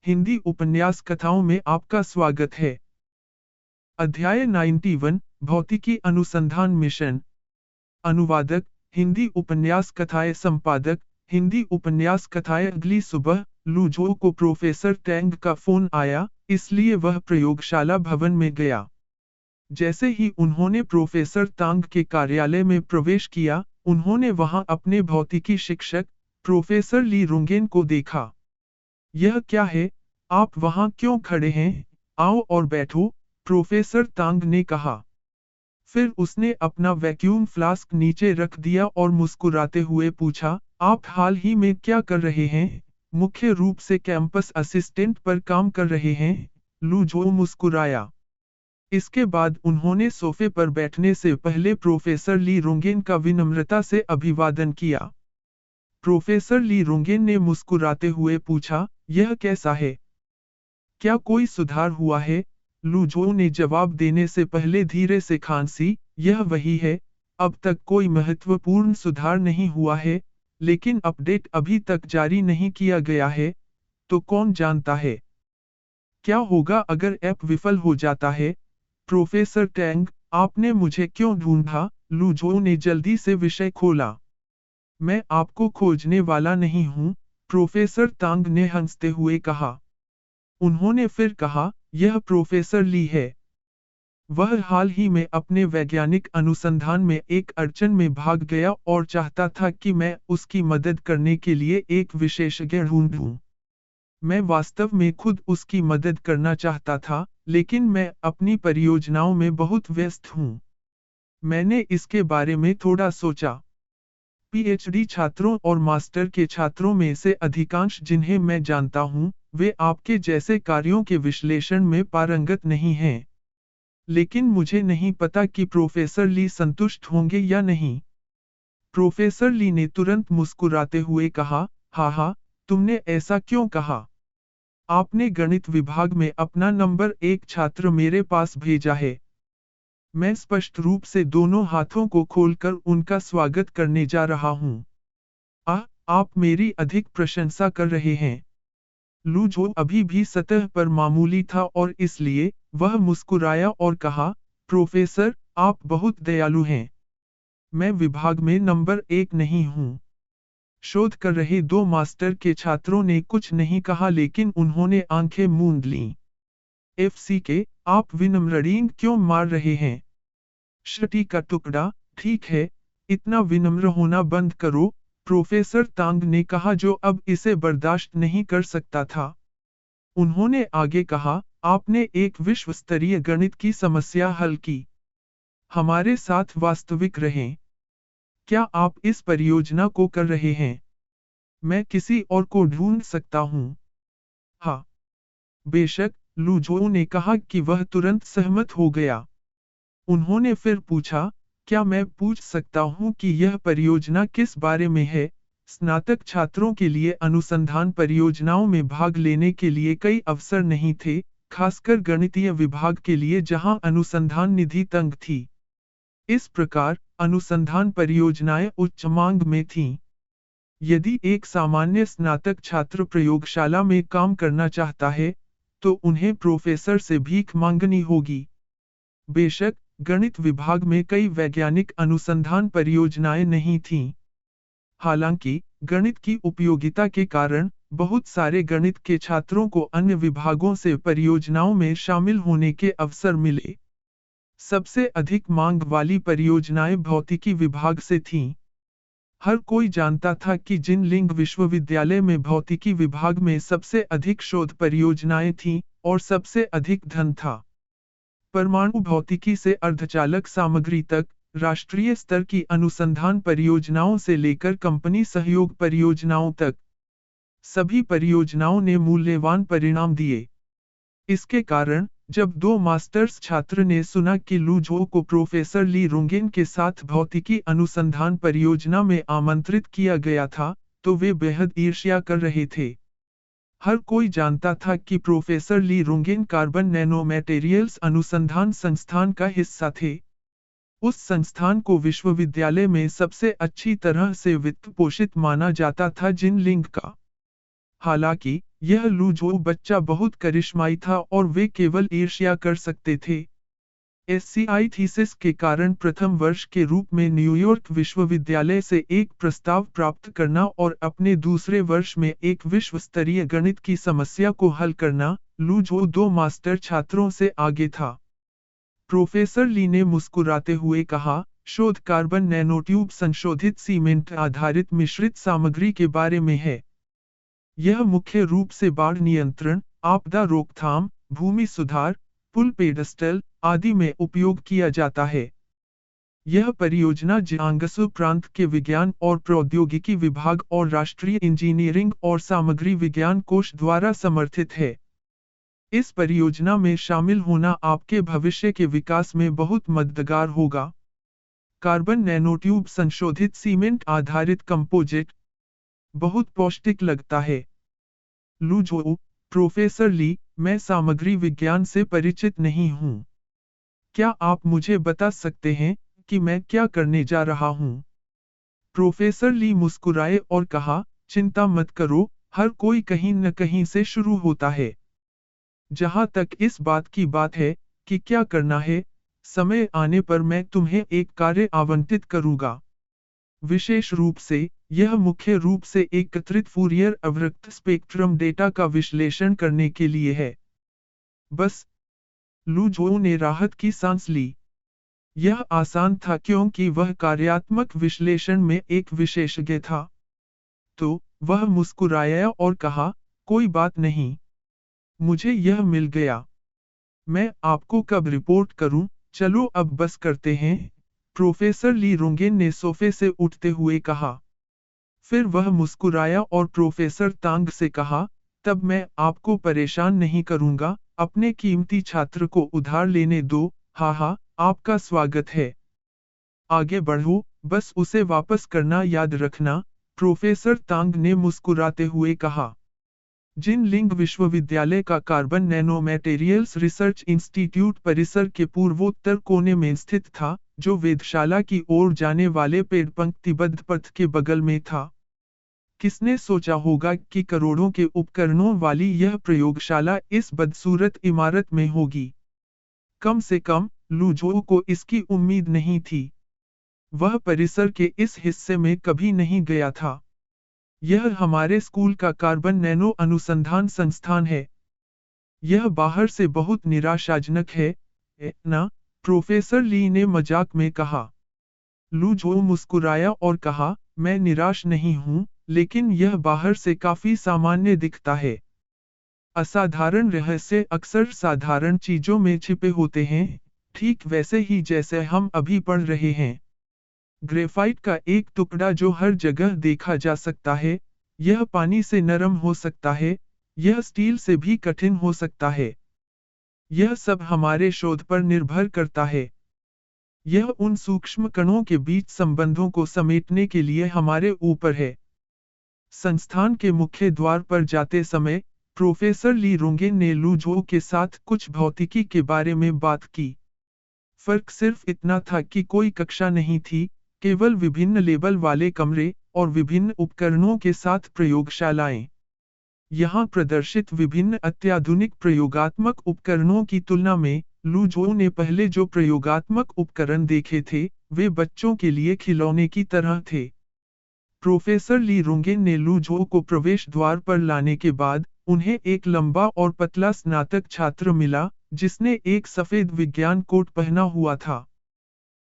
हिंदी उपन्यास कथाओं में आपका स्वागत है। अध्याय 91 भौतिकी अनुसंधान मिशन। अनुवादक, हिंदी उपन्यास कथाएं संपादक, हिंदी उपन्यास कथाएं। अगली सुबह लू ज़ोऊ को प्रोफेसर टैंग का फोन आया, इसलिए वह प्रयोगशाला भवन में गया। जैसे ही उन्होंने प्रोफेसर तांग के कार्यालय में प्रवेश किया, उन्होंने वहां अपने भौतिकी शिक्षक प्रोफेसर ली रुंगेन को देखा। यह क्या है? आप वहां क्यों खड़े हैं? आओ और बैठो, प्रोफेसर तांग ने कहा। फिर उसने अपना वैक्यूम फ्लास्क नीचे रख दिया और मुस्कुराते हुए पूछा, आप हाल ही में क्या कर रहे हैं? मुख्य रूप से कैंपस असिस्टेंट पर काम कर रहे हैं, लू ज़ोऊ मुस्कुराया। इसके बाद उन्होंने सोफे पर बैठने से पहले प्रोफेसर ली रुंगेन का विनम्रता से अभिवादन किया। प्रोफेसर ली रुंगेन ने मुस्कुराते हुए पूछा, यह कैसा है? क्या कोई सुधार हुआ है? लू ज़ोऊ ने जवाब देने से पहले धीरे से खांसी, यह वही है, अब तक कोई महत्वपूर्ण सुधार नहीं हुआ है, लेकिन अपडेट अभी तक जारी नहीं किया गया है, तो कौन जानता है क्या होगा अगर ऐप विफल हो जाता है? प्रोफेसर टैंग, आपने मुझे क्यों ढूंढा? लू ज़ोऊ ने जल्दी से विषय खोला। मैं आपको खोजने वाला नहीं हूं, प्रोफेसर तांग ने हंसते हुए कहा। उन्होंने फिर कहा, यह प्रोफेसर ली है। वह हाल ही में अपने वैज्ञानिक अनुसंधान में एक अड़चन में भाग गया और चाहता था कि मैं उसकी मदद करने के लिए एक विशेषज्ञ ढूंढूं। मैं वास्तव में खुद उसकी मदद करना चाहता था, लेकिन मैं अपनी परियोजनाओं में बहुत व्यस्त हूं। मैंने इसके बारे में थोड़ा सोचा। पीएचडी छात्रों और मास्टर के छात्रों में से अधिकांश जिन्हें मैं जानता हूं, वे आपके जैसे कार्यों के विश्लेषण में पारंगत नहीं हैं। लेकिन मुझे नहीं पता कि प्रोफेसर ली संतुष्ट होंगे या नहीं। प्रोफेसर ली ने तुरंत मुस्कुराते हुए कहा, हाँ, तुमने ऐसा क्यों कहा? आपने गणित विभाग में अपना नंबर 1 छात्र मेरे पास भेजा है। मैं स्पष्ट रूप से दोनों हाथों को खोलकर उनका स्वागत करने जा रहा हूं। आप मेरी अधिक प्रशंसा कर रहे हैं। लू ज़ोऊ अभी भी सतह पर मामूली था और इसलिए वह मुस्कुराया और कहा, प्रोफेसर, आप बहुत दयालु हैं। मैं विभाग में नंबर 1 नहीं हूं। शोध कर रहे 2 मास्टर के छात्रों ने कुछ नहीं कहा, लेकिन उन्होंने आंखें मूंद लीं। FCK, आप विनम्रीन क्यों मार रहे हैं? शटी का टुकड़ा, ठीक है, इतना विनम्र होना बंद करो, प्रोफेसर तांग ने कहा, जो अब इसे बर्दाश्त नहीं कर सकता था। उन्होंने आगे कहा, आपने एक विश्व स्तरीय गणित की समस्या हल की। हमारे साथ वास्तविक रहें। क्या आप इस परियोजना को कर रहे हैं? मैं किसी और को ढूंढ सकता हूं। हाँ, बेशक, लू ज़ोऊ ने कहा कि वह तुरंत सहमत हो गया। उन्होंने फिर पूछा, क्या मैं पूछ सकता हूं कि यह परियोजना किस बारे में है? स्नातक छात्रों के लिए अनुसंधान परियोजनाओं में भाग लेने के लिए कई अवसर नहीं थे, खासकर गणितीय विभाग के लिए जहां अनुसंधान निधि तंग थी। इस प्रकार, अनुसंधान परियोजनाएं उच्च मांग में थीं। यदि एक सामान्य स्नातक छात्र प्रयोगशाला में काम करना चाहता है, तो उन्हें प्रोफेसर से भीख मांगनी होगी। बेशक, गणित विभाग में कई वैज्ञानिक अनुसंधान परियोजनाएं नहीं थीं। हालांकि, गणित की उपयोगिता के कारण, बहुत सारे गणित के छात्रों को अन्य विभागों से परियोजनाओं में शामिल होने के अवसर मिले। सबसे अधिक मांग वाली परियोजनाएं भौतिकी विभाग से थीं। हर कोई जानता था कि जिनलिंग विश्वविद्यालय में भौतिकी विभाग में सबसे अधिक शोध परियोजनाएं थीं, और सबसे अधिक धन था। परमाणु भौतिकी से अर्धचालक सामग्री तक, राष्ट्रीय स्तर की अनुसंधान परियोजनाओं से लेकर कंपनी सहयोग परियोजनाओं तक, सभी परियोजनाओं ने मूल्यवान परिणाम दिए। इसके कारण, जब 2 मास्टर्स छात्र ने सुना कि लू ज़ोऊ को प्रोफेसर ली रुंगेन के साथ भौतिकी अनुसंधान परियोजना में आमंत्रित किया गया था, तो वे बेहद ईर्ष्या कर रहे थे। हर कोई जानता था कि प्रोफेसर ली रुंगेन कार्बन नैनोमैटेरियल्स अनुसंधान संस्थान का हिस्सा थे। उस संस्थान को विश्वविद्यालय में सबसे अच्छी तरह से वित्त पोषित माना जाता था जिनलिंग का। हालांकि यह लुझोऊ बच्चा बहुत करिश्माई था और वे केवल ईर्ष्या कर सकते थे। एससीआई थीसिस के कारण प्रथम वर्ष के रूप में न्यूयॉर्क विश्वविद्यालय से एक प्रस्ताव प्राप्त करना और अपने दूसरे वर्ष में एक विश्व स्तरीय गणित की समस्या को हल करना, लुझोऊ 2 मास्टर छात्रों से आगे था। प्रोफेसर ली ने मुस्कुराते हुए कहा, शोध कार्बन नैनोट्यूब संशोधित सीमेंट आधारित मिश्रित सामग्री के बारे में है। यह मुख्य रूप से बाढ़ नियंत्रण, आपदा रोकथाम, भूमि सुधार, पुल पेडस्टल आदि में उपयोग किया जाता है। यह परियोजना जिआंगसू प्रांत के विज्ञान और प्रौद्योगिकी विभाग और राष्ट्रीय इंजीनियरिंग और सामग्री विज्ञान कोष द्वारा समर्थित है। इस परियोजना में शामिल होना आपके भविष्य के विकास में बहुत मददगार होगा। कार्बन नैनोट्यूब संशोधित सीमेंट आधारित कंपोजिट बहुत पौष्टिक लगता है। लुझोऊ, प्रोफेसर ली, मैं सामग्री विज्ञान से परिचित नहीं हूँ। क्या आप मुझे बता सकते हैं कि मैं क्या करने जा रहा हूँ? प्रोफेसर ली मुस्कुराए और कहा, चिंता मत करो, हर कोई कहीं न कहीं से शुरू होता है। जहाँ तक इस बात की बात है कि क्या करना है, समय आने पर मैं तुम्हें एक कार्य आवंटित करूँगा। विशेष रूप से, यह मुख्य रूप से एकत्रित फूरियर अवरक्त स्पेक्ट्रम डेटा का विश्लेषण करने के लिए है। बस, लुझोऊ ने राहत की सांस ली। यह आसान था क्योंकि वह कार्यात्मक विश्लेषण में एक विशेषज्ञ था। तो, वह मुस्कुराया और कहा, कोई बात नहीं। मुझे यह मिल गया। मैं आपको कब रिपोर्ट करूं? चलो अब बस करते हैं, प्रोफेसर ली रोंगेन ने सोफे से उठते हुए कहा। फिर वह मुस्कुराया और प्रोफेसर तांग से कहा, तब मैं आपको परेशान नहीं करूंगा, अपने कीमती छात्र को उधार लेने दो। हाँ, आपका स्वागत है। आगे बढ़ो, बस उसे वापस करना याद रखना, प्रोफेसर तांग ने मुस्कुराते हुए कहा। जिनलिंग विश्वविद्यालय का carbon nano materials research institute परिसर के पूर्वोत्तर कोने में स्थित था, जो वेधशाला की ओर जाने वाले पेड़ पंक्तिबद्ध पथ के बगल में था। किसने सोचा होगा कि करोड़ों के उपकरणों वाली यह प्रयोगशाला इस बदसूरत इमारत में होगी? कम से कम, लुझोऊ को इसकी उम्मीद नहीं थी। वह परिसर के इस हिस्से में कभी नहीं गया था। यह हमारे स्कूल का कार्बन नैनो अनुसंधान संस्थान है। यह बाहर से बहुत निराशाजनक है, ना? प्रोफेसर ली ने मजाक में कहा। लुझोऊ मुस्कुराया और कहा, मैं निराश नहीं हूँ, लेकिन यह बाहर से काफी सामान्य दिखता है। असाधारण रहस्य अक्सर साधारण चीजों में छिपे होते हैं, ठीक वैसे ही जैसे हम अभी पढ़ रहे हैं। ग्रेफाइट का एक टुकड़ा जो हर जगह देखा जा सकता है, यह पानी से नरम हो सकता है, यह स्टील से भी कठिन हो सकता है। यह सब हमारे शोध पर निर्भर करता है। यह उन सूक्ष्म कणों के बीच संबंधों को समेटने के लिए हमारे ऊपर है। संस्थान के मुख्य द्वार पर जाते समय, प्रोफेसर ली रोंगेन ने लुझोऊ के साथ कुछ भौतिकी के बारे में बात की। फर्क सिर्फ इतना था कि कोई कक्षा नहीं थी, केवल विभिन्न लेबल वाले कमरे और विभिन्न उपकरणों के साथ प्रयोगशालाएं। यहाँ प्रदर्शित विभिन्न अत्याधुनिक प्रयोगात्मक उपकरणों की तुलना में, लुझोऊ ने पहले जो प्रयोगात्मक उपकरण देखे थे, वे बच्चों के लिए खिलौने की तरह थे। प्रोफेसर ली रोंगेन ने लुझोऊ को प्रवेश द्वार पर लाने के बाद, उन्हें एक लंबा और पतला स्नातक छात्र मिला, जिसने एक सफेद विज्ञान कोट पहना हुआ था।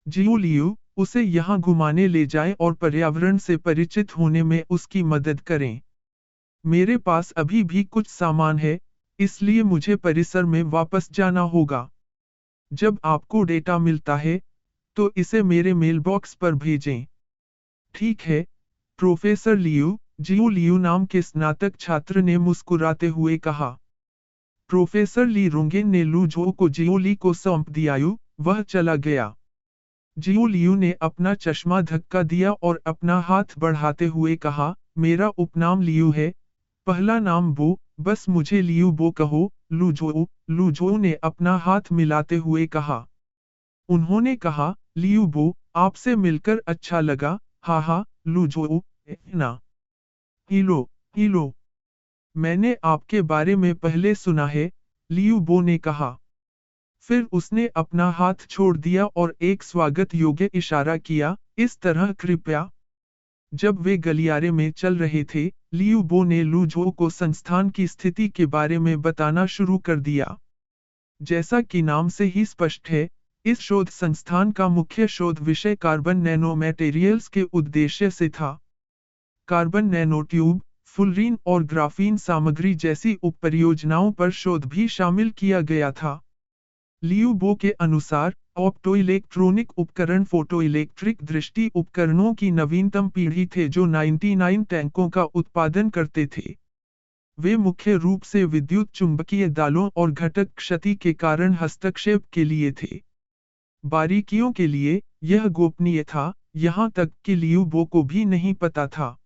जियो लियू, उसे यहाँ घुमाने ले जाएं और पर्यावरण से परिचित होने में उसकी मदद करें। मेरे पास अभी भी कुछ सामान है, इसलिए मुझे परिसर में वापस जाना होगा। जब आपको डेटा मिलता है, तो इसे मेरे मेलबॉक्स पर भेजें। ठीक है, प्रोफेसर लियू, जियो लियू नाम के स्नातक छात्र ने मुस्कुराते हुए कहा। प्रोफेसर ली रोंगेन ने लुझोऊ को जियो ली को सौंप दिया, वह चला गया। जियो लियू ने अपना चश्मा धक्का दिया और अपना हाथ बढ़ाते हुए कहा, मेरा उपनाम लियू है, पहला नाम बो, बस मुझे लियू बो कहो। लुझोऊ ने अपना हाथ मिलाते हुए कहा। उन्होंने कहा, लियू बो, आपसे मिलकर अच्छा लगा। हाँ, लुझोऊ, ना। हिलो, मैंने आपके बारे में पहले सुना है, लियू बो ने कहा। फिर उसने अपना हाथ छोड़ दिया और एक स्वागत योग्य इशारा किया, इस तरह कृपया। जब वे गलियारे में चल रहे थे, लियू बो ने लू झो को संस्थान की स्थिति के बारे में बताना शुरू कर दिया। जैसा कि नाम से ही स्पष्ट है, इस शोध संस्थान का मुख्य शोध विषय कार्बन नैनो मटेरियल्स के उद्देश्य से था। कार्बन नैनोट्यूब, फुलरीन और ग्राफीन सामग्री जैसी उपपरियोजनाओं पर शोध भी शामिल किया गया था। लियू बो के अनुसार, ऑप्टोइलेक्ट्रॉनिक उपकरण फोटोइलेक्ट्रिक दृष्टि उपकरणों की नवीनतम पीढ़ी थे जो 99 टैंकों का उत्पादन करते थे। वे मुख्य रूप से विद्युत चुंबकीय दालों और घटक क्षति के कारण हस्तक्षेप के लिए थे। बारीकियों के लिए, यह गोपनीय था, यहाँ तक कि लियू बो को भी नहीं पता था।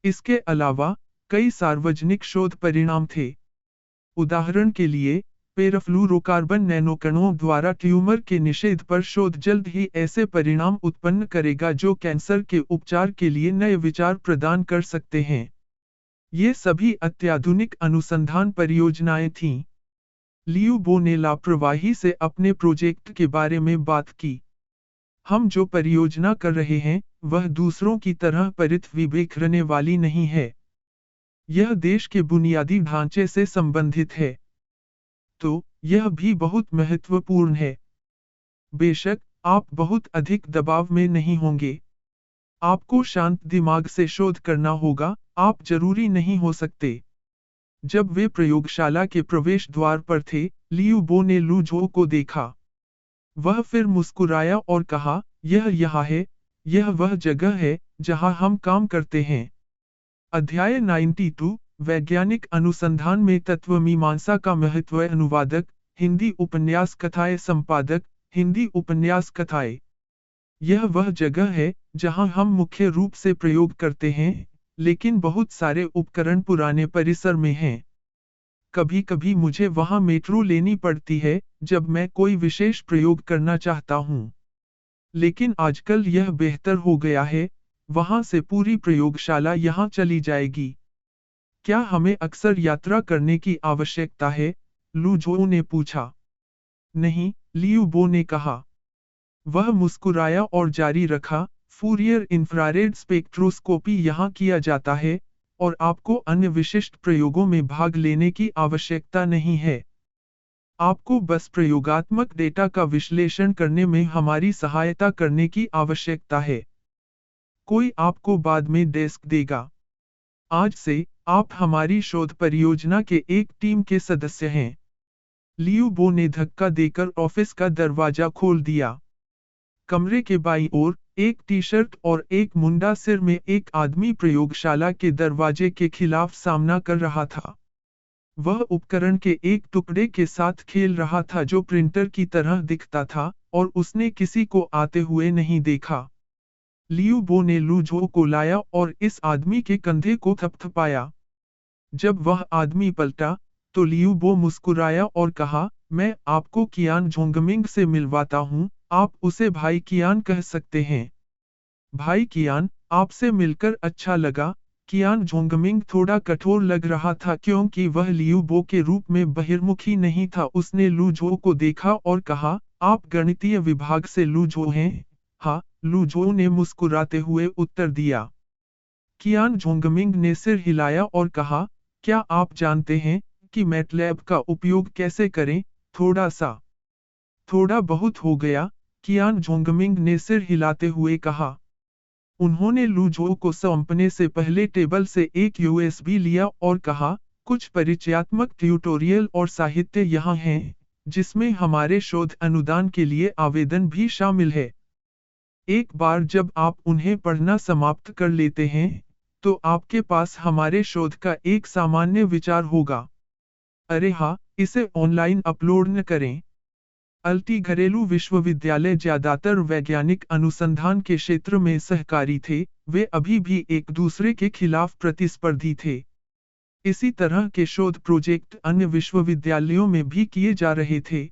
इसके अलावा, कई सार्वजनिक शोध परिणाम थे। उदाहरण के लिए, पेरफ्लूरोकार्बन नैनोकणों द्वारा ट्यूमर के निषेध पर शोध जल्द ही ऐसे परिणाम उत्पन्न करेगा जो कैंसर के उपचार के लिए नए विचार प्रदान कर सकते हैं। ये सभी अत्याधुनिक अनुसंधान परियोजनाएं थीं। लियू बो ने लापरवाही से अपने प्रोजेक्ट के बारे में बात की। हम जो परियोजना कर रहे हैं, वह दूसरों की तरह पृथ्वी बिखरने वाली नहीं है। यह देश के बुनियादी ढांचे से संबंधित है। तो, यह भी बहुत महत्वपूर्ण है। बेशक, आप बहुत अधिक दबाव में नहीं होंगे। आपको शांत दिमाग से शोध करना होगा, आप जरूरी नहीं हो सकते। जब वे प्रयोगशाला के प्रवेश द्वार पर थे, लियू बो ने लू झो को देखा। वह फिर मुस्कुराया और कहा, यह यहाँ है, यह वह जगह है, जहाँ हम काम करते हैं। अध्याय 92, वैज्ञानिक अनुसंधान में तत्वमीमांसा का महत्व। अनुवादक, हिंदी उपन्यास कथाएं संपादक, हिंदी उपन्यास कथाएं। यह वह जगह है, जहां हम मुख्य रूप से प्रयोग करते हैं, लेकिन बहुत सारे उपकरण पुराने परिसर में हैं। कभी कभी मुझे वहां मेट्रो लेनी पड़ती है, जब मैं कोई विशेष प्रयोग करना चाहता हूं। लेकिन आजकल यह बेहतर हो गया है, वहां से पूरी प्रयोगशाला यहां चली जाएगी। क्या हमें अक्सर यात्रा करने की आवश्यकता है? लू झो ने पूछा। नहीं, लियू बो ने कहा। वह मुस्कुराया और जारी रखा, फूरियर इंफ्रारेड स्पेक्ट्रोस्कोपी यहाँ किया जाता है, और आपको अन्य विशिष्ट प्रयोगों में भाग लेने की आवश्यकता नहीं है। आपको बस प्रयोगात्मक डेटा का विश्लेषण करने में हमारी सहायता करने की आवश्यकता है। कोई आपको बाद में डेस्क देगा। आज से, आप हमारी शोध परियोजना के एक टीम के सदस्य हैं। लियू बो ने धक्का देकर ऑफिस का दरवाजा खोल दिया। कमरे के बाईं ओर, एक टी-शर्ट और एक मुंडा सिर में एक आदमी प्रयोगशाला के दरवाजे के खिलाफ सामना कर रहा था। वह उपकरण के एक टुकड़े के साथ खेल रहा था जो प्रिंटर की तरह दिखता था, और उसने किसी को आते हुए नहीं देखा। लियू बो ने लू झो को लाया और इस आदमी के कंधे को थपथपाया। जब वह आदमी पलटा, तो लियू बो मुस्कुराया और कहा, मैं आपको कियान झोंगमिंग से मिलवाता हूँ, आप उसे भाई कियान कह सकते हैं। भाई कियान, आपसे मिलकर अच्छा लगा। कियान झोंगमिंग थोड़ा कठोर लग रहा था क्योंकि वह लियू बो के रूप में बहिर्मुखी नहीं था। उसने लू झो को देखा और कहा, आप गणितीय विभाग से लू झो हैं? हाँ, लू झो ने मुस्कुराते हुए उत्तर दिया। कियान झोंगमिंग ने सिर हिलाया और कहा, क्या आप जानते हैं कि मैटलैब का उपयोग कैसे करें? थोड़ा बहुत हो गया, कियान झोंगमिंग ने सिर हिलाते हुए कहा। उन्होंने लू झो को सौंपने से पहले टेबल से एक यूएसबी लिया और कहा, कुछ परिचयात्मक ट्यूटोरियल और साहित्य यहाँ हैं, जिसमें हमारे शोध अनुदान के लिए आवेदन भी शामिल है। एक बार जब आप उन्हें पढ़ना समाप्त कर लेते हैं, तो आपके पास हमारे शोध का एक सामान्य विचार होगा। अरे हाँ, इसे ऑनलाइन अपलोड न करें। अल्टी घरेलू विश्वविद्यालय ज्यादातर वैज्ञानिक अनुसंधान के क्षेत्र में सहकारी थे, वे अभी भी एक दूसरे के खिलाफ प्रतिस्पर्धी थे। इसी तरह के शोध प्रोजेक्ट अन्य विश्वविद्यालयों में भी किए जा रहे थे।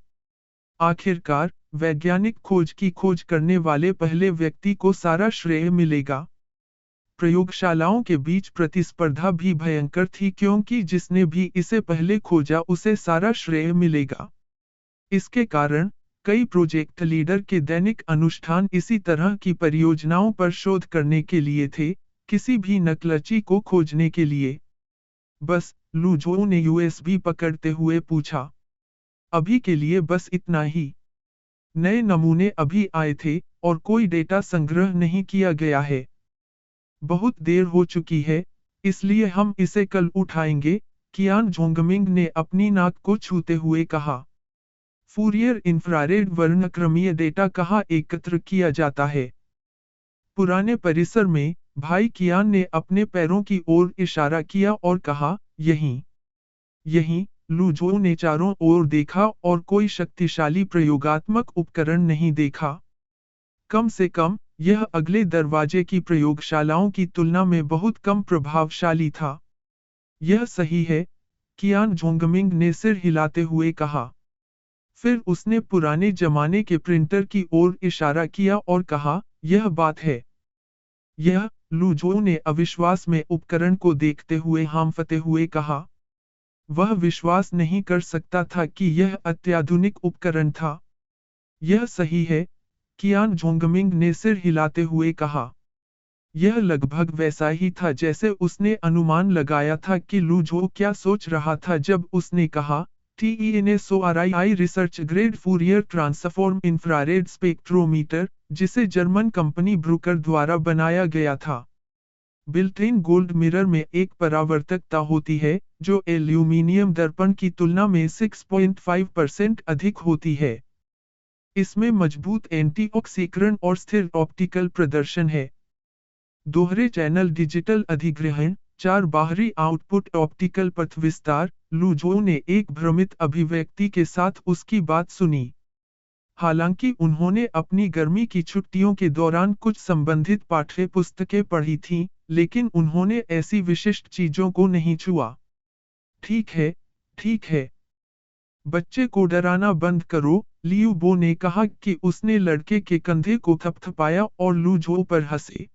आखिरकार, वैज्ञानिक खोज की खोज करने वाले पहले व्यक्ति को सारा श्रेय मिलेगा। प्रयोगशालाओं के बीच प्रतिस्पर्धा भी भयंकर थी क्योंकि जिसने भी इसे पहले खोजा उसे सारा श्रेय मिलेगा। इसके कारण कई प्रोजेक्ट लीडर के दैनिक अनुष्ठान इसी तरह की परियोजनाओं पर शोध करने के लिए थे, किसी भी नकलची को खोजने के लिए। बस, लू ज़ोऊ ने यूएसबी पकड़ते हुए पूछा। अभी के लिए बस इतना ही। नए नमूने अभी आए थे और कोई डेटा संग्रह नहीं किया गया है। बहुत देर हो चुकी है, इसलिए हम इसे कल उठाएंगे, कियान जोंगमिंग ने अपनी नाक को छूते हुए कहा। फूरियर इंफ्रारेड वर्णक्रमीय डेटा कहाँ एकत्र किया जाता है? पुराने परिसर में, भाई कियान ने अपने पैरों की ओर इशारा किया और कहा, यहीं। यहीं, लू ज़ोऊ ने चारों ओर देखा और कोई शक्तिशाली प्रयोगात्मक उपकरण नहीं देखा। कम से कम, यह अगले दरवाजे की प्रयोगशालाओं की तुलना में बहुत कम प्रभावशाली था। यह सही है, कियान जोंगमिंग ने सिर हिलाते हुए कहा। फिर उसने पुराने जमाने के प्रिंटर की ओर इशारा किया और कहा, यह बात है। यह, लू ज़ोऊ ने अविश्वास में उपकरण को देखते हुए हांफते हुए कहा। वह विश्वास नहीं कर सकता था कि यह अत्याधुनिक उपकरण था। यह सही है, कियान जोंगमिंग ने सिर हिलाते हुए कहा। यह लगभग वैसा ही था जैसे उसने अनुमान लगाया था कि लू ज़ोऊ क्या सोच रहा था जब उसने कहा, TENSORII research grade Fourier transform infrared spectrometer, जिसे जर्मन कंपनी ब्रूकर द्वारा बनाया गया था। बिल्ट-इन गोल्ड मिरर में एक परावर्तकता होती है, जो एल्यूमीनियम दर्पण की तुलना में 6.5% अधिक होती है। इसमें मजबूत एंटी-ऑक्सीकरण और स्थिर ऑप्टिकल प्रदर्शन है। दोहरे चैनल डिजिटल अधिग्रहण, 4 बाहरी आउटपुट ऑप्टिकल पथ विस्तार। लू ज़ोऊ ने एक भ्रमित अभिव्यक्ति के साथ उसकी बात सुनी। हालांकि उन्होंने अपनी गर्मी की छुट्टियों के दौरान कुछ संबंधित पाठ्य पुस्तकें पढ़ी थीं, लेकिन उन्होंने ऐसी विशिष्ट चीजों को नहीं छुआ। ठीक है, ठीक है। बच्चे को डराना बंद करो, लियू बो ने कहा कि उसने लड़के के कंधे को थपथपाया और लू ज़ोऊ पर हंसे।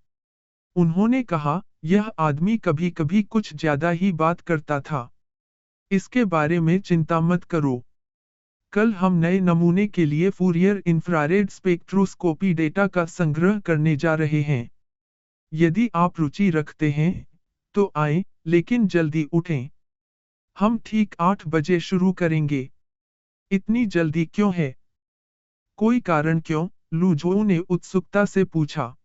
उन्होंने कहा, यह आदमी कभी कभी कुछ ज्यादा ही बात करता था। इसके बारे में चिंता मत करो। कल हम नए नमूने के लिए फूरियर इंफ्रारेड स्पेक्ट्रोस्कोपी डेटा का संग्रह करने जा रहे हैं। यदि आप रुचि रखते हैं, तो आएं, लेकिन जल्दी उठें। हम ठीक 8 बजे शुरू करेंगे। इतनी जल्दी क्यों है? कोई कारण क्यों? लू ज़ोऊ ने उत्सुकता से पूछा।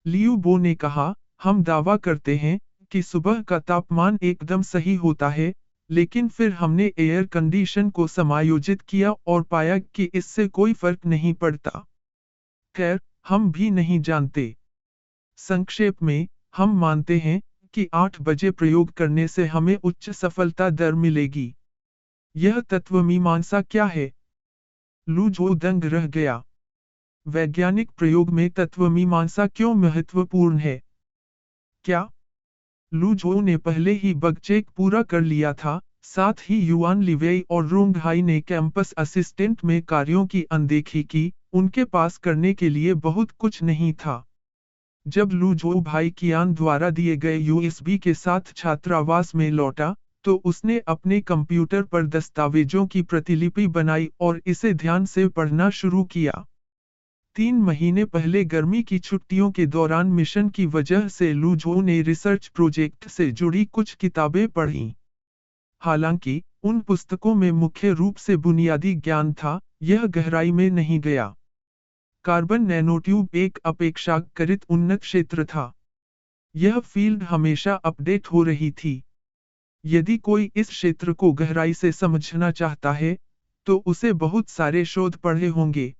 लियू बो ने कहा, हम दावा करते हैं कि सुबह का तापमान एकदम सही होता है, लेकिन फिर हमने एयर कंडीशन को समायोजित किया और पाया कि इससे कोई फर्क नहीं पड़ता। खैर, हम भी नहीं जानते। संक्षेप में, हम मानते हैं कि 8 बजे प्रयोग करने से हमें उच्च सफलता दर मिलेगी। यह तत्वमीमांसा क्या है? लू ज़ोऊ दंग रह गया। वैज्ञानिक प्रयोग में तत्वमीमांसा क्यों महत्वपूर्ण है? क्या? लू ज़ोऊ ने पहले ही बग चेक पूरा कर लिया था, साथ ही युआन लिवेई और रोंग हाई ने कैंपस असिस्टेंट में कार्यों की अनदेखी की, उनके पास करने के लिए बहुत कुछ नहीं था। जब लू ज़ोऊ भाई कियान द्वारा दिए गए यूएसबी के साथ छात्रावास में लौटा, तो उसने अपने कंप्यूटर पर दस्तावेजों की प्रतिलिपि बनाई और इसे ध्यान से पढ़ना शुरू किया। 3 महीने पहले गर्मी की छुट्टियों के दौरान मिशन की वजह से लू ज़ोऊ ने रिसर्च प्रोजेक्ट से जुड़ी कुछ किताबें पढ़ीं। हालांकि, उन पुस्तकों में मुख्य रूप से बुनियादी ज्ञान था, यह गहराई में नहीं गया। कार्बन नैनोट्यूब एक अपेक्षाकृत उन्नत क्षेत्र था। यह फील्ड हमेशा अपडेट हो रही थी। यदि कोई इस क्षेत्र को गहराई से समझना चाहता है, तो उसे बहुत सारे शोध पढ़े होंगे।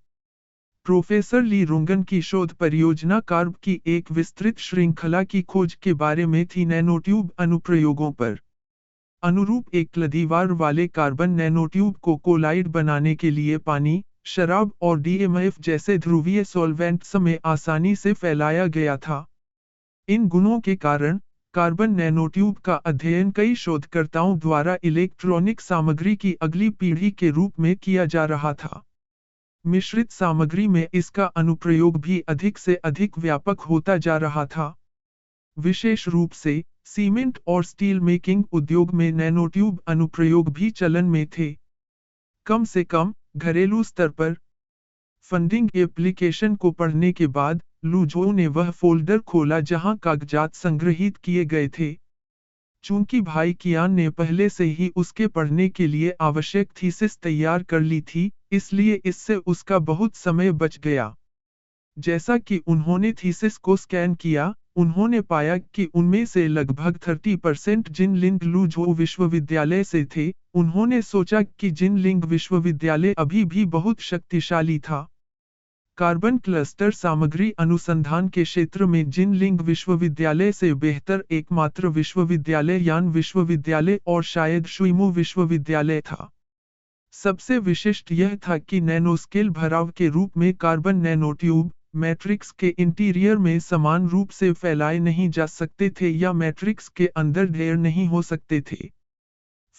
प्रोफेसर ली रुंगन की शोध परियोजना कार्ब की एक विस्तृत श्रृंखला की खोज के बारे में थी नैनोट्यूब अनुप्रयोगों पर। अनुरूप एक लदीवार वाले कार्बन नैनोट्यूब को कोलाइड बनाने के लिए पानी, शराब और डीएमएफ जैसे ध्रुवीय सॉल्वेंट्स में आसानी से फैलाया गया था। इन गुणों के कारण, कार्बन नैनोट्यूब का अध्ययन कई शोधकर्ताओं द्वारा इलेक्ट्रॉनिक सामग्री की अगली पीढ़ी के रूप में किया जा रहा था। मिश्रित सामग्री में इसका अनुप्रयोग भी अधिक से अधिक व्यापक होता जा रहा था। विशेष रूप से सीमेंट और स्टील मेकिंग उद्योग में नैनोट्यूब अनुप्रयोग भी चलन में थे। कम से कम घरेलू स्तर पर फंडिंग एप्लीकेशन को पढ़ने के बाद लू जोऊ ने वह फोल्डर खोला जहां कागजात संग्रहित किए गए थे। चूंकि भाई कियान ने पहले से ही उसके पढ़ने के लिए आवश्यक थीसिस तैयार कर ली थी, इसलिए इससे उसका बहुत समय बच गया। जैसा कि उन्होंने थीसिस को स्कैन किया, उन्होंने पाया कि उनमें से लगभग 30% जिनलिंग लू जोऊ विश्वविद्यालय से थे। उन्होंने सोचा कि जिनलिंग विश्वविद्यालय अभी भी बहुत शक्तिशाली था। कार्बन क्लस्टर सामग्री अनुसंधान के क्षेत्र में जिनलिंग विश्वविद्यालय से बेहतर एकमात्र विश्वविद्यालय यान विश्वविद्यालय और शायद शुइमू विश्वविद्यालय था। सबसे विशिष्ट यह था कि नैनोस्केल भराव के रूप में कार्बन नैनोट्यूब मैट्रिक्स के इंटीरियर में समान रूप से फैलाए नहीं जा सकते थे या मैट्रिक्स के अंदर ढेर नहीं हो सकते थे।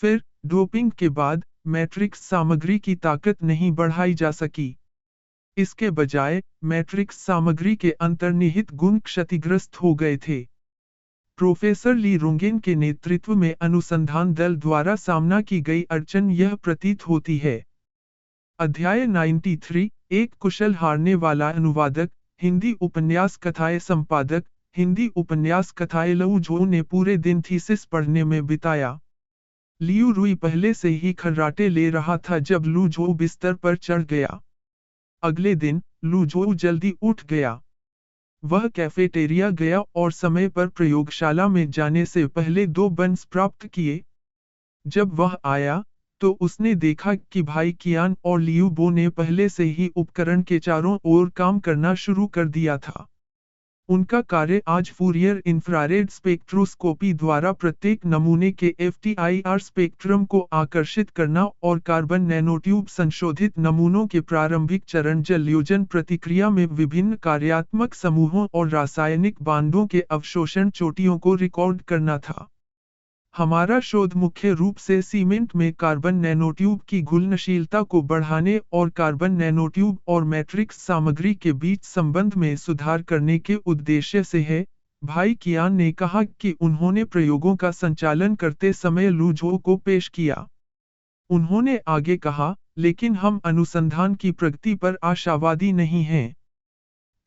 फिर डोपिंग के बाद मैट्रिक्स सामग्री की ताकत नहीं बढ़ाई जा सकी। इसके बजाय मैट्रिक्स सामग्री के अंतर्निहित गुण क्षतिग्रस्त हो गए थे। प्रोफेसर ली रुंगेन के नेतृत्व में अनुसंधान दल द्वारा सामना की गई अड़चन यह प्रतीत होती है। अध्याय 93 एक कुशल हारने वाला अनुवादक, हिंदी उपन्यास कथाएं संपादक, हिंदी उपन्यास कथाएं लू जोऊ ने पूरे दिन थीसिस पढ़ने में बिताया। लियू रुई पहले से ही खर्राटे ले रहा था जब लू जोऊ बिस्तर पर चढ़ गया। अगले दिन लू जोऊ जल्दी उठ गया। वह कैफेटेरिया गया और समय पर प्रयोगशाला में जाने से पहले 2 बन्स प्राप्त किए। जब वह आया तो उसने देखा कि भाई कियान और लियू बो ने पहले से ही उपकरण के चारों ओर काम करना शुरू कर दिया था। उनका कार्य आज फूरियर इंफ्रारेड स्पेक्ट्रोस्कोपी द्वारा प्रत्येक नमूने के FTIR स्पेक्ट्रम को आकर्षित करना और कार्बन नैनोट्यूब संशोधित नमूनों के प्रारंभिक चरण जलयोजन प्रतिक्रिया में विभिन्न कार्यात्मक समूहों और रासायनिक बांधों के अवशोषण चोटियों को रिकॉर्ड करना था। हमारा शोध मुख्य रूप से सीमेंट में कार्बन नैनोट्यूब की घुलनशीलता को बढ़ाने और कार्बन नैनोट्यूब और मैट्रिक्स सामग्री के बीच संबंध में सुधार करने के उद्देश्य से है। भाई कियान ने कहा कि उन्होंने प्रयोगों का संचालन करते समय लू जोऊ को पेश किया। उन्होंने आगे कहा, लेकिन हम अनुसंधान की प्रगति पर आशावादी नहीं हैं।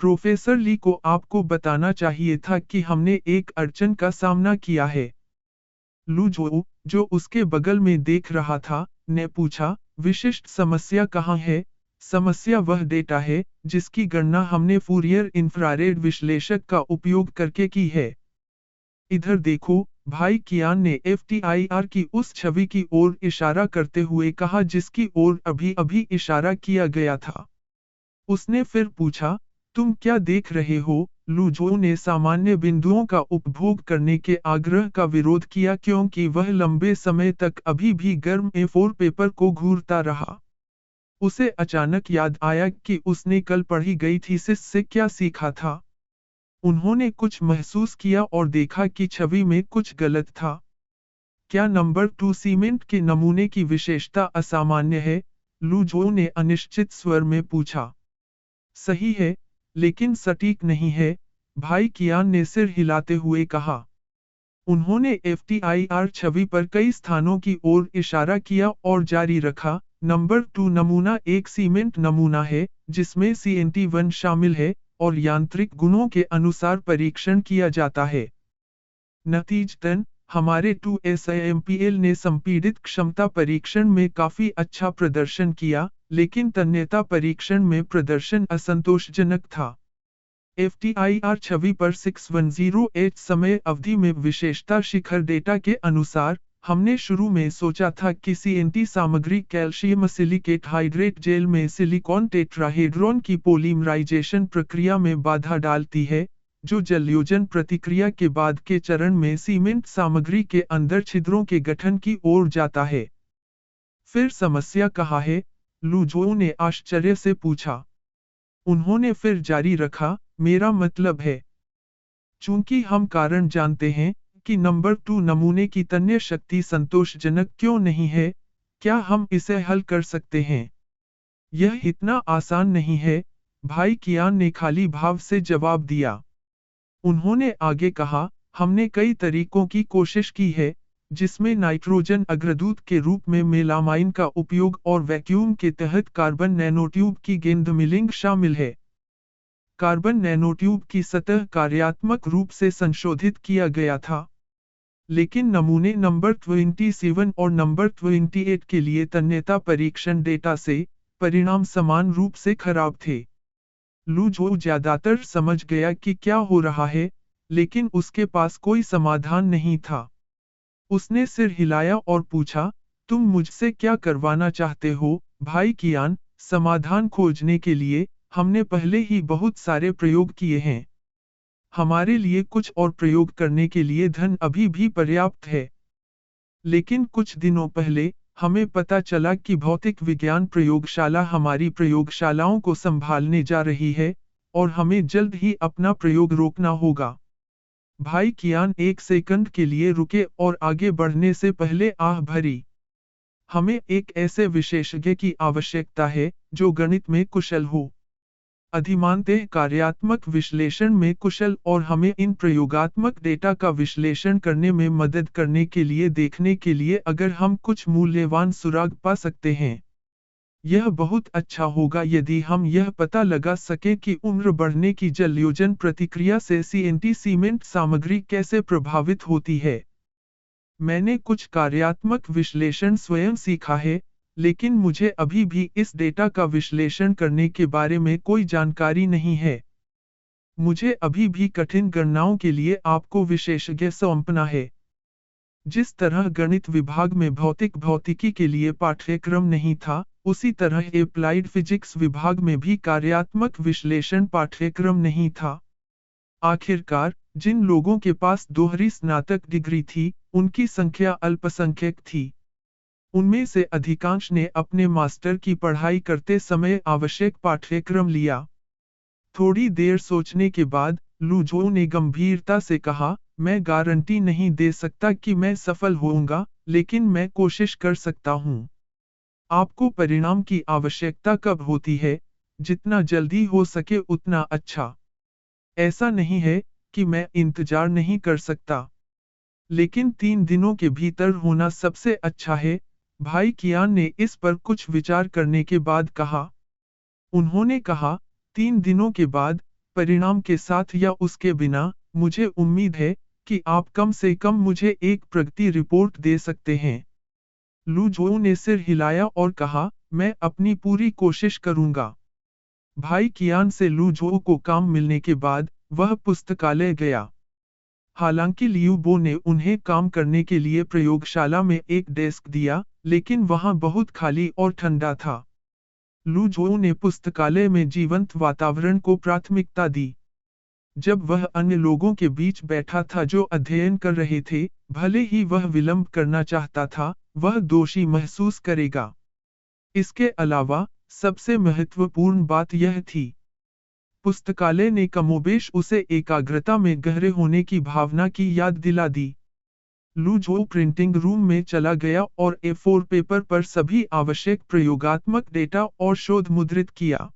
प्रोफेसर ली को आपको बताना चाहिए था कि हमने एक अड़चन का सामना किया है। लू जोऊ, जो उसके बगल में देख रहा था, ने पूछा, विशिष्ट समस्या कहाँ है? समस्या वह डेटा है जिसकी गणना हमने फूरियर इंफ्रारेड विश्लेषक का उपयोग करके की है। इधर देखो, भाई कियान ने FTIR की उस छवि की ओर इशारा करते हुए कहा जिसकी ओर अभी-अभी इशारा किया गया था। उसने फिर पूछा, तुम क्या देख रहे हो? लू जोऊ ने सामान्य बिंदुओं का उपभोग करने के आग्रह का विरोध किया क्योंकि वह लंबे समय तक अभी भी गर्म A4 पेपर को घूरता रहा। उसे अचानक याद आया कि उसने कल पढ़ी गई थीसिस से क्या सीखा था। उन्होंने कुछ महसूस किया और देखा कि छवि में कुछ गलत था। क्या नंबर 2 सीमेंट के नमूने की विशेषता असामान्य है? लू जोऊ ने अनिश्चित स्वर में पूछा। सही है, लेकिन सटीक नहीं है, भाई कियान ने सिर हिलाते हुए कहा। उन्होंने FTIR छवि पर कई स्थानों की ओर इशारा किया और जारी रखा। नंबर 2 नमूना एक सीमेंट नमूना है, जिसमें CNT1 शामिल है, और यांत्रिक गुणों के अनुसार परीक्षण किया जाता है। नतीजतन, हमारे 2SIMPL ने संपीड़ित क्षमता परीक्षण में काफी अच्छा प्रदर्शन किया, लेकिन तन्यता परीक्षण में प्रदर्शन असंतोषजनक था। FTIR छवि पर 610H समय अवधि में विशेषता शिखर डेटा के अनुसार, हमने शुरू में सोचा था कि CNT सामग्री कैल्शियम सिलिकेट हाइड्रेट जेल में सिलिकॉन टेट्राहेड्रॉन की पोलीमराइजेशन प्रक्रिया में बाधा डालती है, जो जलयोजन प्रतिक्रिया के बाद के चरण में सीमेंट सामग्री के अंदर छिद्रों के गठन की ओर जाता है। फिर समस्या कहाँ है? लू जोऊ ने आश्चर्य से पूछा। उन्होंने फिर जारी रखा, मेरा मतलब है, चूंकि हम कारण जानते हैं कि नंबर 2 नमूने की तन्य शक्ति संतोषजनक क्यों नहीं है, क्या हम इसे हल कर सकते हैं? यह इतना आसान नहीं है, भाई कियान ने खाली भाव से जवाब दिया। उन्होंने आगे कहा, हमने कई तरीकों की कोशिश की है, जिसमें नाइट्रोजन अग्रदूत के रूप में मेलामाइन का उपयोग और वैक्यूम के तहत कार्बन नैनोट्यूब की गेंद मिलिंग शामिल है। कार्बन नैनोट्यूब की सतह कार्यात्मक रूप से संशोधित किया गया था, लेकिन नमूने नंबर 27 और नंबर 28 के लिए तन्यता परीक्षण डेटा से परिणाम समान रूप से खराब थे। लू जो ज्यादातर समझ गया कि क्या हो रहा है, लेकिन उसके पास कोई समाधान नहीं था। उसने सिर हिलाया और पूछा, तुम मुझसे क्या करवाना चाहते हो, भाई कियान? समाधान खोजने के लिए हमने पहले ही बहुत सारे प्रयोग किए हैं। हमारे लिए कुछ और प्रयोग करने के लिए धन अभी भी पर्याप्त है। लेकिन कुछ दिनों पहले हमें पता चला कि भौतिक विज्ञान प्रयोगशाला हमारी प्रयोगशालाओं को संभालने जा रही है, और हमें जल्द ही अपना प्रयोग रोकना होगा। भाई कियान एक सेकंड के लिए रुके और आगे बढ़ने से पहले आह भरी। हमें एक ऐसे विशेषज्ञ की आवश्यकता है, जो गणित में कुशल हो, अधिमानतः कार्यात्मक विश्लेषण में कुशल और हमें इन प्रयोगात्मक डेटा का विश्लेषण करने में मदद करने के लिए देखने के लिए अगर हम कुछ मूल्यवान सुराग पा सकते हैं। यह बहुत अच्छा होगा यदि हम यह पता लगा सकें कि उम्र बढ़ने की जलयोजन प्रतिक्रिया से सीएनटी सीमेंट सामग्री कैसे प्रभावित होती है। मैंने कुछ कार्यात्मक विश्लेषण स्वयं सीखा है, लेकिन मुझे अभी भी इस डेटा का विश्लेषण करने के बारे में कोई जानकारी नहीं है। मुझे अभी भी कठिन गणनाओं के लिए आपको विशेषज्ञ सौंपना है। जिस तरह गणित विभाग में भौतिक भौतिकी के लिए पाठ्यक्रम नहीं था, उसी तरह एप्लाइड फिजिक्स विभाग में भी कार्यात्मक विश्लेषण पाठ्यक्रम नहीं था। आखिरकार, जिन लोगों के पास दोहरी स्नातक डिग्री थी, उनकी संख्या अल्पसंख्यक थी। उनमें से अधिकांश ने अपने मास्टर की पढ़ाई करते समय आवश्यक पाठ्यक्रम लिया। थोड़ी देर सोचने के बाद, लुझोउ ने गंभीरता से कहा, मैं गारंटी नहीं दे सकता कि मैं सफल होऊंगा, लेकिन मैं कोशिश कर सकता हूँ। आपको परिणाम की आवश्यकता कब होती है? जितना जल्दी हो सके उतना अच्छा। ऐसा नहीं है कि मैं इंतजार नहीं कर सकता, लेकिन 3 दिनों के भीतर होना सबसे अच्छा है। भाई कियान ने इस पर कुछ विचार करने के बाद कहा। उन्होंने कहा, 3 दिनों के बाद, परिणाम के साथ या उसके बिना, मुझे उम्मीद है कि आप कम से कम मुझे एक प्रगति रिपोर्ट दे सकते हैं। लुझोउ ने सिर हिलाया और कहा, मैं अपनी पूरी कोशिश करूंगा। भाई कियान से लुझोउ को काम मिलने के बाद, वह पुस्तकालय गया। हालांकि लियू बो ने उन्हें काम करने के लिए प्रयोगशाला में एक डेस्क दिया, लेकिन वहां बहुत खाली और ठंडा था। लुझोउ ने पुस्तकालय में जीवंत वातावरण को प्राथमिकता दी। जब वह अन्य लोगों के बीच बैठा था जो अध्ययन कर रहे थे, भले ही वह विलंब करना चाहता था, वह दोषी महसूस करेगा। इसके अलावा, सबसे महत्वपूर्ण बात यह थी, पुस्तकालय ने कमोबेश उसे एकाग्रता में गहरे होने की भावना की याद दिला दी। लुझोउ प्रिंटिंग रूम में चला गया और A4 पेपर पर सभी आवश्यक प्रयोगात्मक डेटा और शोध मुद्रित किया।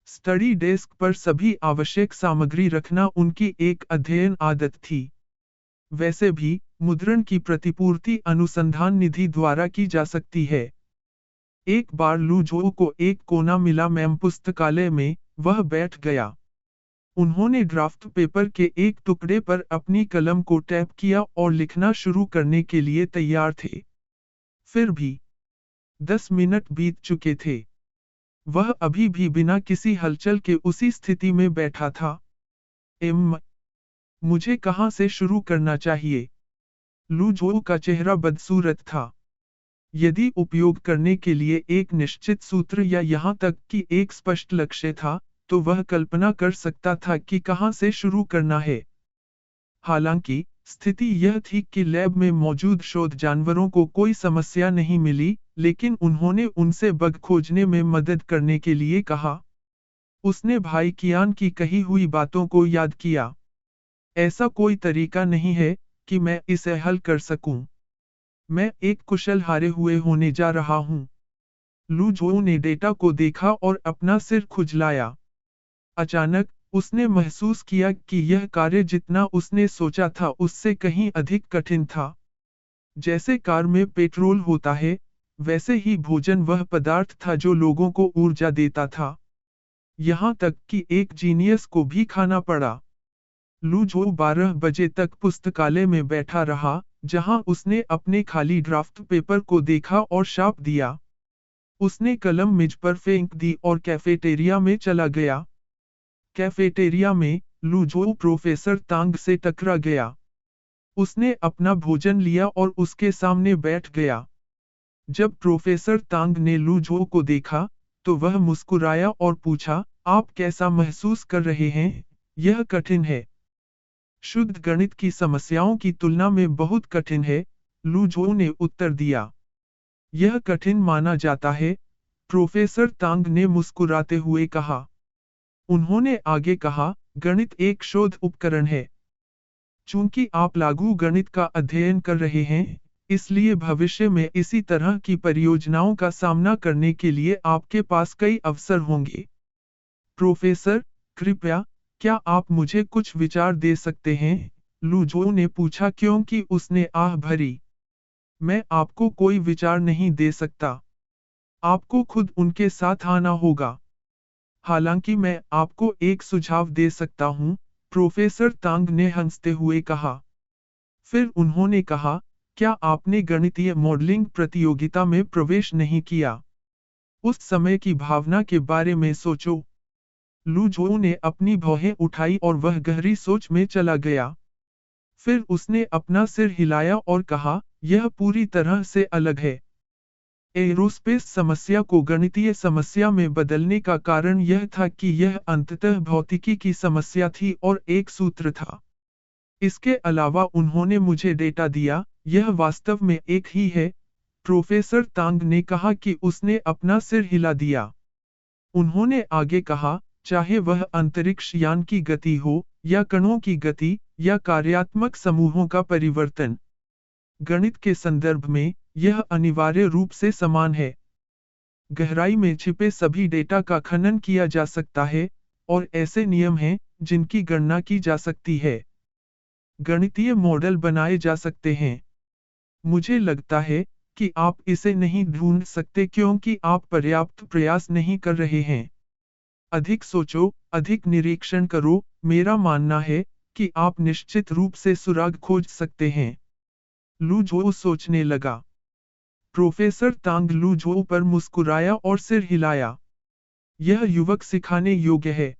स्टडी डेस्क पर सभी आवश्यक सामग्री रखना उनकी एक अध्ययन आदत थी। वैसे भी, मुद्रण की प्रतिपूर्ति अनुसंधान निधि द्वारा की जा सकती है। एक बार लुझोउ को एक कोना मिला मैम पुस्तकालय में, वह बैठ गया। उन्होंने ड्राफ्ट पेपर के एक टुकड़े पर अपनी कलम को टैप किया और लिखना शुरू करने के लिए तैयार थे। फिर भी 10 मिनट बीत चुके थे। वह अभी भी बिना किसी हलचल के उसी स्थिति में बैठा था। मुझे कहां से शुरू करना चाहिए? लुझोउ का चेहरा बदसूरत था। यदि उपयोग करने के लिए एक निश्चित सूत्र या यहां तक कि एक स्पष्ट लक्ष्य था, तो वह कल्पना कर सकता था कि कहां से शुरू करना है। हालांकि, स्थिति यह थी कि लैब में मौजूद शोध जानवरों को कोई समस्या नहीं मिली, लेकिन उन्होंने उनसे बग खोजने में मदद करने के लिए कहा। उसने भाई कियान की कही हुई बातों को याद किया। ऐसा कोई तरीका नहीं है कि मैं इसे हल कर सकूं। मैं एक कुशल हारे हुए होने जा रहा हूं। लुझोउ ने डेटा को देखा और अपना सिर खुजलाया। अचानक, उसने महसूस किया कि यह कार्य जितना उसने सोचा था उससे कहीं अधिक कठिन था। जैसे कार में पेट्रोल होता है, वैसे ही भोजन वह पदार्थ था जो लोगों को ऊर्जा देता था। यहाँ तक कि एक जीनियस को भी खाना पड़ा। लू जो 12 बजे तक पुस्तकालय में बैठा रहा, जहां उसने अपने खाली ड्राफ्ट पेपर को देखा और छाप दिया। उसने कलम मेज पर फेंक दी और कैफेटेरिया में चला गया। कैफेटेरिया में, लू जो प्रोफेसर तांग से टकरा गया। उसने अपना भोजन लिया और उसके सामने बैठ गया। जब प्रोफेसर तांग ने लू जो को देखा, तो वह मुस्कुराया और पूछा, आप कैसा महसूस कर रहे हैं? यह कठिन है। शुद्ध गणित की समस्याओं की तुलना में बहुत कठिन है, लू जो ने उत्तर दिया। यह कठिन माना जाता है, प्रोफेसर तांग ने मुस्कुराते हुए कहा। उन्होंने आगे कहा, गणित एक शोध उपकरण है। चूंकि आप लागू गणित का अध्ययन कर रहे हैं, इसलिए भविष्य में इसी तरह की परियोजनाओं का सामना करने के लिए आपके पास कई अवसर होंगे। प्रोफेसर, कृपया, क्या आप मुझे कुछ विचार दे सकते हैं? लू जो ने पूछा क्योंकि उसने आह भरी। मैं आपको कोई विचार नहीं दे सकता। आपको खुद उनके साथ आना होगा। हालांकि मैं आपको एक सुझाव दे सकता हूं, प्रोफेसर तांग ने हंसते हुए कहा। फिर उन्होंने कहा, क्या आपने गणितीय मॉडलिंग प्रतियोगिता में प्रवेश नहीं किया? उस समय की भावना के बारे में सोचो। लू जो ने अपनी भौहें उठाई और वह गहरी सोच में चला गया। फिर उसने अपना सिर हिलाया और कहा, यह पूरी तरह से अलग है। एरोस्पेस समस्या को गणितीय समस्या में बदलने का कारण यह था कि यह अंततः भौतिकी की समस्या थी और एक सूत्र था। इसके अलावा उन्होंने मुझे डेटा दिया, यह वास्तव में एक ही है। प्रोफेसर तांग ने कहा कि उसने अपना सिर हिला दिया। उन्होंने आगे कहा, चाहे वह अंतरिक्ष यान की गति हो, या कणों की गति, या कार्यात्मक समूहों का परिवर्तन। गणित के संदर्भ में, यह अनिवार्य रूप से समान है। गहराई में छिपे सभी डेटा का खनन किया जा सकता है, और ऐसे नियम हैं, जिनकी गणना की जा सकती है। गणितीय मॉडल बनाए जा सकते हैं। मुझे लगता है कि आप इसे नहीं ढूंढ सकते क्योंकि आप पर्याप्त प्रयास नहीं कर रहे हैं। अधिक सोचो, अधिक निरीक्षण करो, मेरा मानना है कि आप निश्चित रूप से सुराग खोज सकते हैं। लू जो सोचने लगा। प्रोफेसर तांग लू जो पर मुस्कुराया और सिर हिलाया। यह युवक सिखाने योग्य है।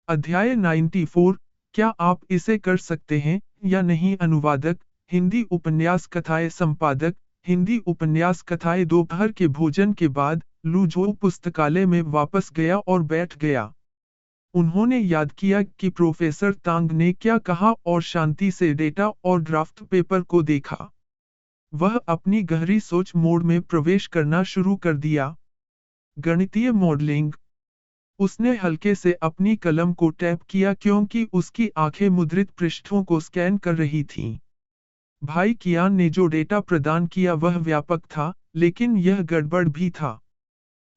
अध्याय 94, क्या आप इसे कर सकते हैं या नहीं? अनुवादक, हिंदी उपन्यास कथाएं संपादक, हिंदी उपन्यास कथाएं। दोपहर के भोजन के बाद, लू जो पुस्तकालय में वापस गया और बैठ गया। उन्होंने याद किया कि प्रोफेसर तांग ने क्या कहा और शांति से डेटा और ड्राफ्ट पेपर को देखा। वह अपनी गहरी सोच मोड में प्रवेश करना शुरू कर दिया। गणितीय मॉडलिंग। उसने हल्के से अपनी कलम को टैप किया क्योंकि उसकी आंखें मुद्रित पृष्ठों को स्कैन कर रही थीं। भाई कियान ने जो डेटा प्रदान किया वह व्यापक था, लेकिन यह गड़बड़ भी था।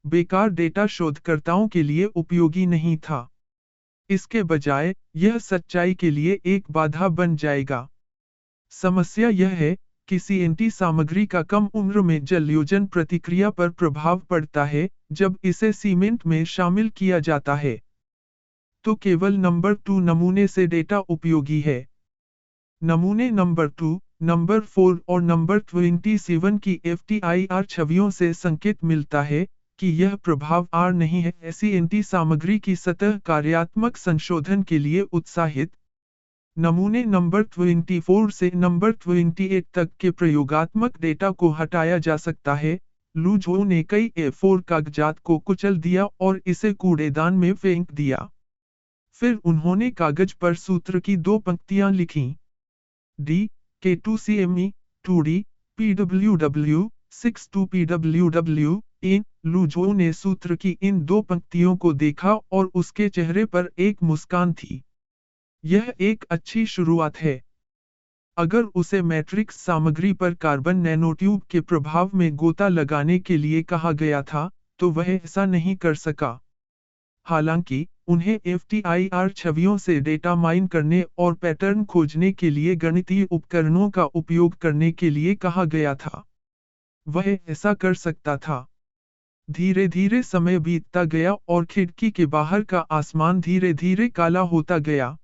बेकार डेटा शोधकर्ताओं के लिए उपयोगी नहीं था। इसके बजाय, यह सच्चाई के लिए एक बाधा बन जाएगा। समस्या यह है कि सीएनटी सामग्री का कम उम्र में जलयोजन प्रतिक्रिया पर प्रभाव पड़ता है, जब इसे सीमेंट में शामिल किया जाता है। तो केवल नंबर 2 नमूने से डेटा उपयोगी है। नमूने नंबर 2, नंबर 4 और नंबर 27 की FTIR छवियों से संकेत मिलता है कि यह प्रभाव R नहीं है। सीएनटी सामग्री की सतह कार्यात्मक संशोधन के लिए उत्साहित। नमूने नंबर 24 से नंबर 28 तक के प्रयोगात्मक डेटा को हटाया जा सकता है। लू जो ने कई A4 कागजात को कुचल दिया और इसे कूड़ेदान में फेंक दिया। फिर उन्होंने कागज पर सूत्र की 2 पंक्तियां लिखीं। D, K2CME, 2D, PWW, 62 PWW, इन। लू जो ने सूत्र की इन 2 पंक्तियों को देखा और उसके चेहरे पर एक मुस्कान थी। यह एक अच्छी शुरुआत है। अगर उसे मैट्रिक्स सामग्री पर कार्बन नैनोट्यूब के प्रभाव में गोता लगाने के लिए कहा गया था, तो वह ऐसा नहीं कर सका। हालांकि, उन्हें FTIR छवियों से डेटा माइन करने और पैटर्न खोजने के लिए गणितीय उपकरणों का उपयोग करने के लिए कहा गया था। वह ऐसा कर सकता था। धीरे धीरे समय बीतता गया और खिड़की के बाहर का आसमान धीरे धीरे काला होता गया।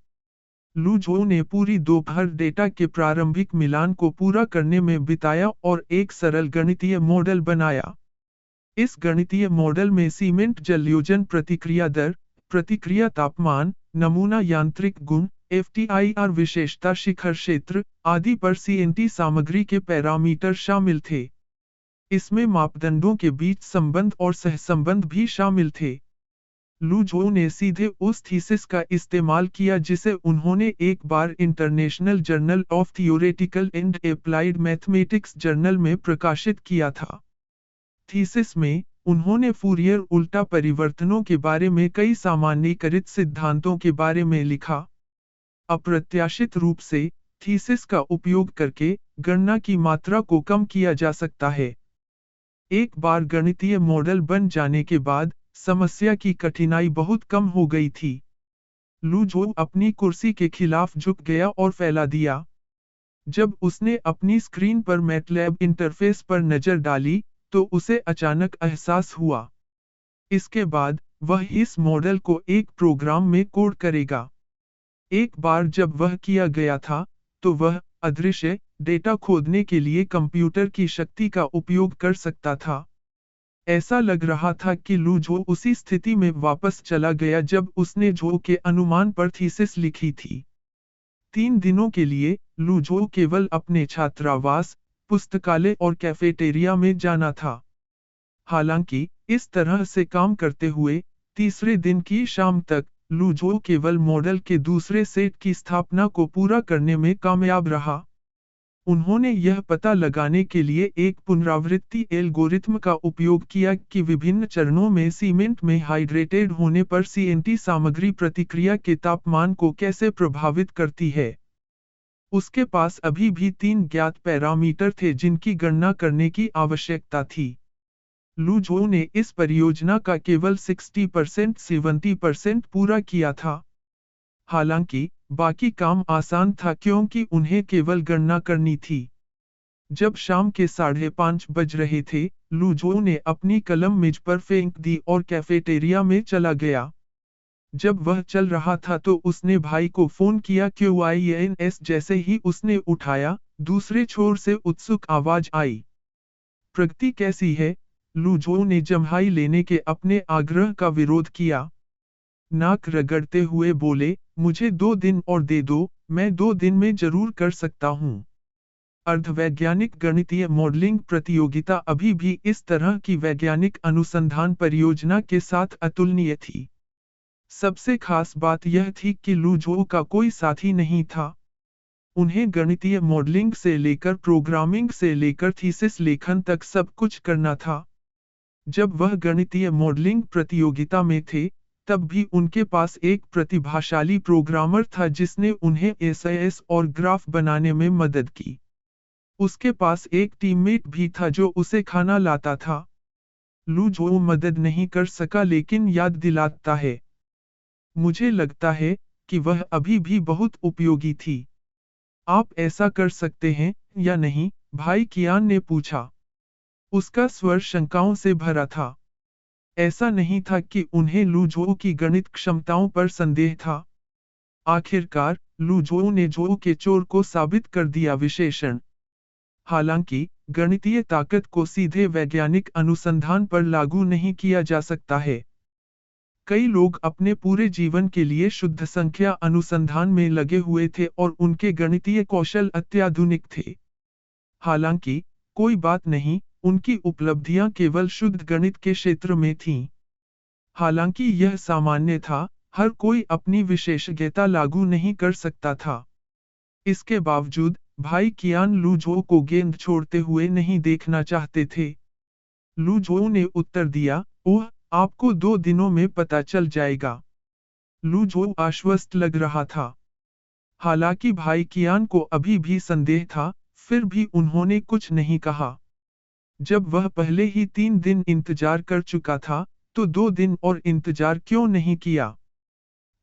लू झो ने पूरी दोपहर डेटा के प्रारंभिक मिलान को पूरा करने में बिताया और एक सरल गणितीय मॉडल बनाया। इस गणितीय मॉडल में सीमेंट जलयोजन प्रतिक्रिया दर, प्रतिक्रिया तापमान, नमूना यांत्रिक गुण, FTIR विशेषता शिखर क्षेत्र आदि पर CNT सामग्री के पैरामीटर शामिल थे। इसमें मापदंडों के बीच संबंध और सहसंबंध भी शामिल थे। लू झो ने सीधे उस थीसिस का इस्तेमाल किया जिसे उन्होंने एक बार international journal of theoretical and applied mathematics journal में प्रकाशित किया था। थीसिस में, उन्होंने फूरियर उल्टा परिवर्तनों के बारे में कई सामान्यीकृत सिद्धांतों के बारे में लिखा। अप्रत्याशित रूप से, थीसिस का उपयोग करके, गणना की मात्रा को कम किया जा सकता है। एक बार गणितीय मॉडल बन जाने के बाद, समस्या की कठिनाई बहुत कम हो गई थी। लू झो अपनी कुर्सी के खिलाफ झुक गया और फैला दिया। जब उसने अपनी स्क्रीन पर मैटलैब इंटरफेस पर नजर डाली, तो उसे अचानक एहसास हुआ। इसके बाद, वह इस मॉडल को एक प्रोग्राम में कोड करेगा। एक बार जब वह किया गया था, तो वह अदृश्य डेटा खोदने के लिए कंप्यूटर की शक्ति का उपयोग कर सकता था। ऐसा लग रहा था कि लू झो उसी स्थिति में वापस चला गया जब उसने झो के अनुमान पर थीसिस लिखी थी। 3 दिनों के लिए, लू झो केवल अपने छात्रावास, पुस्तकालय और कैफेटेरिया में जाना था। हालांकि, इस तरह से काम करते हुए, तीसरे दिन की शाम तक, लू झो केवल मॉडल के दूसरे सेट की स्थापना को पूरा करने में कामयाब रहा। उन्होंने यह पता लगाने के लिए एक पुनरावृत्ति एल्गोरिथ्म का उपयोग किया कि विभिन्न चरणों में सीमेंट में हाइड्रेटेड होने पर CNT सामग्री प्रतिक्रिया के तापमान को कैसे प्रभावित करती है। उसके पास अभी भी 3 ज्ञात पैरामीटर थे जिनकी गणना करने की आवश्यकता थी। लू झो ने इस परियोजना का केवल 60-70% पूरा किया था। हालांकि, बाकी काम आसान था क्योंकि उन्हें केवल गणना करनी थी। जब शाम के 5:30 बज रहे थे, लू झो ने अपनी कलम मेज पर फेंक दी और कैफेटेरिया में चला गया। जब वह चल रहा था तो उसने भाई को फोन किया। QINS जैसे ही उसने उठाया, दूसरे छोर से उत्सुक आवाज आई। प्रगति कैसी है? लू झो ने जम्हाई लेने के अपने आग्रह का विरोध किया। नाक रगड़ते हुए बोले, मुझे 2 दिन और दे दो, मैं 2 दिन में जरूर कर सकता हूँ। अर्धवैज्ञानिक गणितीय मॉडलिंग प्रतियोगिता अभी भी इस तरह की वैज्ञानिक अनुसंधान परियोजना के साथ अतुलनीय थी। सबसे खास बात यह थी कि लू झो का कोई साथी नहीं था। उन्हें गणितीय मॉडलिंग से लेकर प्रोग्रामिंग से लेकर थीसिस लेखन तक सब कुछ करना था। जब वह गणितीय मॉडलिंग प्रतियोगिता में थे, तब भी उनके पास एक प्रतिभाशाली प्रोग्रामर था जिसने उन्हें SAS और ग्राफ बनाने में मदद की। उसके पास एक टीममेट भी था जो उसे खाना लाता था। लू झो मदद नहीं कर सका लेकिन याद दिलाता है। मुझे लगता है कि वह अभी भी बहुत उपयोगी थी। आप ऐसा कर सकते हैं या नहीं? भाई कियान ने पूछा। उसका स्वर शंकाओं से भरा था। ऐसा नहीं था कि उन्हें लू झो की गणित क्षमताओं पर संदेह था। आखिरकार, लू झो ने झो के चोर को साबित कर दिया विशेषण। हालांकि, गणितीय ताकत को सीधे वैज्ञानिक अनुसंधान पर लागू नहीं किया जा सकता है। कई लोग अपने पूरे जीवन के लिए शुद्ध संख्या अनुसंधान में लगे हुए थे और उनके गणितीय कौशल अत्याधुनिक थे। हालांकि, कोई बात नहीं, उनकी उपलब्धियां केवल शुद्ध गणित के क्षेत्र में थीं। हालांकि यह सामान्य था, हर कोई अपनी विशेषज्ञता लागू नहीं कर सकता था। इसके बावजूद, भाई कियान लू झो को गेंद छोड़ते हुए नहीं देखना चाहते थे। लू झो ने उत्तर दिया, ओह, आपको 2 दिनों में पता चल जाएगा। लू झो आश्वस्त लग रहा था। हालांकि भाई कियान को अभी भी संदेह था, फिर भी उन्होंने कुछ नहीं कहा। जब वह पहले ही 3 दिन इंतजार कर चुका था, तो 2 दिन और इंतजार क्यों नहीं किया?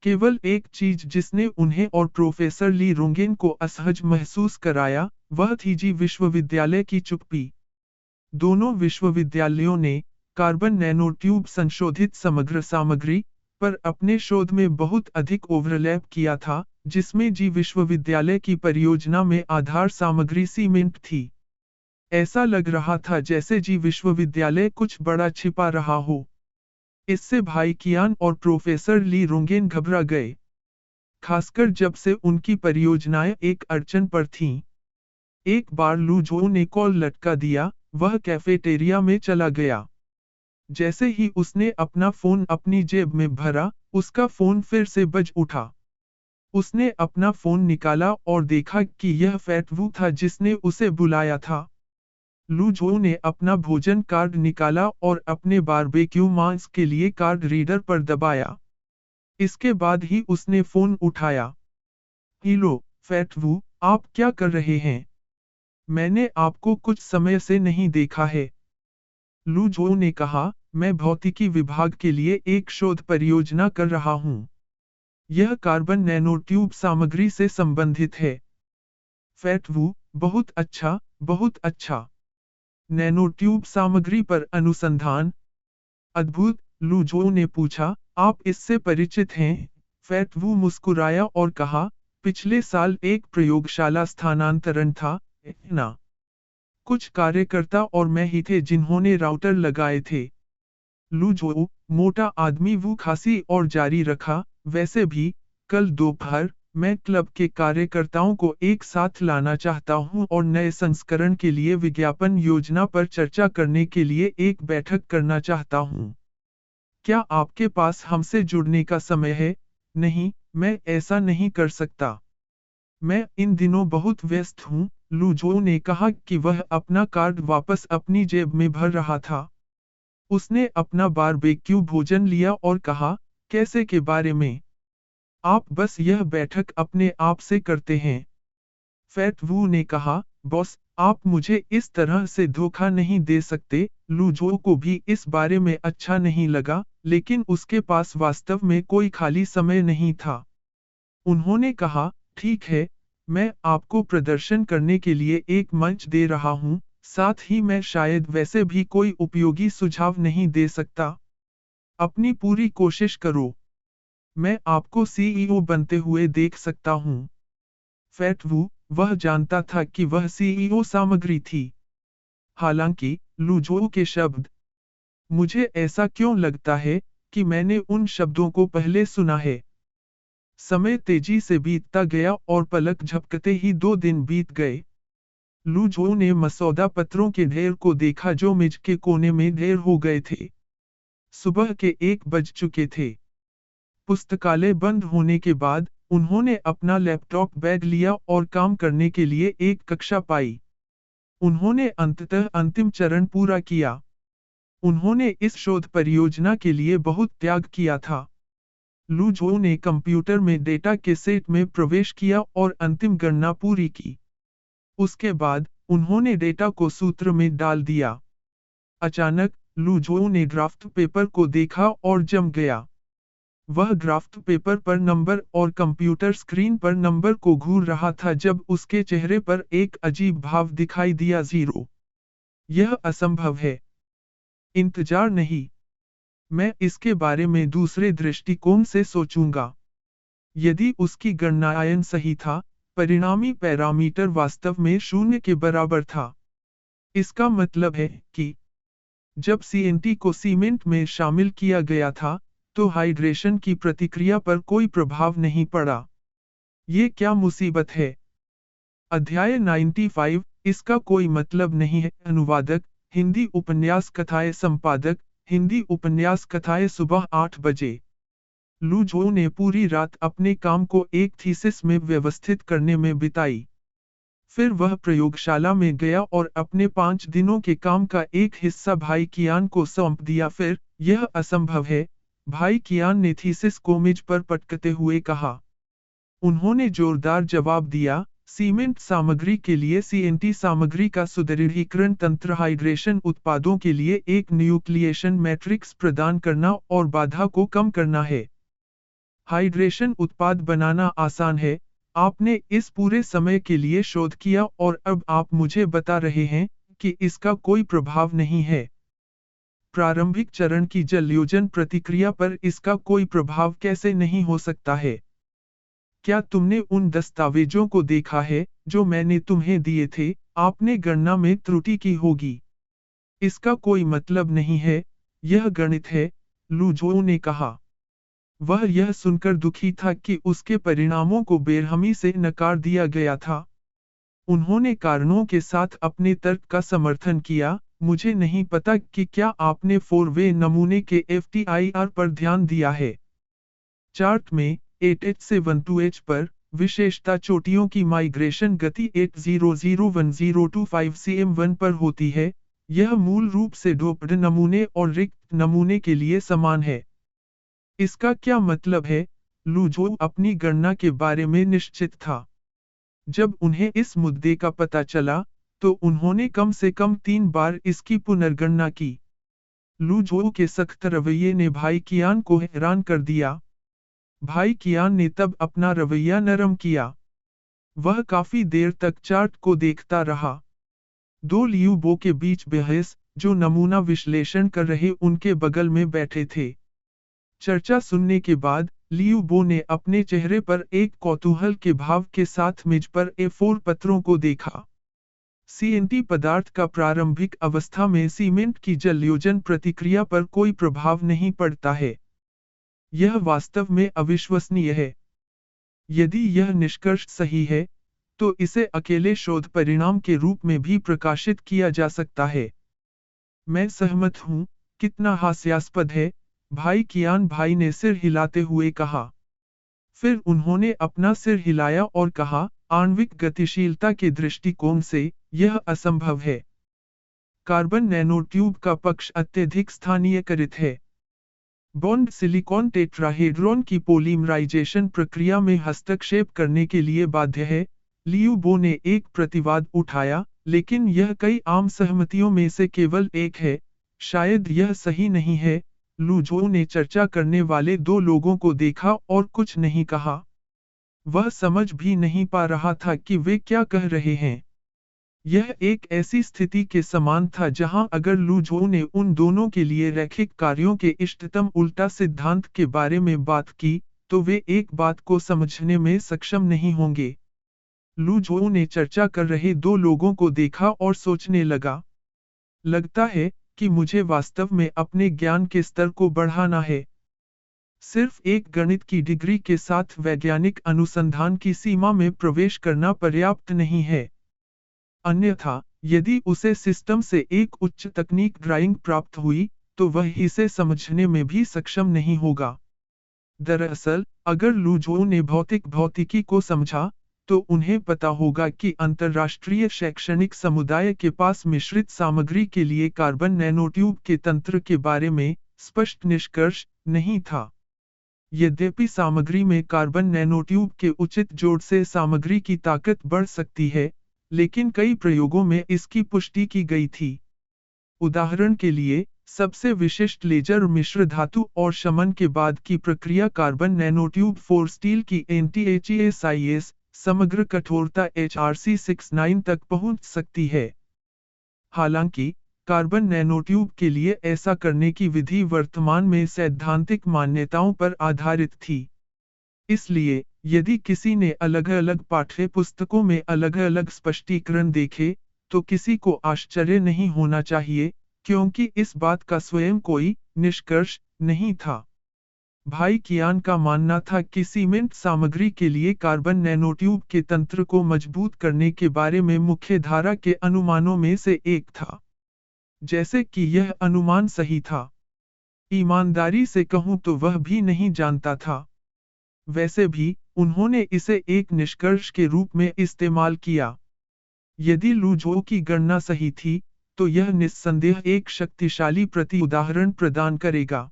केवल एक चीज जिसने उन्हें और प्रोफेसर ली रोंगेन को असहज महसूस कराया, वह थी जी विश्वविद्यालय की चुप्पी। दोनों विश्वविद्यालयों ने कार्बन नैनोट्यूब संशोधित समग्र सामग्री पर अपने शोध में बहुत अधिक ओवरलैप किया था, जिसमें जी विश्वविद्यालय की परियोजना में आधार सामग्री सीमेंट थी। ऐसा लग रहा था जैसे जी विश्वविद्यालय कुछ बड़ा छिपा रहा हो। इससे भाई कियान और प्रोफेसर ली रोंगेन घबरा गए, खासकर जब से उनकी परियोजनाएं एक अड़चन पर थीं। एक बार लू जो ने कॉल लटका दिया, वह कैफेटेरिया में चला गया। जैसे ही उसने अपना फोन अपनी जेब में भरा, उसका फोन फिर से बज उठा। उसने अपना फोन निकाला और देखा कि यह फैट वू था जिसने उसे बुलाया था। लू जो ने अपना भोजन कार्ड निकाला और अपने बारबेक्यू मांस के लिए कार्ड रीडर पर दबाया। इसके बाद ही उसने फोन उठाया। हेलो, फैट वू, आप क्या कर रहे हैं? मैंने आपको कुछ समय से नहीं देखा है। लू जो ने कहा, मैं भौतिकी विभाग के लिए एक शोध परियोजना कर रहा हूं। यह कार्बन नैनोट्यूब सामग्री से संबंधित है। फैट वू, बहुत अच्छा, बहुत अच्छा। नैनोट्यूब सामग्री पर अनुसंधान? अद्भुत, लू जो ने पूछा, आप इससे परिचित हैं? फैट वू मुस्कुराया और कहा, पिछले साल एक प्रयोगशाला स्थानांतरण था, ना? कुछ कार्यकर्ता और मैं ही थे जिन्होंने राउटर लगाए थे। लू जो, मोटा आदमी वो खांसी और जारी रखा, वैसे भी, कल दोपहर, मैं क्लब के कार्यकर्ताओं को एक साथ लाना चाहता हूं और नए संस्करण के लिए विज्ञापन योजना पर चर्चा करने के लिए एक बैठक करना चाहता हूं। क्या आपके पास हमसे जुड़ने का समय है? नहीं, मैं ऐसा नहीं कर सकता। मैं इन दिनों बहुत व्यस्त हूँ, लू जो ने कहा कि वह अपना कार्ड वापस अपनी जेब में भर रहा था। उसने अपना बारबेक्यू भोजन लिया और कहा, कैसे के बारे में? आप बस यह बैठक अपने आप से करते हैं। फैट वू ने कहा, बॉस, आप मुझे इस तरह से धोखा नहीं दे सकते। लू जो को भी इस बारे में अच्छा नहीं लगा, लेकिन उसके पास वास्तव में कोई खाली समय नहीं था। उन्होंने कहा, ठीक है, मैं आपको प्रदर्शन करने के लिए एक मंच दे रहा हूं, साथ ही मैं शायद वैसे भी कोई उपयोगी सुझाव नहीं दे सकता। अपनी पूरी कोशिश करो। मैं आपको सीईओ बनते हुए देख सकता हूं। फैट वू, वह जानता था कि वह सीईओ सामग्री थी। हालांकि, लू जो के शब्द, मुझे ऐसा क्यों लगता है कि मैंने उन शब्दों को पहले सुना है। समय तेजी से बीतता गया और पलक झपकते ही 2 दिन बीत गए। लू जो ने मसौदा पत्रों के ढेर को देखा जो मेज के कोने में ढेर हो गए थे। सुबह के 1 बज चुके थे। पुस्तकालय बंद होने के बाद, उन्होंने अपना लैपटॉप बैग लिया और काम करने के लिए एक कक्षा पाई। उन्होंने अंततः अंतिम चरण पूरा किया। उन्होंने इस शोध परियोजना के लिए बहुत त्याग किया था। लू जो ने कंप्यूटर में डेटा के सेट में प्रवेश किया और अंतिम गणना पूरी की। उसके बाद, उन्होंने डेटा को सूत्र में डाल दिया। अचानक, लू जो ने ड्राफ्ट पेपर को देखा और जम गया। वह ड्राफ्ट पेपर पर नंबर और कंप्यूटर स्क्रीन पर नंबर को घूर रहा था जब उसके चेहरे पर एक अजीब भाव दिखाई दिया। 0। यह असंभव है। इंतजार नहीं। मैं इसके बारे में दूसरे दृष्टिकोण से सोचूंगा। यदि उसकी गणनायन सही था, परिणामी पैरामीटर वास्तव में 0 के बराबर था। इसका मतलब है कि जब सीएनटी को सीमेंट में शामिल किया गया था, तो हाइड्रेशन की प्रतिक्रिया पर कोई प्रभाव नहीं पड़ा। ये क्या मुसीबत है? अध्याय 95, इसका कोई मतलब नहीं है। अनुवादक, हिंदी उपन्यास कथाएं संपादक, हिंदी उपन्यास कथाएं सुबह 8 बजे। लू जो ने पूरी रात अपने काम को एक थीसिस में व्यवस्थित करने में बिताई। फिर वह प्रयोगशाला में गया और अपने 5 दिनों के काम का एक हिस्सा भाई कियान को सौंप दिया। फिर, यह असंभव है, भाई कियान ने थीसिस को मेज पर पटकते हुए कहा। उन्होंने जोरदार जवाब दिया, सीमेंट सामग्री के लिए सीएनटी सामग्री का सुदृढ़ीकरण तंत्र हाइड्रेशन उत्पादों के लिए एक न्यूक्लिएशन मैट्रिक्स प्रदान करना और बाधा को कम करना है। हाइड्रेशन उत्पाद बनाना आसान है। आपने इस पूरे समय के लिए शोध किया और अब आप मुझे बता रहे हैं कि इसका कोई प्रभाव नहीं है। प्रारंभिक चरण की जलयोजन प्रतिक्रिया पर इसका कोई प्रभाव कैसे नहीं हो सकता है? क्या तुमने उन दस्तावेजों को देखा है जो मैंने तुम्हें दिए थे? आपने गणना में त्रुटि की होगी। इसका कोई मतलब नहीं है, यह गणित है, लू जोऊ ने कहा। वह यह सुनकर दुखी था कि उसके परिणामों को बेरहमी से नकार दिया गया था। उन्होंने कारणों के साथ अपने तर्क का समर्थन किया। मुझे नहीं पता कि क्या आपने 4-वे नमूने के FTIR पर ध्यान दिया है। चार्ट में 8H7-2H पर विशेषता चोटियों की माइग्रेशन गति 8001025 cm1 पर होती है। यह मूल रूप से डोप्ड नमूने और रिक्त नमूने के लिए समान है। इसका क्या मतलब है? लू जोऊ अपनी गणना के बारे में निश्चित था। जब उन्हें इस मुद्दे का पता चला, तो उन्होंने कम से कम 3 बार इसकी पुनर्गणना की। लू जोऊ के सख्त रवैये ने भाई कियान को हैरान कर दिया। भाई कियान ने तब अपना रवैया नरम किया। वह काफी देर तक चार्ट को देखता रहा। दो लियू बो के बीच बहस, जो नमूना विश्लेषण कर रहे उनके बगल में बैठे थे। चर्चा सुनने के बाद, लियू बो ने अपने चेहरे पर एक कौतूहल के भाव के साथ मेज पर A4 पत्रों को देखा। CNT पदार्थ का प्रारंभिक अवस्था में सीमेंट की जलयोजन प्रतिक्रिया पर कोई प्रभाव नहीं पड़ता है। यह वास्तव में अविश्वसनीय है। यदि यह निष्कर्ष सही है, तो इसे अकेले शोध परिणाम के रूप में भी प्रकाशित किया जा सकता है। मैं सहमत हूँ, कितना हास्यास्पद है, भाई कियान भाई ने सिर हिलाते हुए कहा। फिर उन्होंने अपना सिर हिलाया और कहा, आणविक गतिशीलता के दृष्टिकोण से, यह असंभव है। कार्बन नैनोट्यूब का पक्ष अत्यधिक स्थानीयकृत है। बॉन्ड सिलिकॉन टेट्राहेड्रॉन की पॉलीमराइजेशन प्रक्रिया में हस्तक्षेप करने के लिए बाध्य है। लियू बो ने एक प्रतिवाद उठाया, लेकिन यह कई आम सहमतियों में से केवल एक है। शायद यह सही नहीं है। लू जोऊ ने चर्चा करने वाले दो लोगों को देखा और कुछ नहीं कहा। वह समझ भी नहीं पा रहा था कि वे क्या कह रहे हैं। यह एक ऐसी स्थिति के समान था जहां अगर लू जोऊ ने उन दोनों के लिए रैखिक कार्यों के इष्टतम उल्टा सिद्धांत के बारे में बात की, तो वे एक बात को समझने में सक्षम नहीं होंगे। लू जोऊ ने चर्चा कर रहे दो लोगों को देखा और सोचने लगा। लगता है कि मुझे वास्तव में अपने ज्ञान के स्तर को बढ़ाना है। सिर्फ एक गणित की डिग्री के साथ वैज्ञानिक अनुसंधान की सीमा में प्रवेश करना पर्याप्त नहीं है। अन्यथा, यदि उसे सिस्टम से एक उच्च तकनीक ड्राइंग प्राप्त हुई, तो वह इसे समझने में भी सक्षम नहीं होगा। दरअसल, अगर लू जोऊ ने भौतिक भौतिकी को समझा, तो उन्हें पता होगा कि अंतर्राष्ट्रीय शैक्षणिक समुदाय के पास मिश्रित सामग्री के लिए कार्बन नैनोट्यूब के तंत्र के बारे में स्पष्ट निष्कर्ष नहीं था। यद्यपि सामग्री में कार्बन नैनोट्यूब के उचित जोड़ से सामग्री की ताकत बढ़ सकती है, लेकिन कई प्रयोगों में इसकी पुष्टि की गई थी। उदाहरण के लिए, सबसे विशिष्ट लेजर मिश्र धातु और शमन के बाद की प्रक्रिया कार्बन नैनोट्यूब 4 स्टील की NTHESIS समग्र कठोरता HRC69 तक पहुंच सकती है। हालांकि, कार्बन नैनोट्यूब के लिए ऐसा करने की विधि वर्तमान में सैद्धांतिक मान्यताओं पर आधारित थी। इसलिए, यदि किसी ने अलग-अलग पाठ्य पुस्तकों में अलग-अलग स्पष्टीकरण देखे, तो किसी को आश्चर्य नहीं होना चाहिए, क्योंकि इस बात का स्वयं कोई निष्कर्ष नहीं था। भाई कियान का मानना था कि सीमेंट सामग्री के लिए कार्बन नैनोट्यूब के तंत्र को मजबूत करने के बारे में मुख्य धारा के अनुमानों में से एक था। जैसे कि यह अनुमान सही था। ईमानदारी से कहूं तो वह भी नहीं जानता था। वैसे भी, उन्होंने इसे एक निष्कर्ष के रूप में इस्तेमाल किया। यदि लू जोऊ की गणना सही थी, तो यह निस्संदेह एक शक्तिशाली प्रति उदाहरण प्रदान करेगा।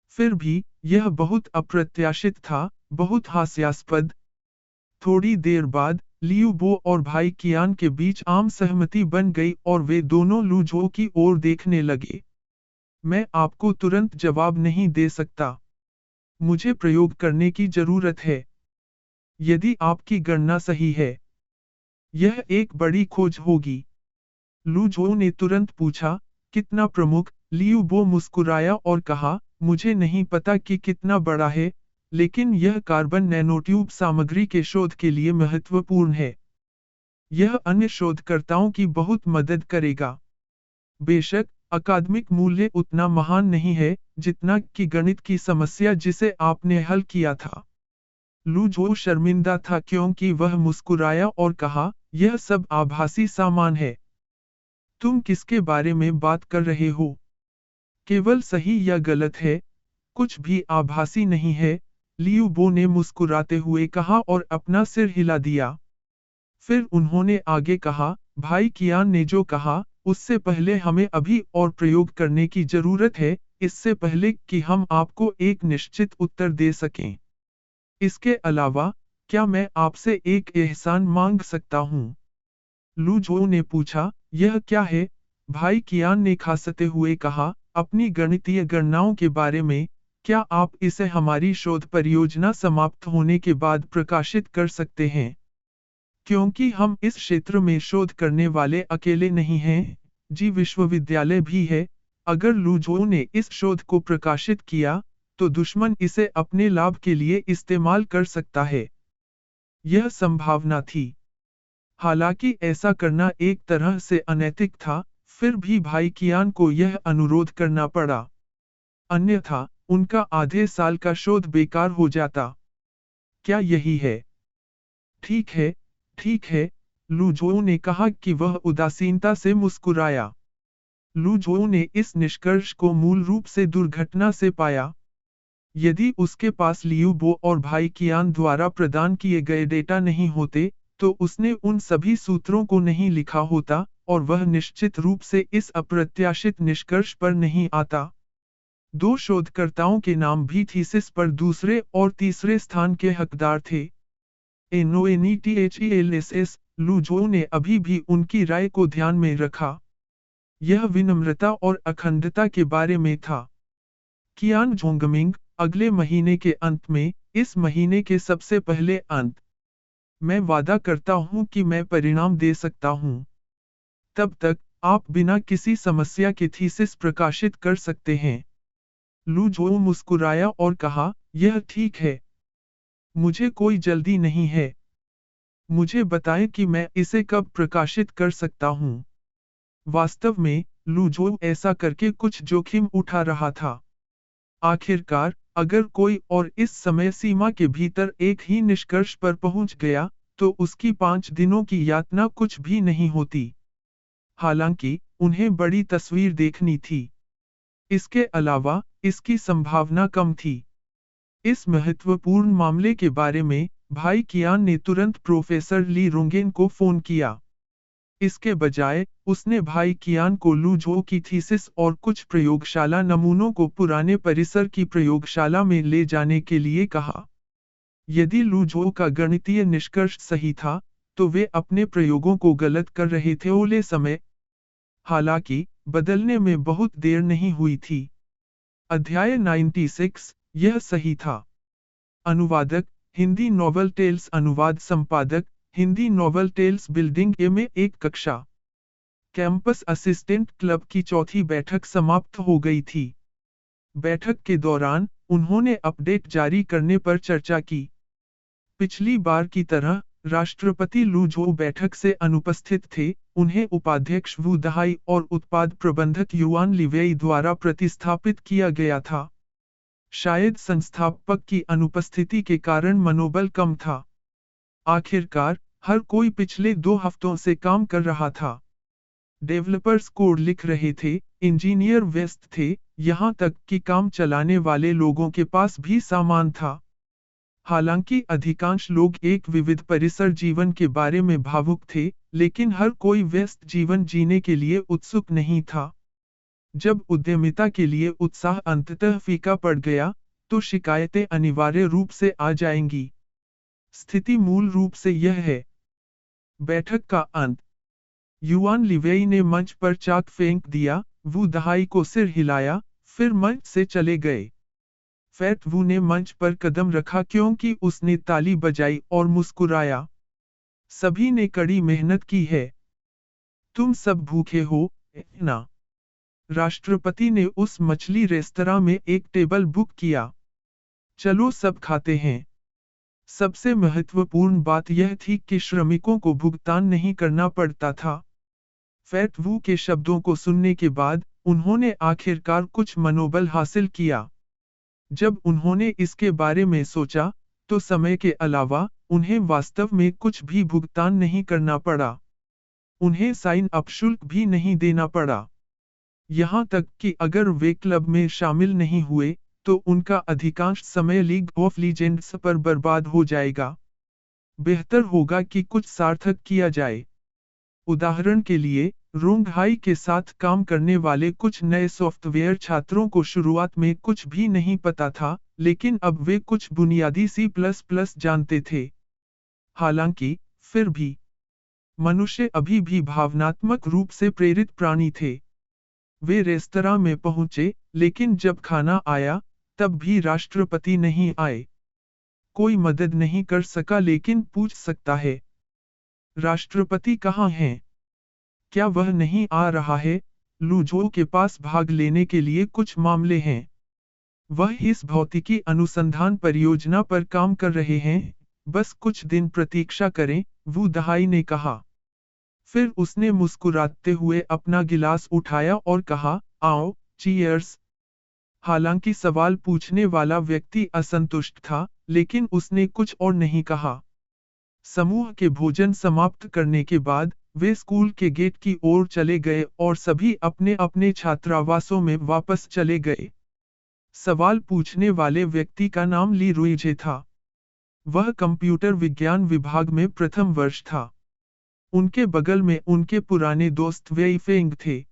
फिर भी, यह बहुत अप्रत्याशित था, बहुत हास्यास्पद। थोड़ी देर बाद, लियू बो और भाई कियान के बीच आम सहमति बन गई और वे दोनों लू जोऊ की ओर देखने लगे। मैं आपको तुरंत जवाब नहीं दे सकता। मुझे प्रयोग करने की जरूरत है। यदि आपकी गणना सही है, यह एक बड़ी खोज होगी। लू झो ने तुरंत पूछा, कितना प्रमुख? लियू बो मुस्कुराया और कहा, मुझे नहीं पता कि कितना बड़ा है, लेकिन यह कार्बन नैनोट्यूब सामग्री के शोध के लिए महत्वपूर्ण है। यह अन्य शोधकर्ताओं की बहुत मदद करेगा। बेशक, अकादमिक मूल्य उतना महान नहीं है, जितना कि गणित की समस्या जिसे आपने हल किया था। लू झो शर्मिंदा था क्योंकि वह मुस्कुराया और कहा, यह सब आभासी सामान है। तुम किसके बारे में बात कर रहे हो? केवल सही या गलत है, कुछ भी आभासी नहीं है, लियू बो ने मुस्कुराते हुए कहा और अपना सिर हिला दिया। फिर उन्होंने आगे कहा, भाई कियान ने जो कहा, उससे पहले हमें अभी और प्रयोग करने की जरूरत है, इससे पहले कि हम आपको एक निश्चित उत्तर दे सकें। इसके अलावा, क्या मैं आपसे एक एहसान मांग सकता हूँ? लू झो ने पूछा, यह क्या है? भाई कियान ने खांसते हुए कहा, अपनी गणितीय गणनाओं के बारे में, क्या आप इसे हमारी शोध परियोजना समाप्त होने के बाद प्रकाशित कर सकते हैं? क्योंकि हम इस क्षेत्र में शोध करने वाले अकेले नहीं हैं, जी विश्वविद्यालय भी है। अगर लू झो ने इस शोध को प्रकाशित किया, तो दुश्मन इसे अपने लाभ के लिए इस्तेमाल कर सकता है। यह संभावना थी। हालांकि ऐसा करना एक तरह से अनैतिक था, फिर भी भाई कियान को यह अनुरोध करना पड़ा। अन्यथा, उनका आधे साल का शोध बेकार हो जाता। क्या यही है? ठीक है, ठीक है, लू झो ने कहा कि वह उदासीनता से मुस्कुराया। लू झो ने इस निष्कर्ष को मूल रूप से दुर्घटना से पाया। यदि उसके पास लियू बो और भाई कियान द्वारा प्रदान किए गए डेटा नहीं होते, तो उसने उन सभी सूत्रों को नहीं लिखा होता, और वह निश्चित रूप से इस अप्रत्याशित निष्कर्ष पर नहीं आता। दो शोधकर्ताओं के नाम भी थीसिस पर दूसरे और तीसरे स्थान के हकदार थे। NONETHELSS, लू झो ने अभी भी उनकी राय को ध्यान में रखा। यह विनम्रता और अखंडता के बारे में था। कियान झोंगमिंग, अगले महीने के अंत में, इस महीने के सबसे पहले अंत। मैं वादा करता हूं कि मैं परिणाम दे सकता हूं। तब तक, आप बिना किसी समस्या के थीसिस प्रकाशित कर सकते हैं। लू झो मुस्कुराया और कहा, यह ठीक है। मुझे कोई जल्दी नहीं है। मुझे बताएं कि मैं इसे कब प्रकाशित कर सकता हूं। वास्तव में, लू झो ऐसा करके कुछ जोखिम उठा रहा था। आखिरकार, अगर कोई और इस समय सीमा के भीतर एक ही निष्कर्ष पर पहुंच गया, तो उसकी 5 दिनों की यातना कुछ भी नहीं होती। हालांकि, उन्हें बड़ी तस्वीर देखनी थी। इसके अलावा, इसकी संभावना कम थी। इस महत्वपूर्ण मामले के बारे में, भाई कियान ने तुरंत प्रोफेसर ली रोंगेन को फोन किया। इसके बजाय, उसने भाई कियान को लू झो की थीसिस और कुछ प्रयोगशाला नमूनों को पुराने परिसर की प्रयोगशाला में ले जाने के लिए कहा। यदि लू झो का गणितीय निष्कर्ष सही था, तो वे अपने प्रयोगों को गलत कर रहे थे ओले समय। हालांकि, बदलने में बहुत देर नहीं हुई थी। अध्याय 96, यह सही था। अनुवादक, हिंदी नॉवल टेल्स अनुवाद संपादक, हिंदी नॉवल टेल्स बिल्डिंग ए में एक कक्षा। कैंपस असिस्टेंट क्लब की चौथी बैठक समाप्त हो गई थी। बैठक के दौरान, उन्होंने अपडेट जारी करने पर चर्चा की। पिछली बार की तरह, राष्ट्रपति लू झो बैठक से अनुपस्थित थे, उन्हें उपाध्यक्ष वू दहाई और उत्पाद प्रबंधक युआन लिवेई द्वारा प्रतिस्थापित किया गया था। शायद संस्थापक की अनुपस्थिति के कारण मनोबल कम था। आखिरकार, हर कोई पिछले 2 हफ्तों से काम कर रहा था। डेवलपर्स कोड लिख रहे थे, इंजीनियर व्यस्त थे, यहाँ तक कि काम चलाने वाले लोगों के पास भी सामान था। हालांकि अधिकांश लोग एक विविध परिसर जीवन के बारे में भावुक थे, लेकिन हर कोई व्यस्त जीवन जीने के लिए उत्सुक नहीं था। जब उद्यमिता के लिए उत्साह अंततः फीका पड़ गया, तो शिकायतें अनिवार्य रूप से आ जाएंगी। स्थिति मूल रूप से यह है। बैठक का अंत। युआन लिवेई ने मंच पर चाक फेंक दिया, वू दहाई को सिर हिलाया, फिर मंच से चले गए। फैट वू ने मंच पर कदम रखा क्योंकि उसने ताली बजाई और मुस्कुराया। सभी ने कड़ी मेहनत की है। तुम सब भूखे हो ना? राष्ट्रपति ने उस मछली रेस्तरां में एक टेबल बुक किया। चलो सब खाते हैं। सबसे महत्वपूर्ण बात यह थी कि श्रमिकों को भुगतान नहीं करना पड़ता था। फैट वू के शब्दों को सुनने के बाद उन्होंने आखिरकार कुछ मनोबल हासिल किया। जब उन्होंने इसके बारे में सोचा, तो समय के अलावा उन्हें वास्तव में कुछ भी भुगतान नहीं करना पड़ा। उन्हें साइन अप शुल्क भी नहीं देना पड़ा। यहाँ तक कि अगर वे क्लब में शामिल नहीं हुए, तो उनका अधिकांश समय लीग ऑफ लीजेंड्स पर बर्बाद हो जाएगा। बेहतर होगा कि कुछ सार्थक किया जाए। उदाहरण के लिए, रोंगहाई के साथ काम करने वाले कुछ नए सॉफ्टवेयर छात्रों को शुरुआत में कुछ भी नहीं पता था, लेकिन अब वे कुछ बुनियादी C++ जानते थे। हालांकि, फिर भी, मनुष्य अभी भी भावनात्मक रूप से प्रेरित प्राणी थे। वे रेस्तरां में पहुंचे, लेकिन जब खाना आया, तब भी राष्ट्रपति नहीं आए। कोई मदद नहीं कर सका लेकिन पूछ सकता है। राष्ट्रपति कहाँ हैं? क्या वह नहीं आ रहा है? लुझोउ के पास भाग लेने के लिए कुछ मामले हैं। वह इस भौतिकी अनुसंधान परियोजना पर काम कर रहे हैं, बस कुछ दिन प्रतीक्षा करें, वू दहाई ने कहा। फिर उसने मुस्कुराते हुए अपना गिलास उठाया और कहा, आओ, चीयर्स। हालांकि सवाल पूछने वाला व्यक्ति असंतुष्ट था, लेकिन उसने कुछ और नहीं कहा। समूह के भोजन समाप्त करने के बाद, वे स्कूल के गेट की ओर चले गए और सभी अपने अपने छात्रावासों में वापस चले गए। सवाल पूछने वाले व्यक्ति का नाम ली रुइजे था। वह कंप्यूटर विज्ञान विभाग में प्रथम वर्ष था। उनके बगल में उनके पुराने दोस्त वेई फेंग थे।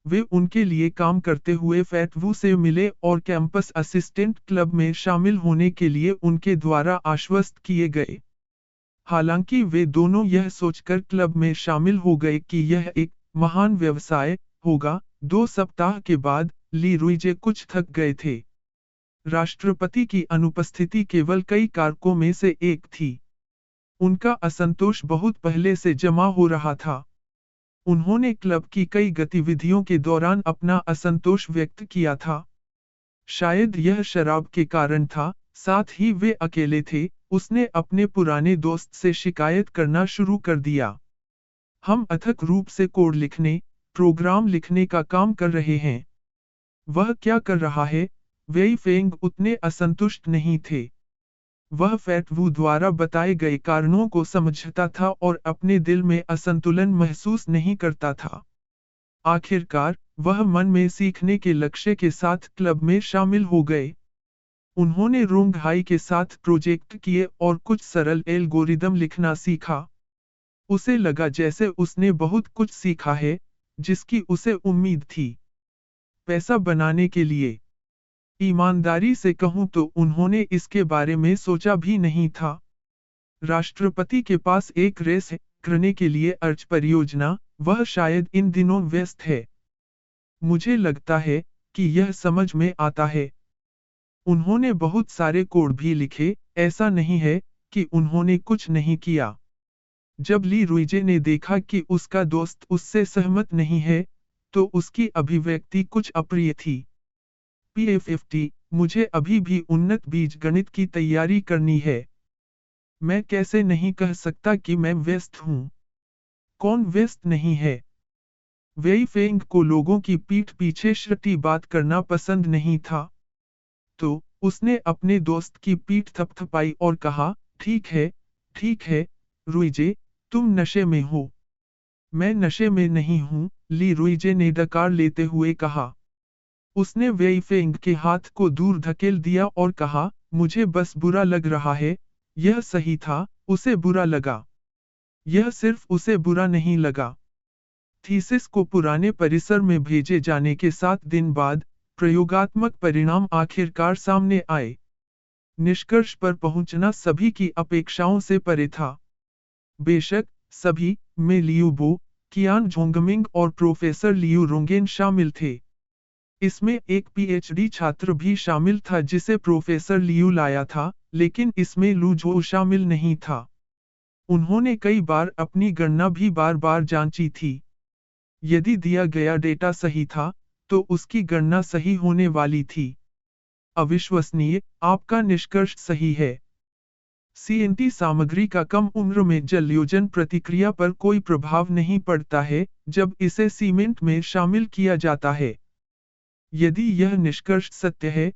वे उनके लिए काम करते हुए फैट वू से मिले और कैंपस असिस्टेंट क्लब में शामिल होने के लिए उनके द्वारा आश्वस्त किए गए। हालांकि वे दोनों यह सोचकर क्लब में शामिल हो गए कि यह एक महान व्यवसाय होगा। 2 सप्ताह के बाद, ली रुइजे कुछ थक गए थे। राष्ट्रपति की अनुपस्थिति केवल कई कारकों में से एक थी। उनका असंतोष बहुत पहले से जमा हो रहा था। उन्होंने क्लब की कई गतिविधियों के दौरान अपना असंतोष व्यक्त किया था। शायद यह शराब के कारण था, साथ ही वे अकेले थे। उसने अपने पुराने दोस्त से शिकायत करना शुरू कर दिया। हम अथक रूप से कोड लिखने, प्रोग्राम लिखने का काम कर रहे हैं। वह क्या कर रहा है? वेई फेंग उतने असंतुष्ट नहीं थे। वह फैट वू द्वारा बताए गए कारणों को समझता था और अपने दिल में असंतुलन महसूस नहीं करता था। आखिरकार, वह मन में सीखने के लक्ष्य के साथ क्लब में शामिल हो गए। उन्होंने रोंगहाई के साथ प्रोजेक्ट किए और कुछ सरल एल्गोरिदम लिखना सीखा। उसे लगा जैसे उसने बहुत कुछ सीखा है, जिसकी उसे उम्मीद थी। पैसा बनाने के लिए, ईमानदारी से कहूं तो उन्होंने इसके बारे में सोचा भी नहीं था। राष्ट्रपति के पास एक रेस करने के लिए अर्ज परियोजना, वह शायद इन दिनों व्यस्त है। मुझे लगता है कि यह समझ में आता है। उन्होंने बहुत सारे कोड भी लिखे, ऐसा नहीं है कि उन्होंने कुछ नहीं किया। जब ली रुइजे ने देखा कि उसका दोस्त उससे सहमत नहीं है, तो उसकी अभिव्यक्ति कुछ अप्रिय थी। PFFT, मुझे अभी भी उन्नत बीजगणित की तैयारी करनी है। मैं कैसे नहीं कह सकता कि मैं व्यस्त हूँ? कौन व्यस्त नहीं है? वेई फेंग को लोगों की पीठ पीछे शर्टी बात करना पसंद नहीं था। तो, उसने अपने दोस्त की पीठ थपथपाई और कहा, ठीक है, रुइजे, तुम नशे में हो। मैं नशे में नहीं हूँ, ली रुइजे ने डकार लेते हुए कहा। उसने वेई फेंग के हाथ को दूर धकेल दिया और कहा, मुझे बस बुरा लग रहा है। यह सही था, उसे बुरा लगा। यह सिर्फ उसे बुरा नहीं लगा। थीसिस को पुराने परिसर में भेजे जाने के 7 दिन बाद, प्रयोगात्मक परिणाम आखिरकार सामने आए। निष्कर्ष पर पहुंचना सभी की अपेक्षाओं से परे था। बेशक, सभी में लियू बो, कियान जोंगमिंग और प्रोफेसर लियू रोंगेन शामिल थे। इसमें एक पीएचडी छात्र भी शामिल था जिसे प्रोफेसर लियू लाया था, लेकिन इसमें लू झोउ शामिल नहीं था। उन्होंने कई बार अपनी गणना भी बार बार जांची थी। यदि दिया गया डेटा सही था, तो उसकी गणना सही होने वाली थी। अविश्वसनीय, आपका निष्कर्ष सही है। सीएनटी सामग्री का कम उम्र में जलयोजन प्रतिक्रिया पर कोई प्रभाव नहीं पड़ता है, जब इसे सीमेंट में शामिल किया जाता है। यदि यह निष्कर्ष सत्य है,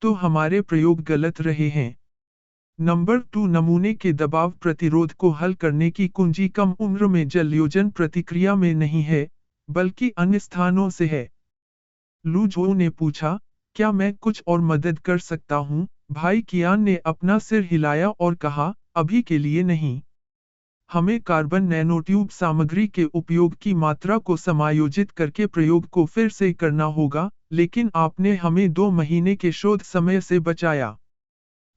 तो हमारे प्रयोग गलत रहे हैं। नंबर 2, नमूने के दबाव प्रतिरोध को हल करने की कुंजी कम उम्र में जलयोजन प्रतिक्रिया में नहीं है, बल्कि अन्य स्थानों से है। लू झोउ ने पूछा, क्या मैं कुछ और मदद कर सकता हूँ? भाई कियान ने अपना सिर हिलाया और कहा, अभी के लिए नहीं। हमें कार्बन नैनोट्यूब सामग्री के उपयोग की मात्रा को समायोजित करके प्रयोग को फिर से करना होगा, लेकिन आपने हमें 2 महीने के शोध समय से बचाया।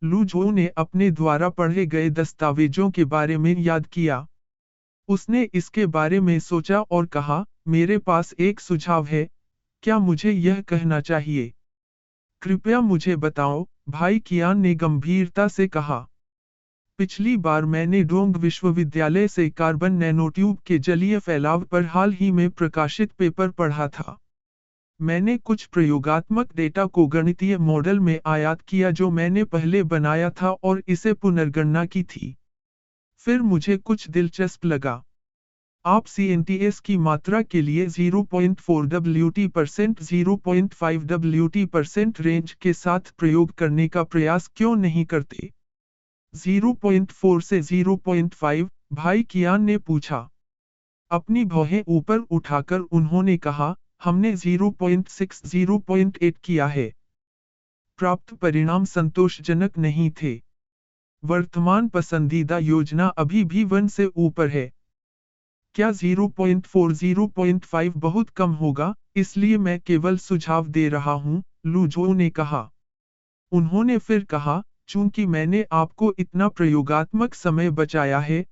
लू झोउ ने अपने द्वारा पढ़े गए दस्तावेजों के बारे में याद किया। उसने इसके बारे में सोचा और कहा, मेरे पास एक सुझाव है, क्या मुझे यह कहना चाहिए? कृपया मुझे बताओ, भाई कियान ने गंभीरता से कहा। पिछली बार मैंने डोंग विश्वविद्यालय से कार्बन नैनोट्यूब के जलीय फैलाव पर हाल ही में प्रकाशित पेपर पढ़ा था। मैंने कुछ प्रयोगात्मक डेटा को गणितीय मॉडल में आयात किया जो मैंने पहले बनाया था और इसे पुनर्गणना की थी। फिर मुझे कुछ दिलचस्प लगा। आप CNTS की मात्रा के लिए 0.4 Wt%, 0.5 Wt% रेंज के साथ प्रयोग करने का प्रयास क्यों नहीं करते? 0.4 से 0.5, भाई कियान ने पूछा। अपनी भौहें ऊपर उठाकर उन्होंने कहा, हमने 0.6, 0.8 किया है। प्राप्त परिणाम संतोषजनक नहीं थे। वर्तमान पसंदीदा योजना अभी भी 1 से ऊपर है। क्या 0.4, 0.5 बहुत कम होगा, इसलिए मैं केवल सुझाव दे रहा हूं, लू झोउ ने कहा। उन्होंने फिर कहा, चूंकि मैंने आपको इतना प्रयोगात्मक समय बचाया है,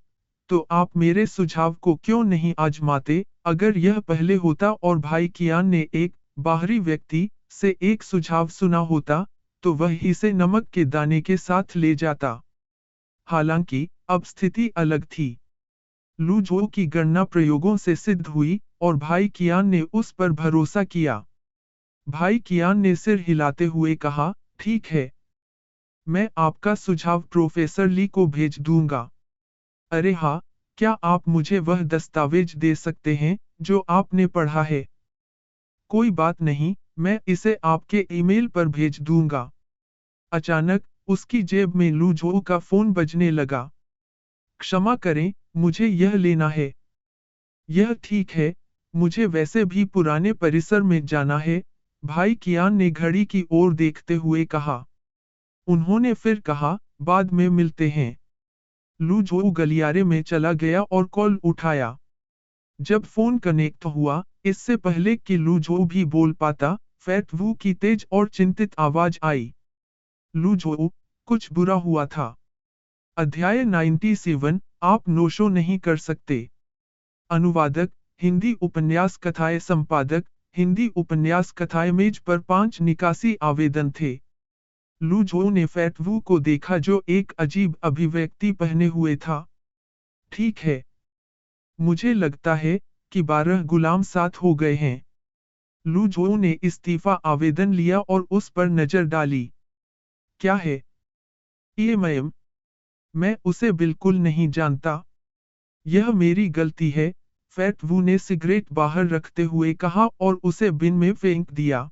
तो आप मेरे सुझाव को क्यों नहीं आजमाते? अगर यह पहले होता और भाई कियान ने एक बाहरी व्यक्ति से एक सुझाव सुना होता, तो वह इसे नमक के दाने के साथ ले जाता। हालांकि, अब स्थिति अलग थी। लू झोउ की गणना प्रयोगों से सिद्ध हुई, और भाई कियान ने उस पर भरोसा किया। भाई कियान ने सिर हिलाते हुए कहा, ठीक है। मैं आपका सुझाव प्रोफेसर ली को भेज दूंगा। अरे हाँ, क्या आप मुझे वह दस्तावेज दे सकते हैं, जो आपने पढ़ा है? कोई बात नहीं, मैं इसे आपके ईमेल पर भेज दूंगा। अचानक, उसकी जेब में लू झोउ का फोन बजने लगा। क्षमा करें, मुझे यह लेना है। यह ठीक है, मुझे वैसे भी पुराने परिसर में जाना है, भाई कियान ने घड़ी की ओर देखते हुए कहा। उन्होंने फिर कहा, बाद में मिलते हैं। लू झोउ गलियारे में चला गया और कॉल उठाया। जब फोन कनेक्ट हुआ, इससे पहले कि लू झोउ भी बोल पाता, फैट वू की तेज और चिंतित आवाज आई। लू झोउ, कुछ बुरा हुआ था। अध्याय 97, आप नोशो नहीं कर सकते। अनुवादक, हिंदी उपन्यास कथाएं संपादक, हिंदी उपन्यास कथाएं मेज पर 5 निकासी आवेदन थे। लू झोउ ने फैट वू को देखा जो एक अजीब अभिव्यक्ति पहने हुए था। ठीक है। मुझे लगता है कि 12 गुलाम साथ हो गए हैं। लू झोउ ने इस्तीफा आवेदन लिया और उस पर नजर डाली। क्या है? ये मैम, मैं उसे बिल्कुल नहीं जानता। यह मेरी गलती है, फैट वू ने सिगरेट बाहर रखते हुए कहा और उसे बिन में फेंक दिया।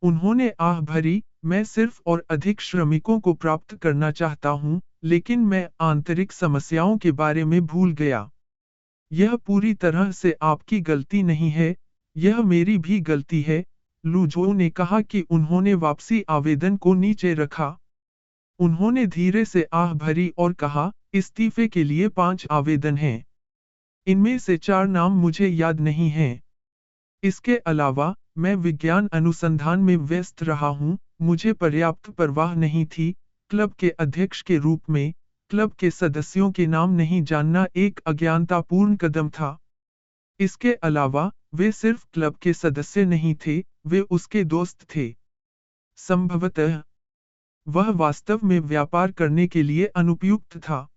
उन्होंने आह भरी, मैं सिर्फ और अधिक श्रमिकों को प्राप्त करना चाहता हूं, लेकिन मैं आंतरिक समस्याओं के बारे में भूल गया। यह पूरी तरह से आपकी गलती नहीं है, यह मेरी भी गलती है। लू झोउ ने कहा कि उन्होंने वापसी आवेदन को नीचे रखा। उन्होंने धीरे से आह भरी और कहा, इस्तीफे के लिए 5 आवेदन हैं। इनमें से 4 नाम मुझे याद नहीं हैं। इसके अलावा, मैं विज्ञान अनुसंधान में व्यस्त रहा हूँ, मुझे पर्याप्त परवाह नहीं थी। क्लब के अध्यक्ष के रूप में, क्लब के सदस्यों के नाम नहीं जानना एक अज्ञानतापूर्ण कदम था। इसके अलावा, वे सिर्फ क्लब के सदस्य नहीं थे, वे उसके दोस्त थे। संभवतः वह वास्तव में व्यापार करने के लिए अनुपयुक्त था।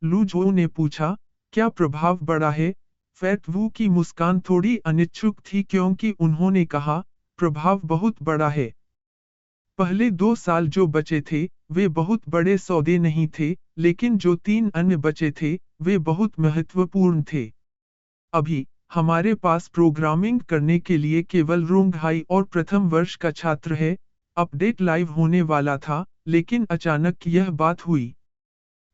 लू जो ने पूछा, क्या प्रभाव बड़ा है? फैट वू की मुस्कान थोड़ी अनिच्छुक थी क्योंकि उन्होंने कहा, प्रभाव बहुत बड़ा है। पहले 2 साल जो बचे थे, वे बहुत बड़े सौदे नहीं थे, लेकिन जो 3 अन्य बचे थे, वे बहुत महत्वपूर्ण थे। अभी, हमारे पास प्रोग्रामिंग करने के लिए केवल रोंग हाई और प्रथम वर्ष का छात्र है। अपडेट लाइव होने वाला था, लेकिन अचानक यह बात हुई।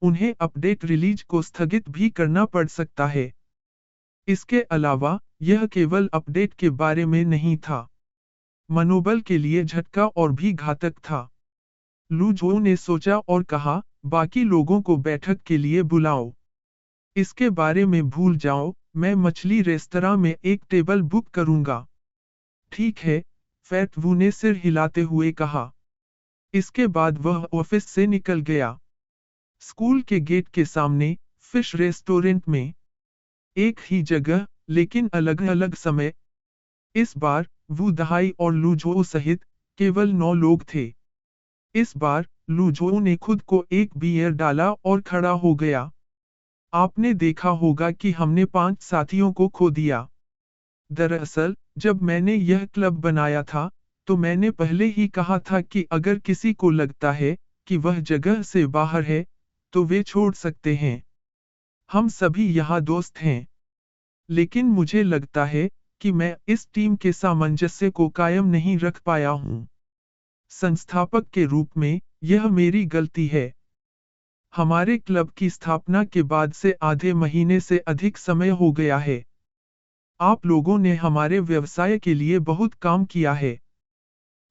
उन्हें अपडेट रिलीज को स्थगित भी करना पड़ सकता है। इसके अलावा, यह केवल अपडेट के बारे में नहीं था। मनोबल के लिए झटका और भी घातक था। लू जो ने सोचा और कहा, बाकी लोगों को बैठक के लिए बुलाओ। इसके बारे में भूल जाओ, मैं मछली रेस्तरां में एक टेबल बुक करूंगा। ठीक है, फैट वू ने सिर हिलाते हुए कहा। इसके बाद वह ऑफिस से निकल गया। स्कूल के गेट के सामने, फिश रेस्टोरेंट में। एक ही जगह, लेकिन अलग अलग समय। इस बार, वू दहाई और लू जो सहित, केवल 9 लोग थे। इस बार, लू जो ने खुद को एक बियर डाला और खड़ा हो गया। आपने देखा होगा कि हमने 5 साथियों को खो दिया। दरअसल, जब मैंने यह क्लब बनाया था, तो मैंने पहले ही कहा था कि अगर किसी को लगता है कि वह जगह से बाहर है, तो वे छोड़ सकते हैं। हम सभी यहाँ दोस्त हैं। लेकिन मुझे लगता है कि मैं इस टीम के सामंजस्य को कायम नहीं रख पाया हूँ। संस्थापक के रूप में, यह मेरी गलती है। हमारे क्लब की स्थापना के बाद से आधे महीने से अधिक समय हो गया है। आप लोगों ने हमारे व्यवसाय के लिए बहुत काम किया है।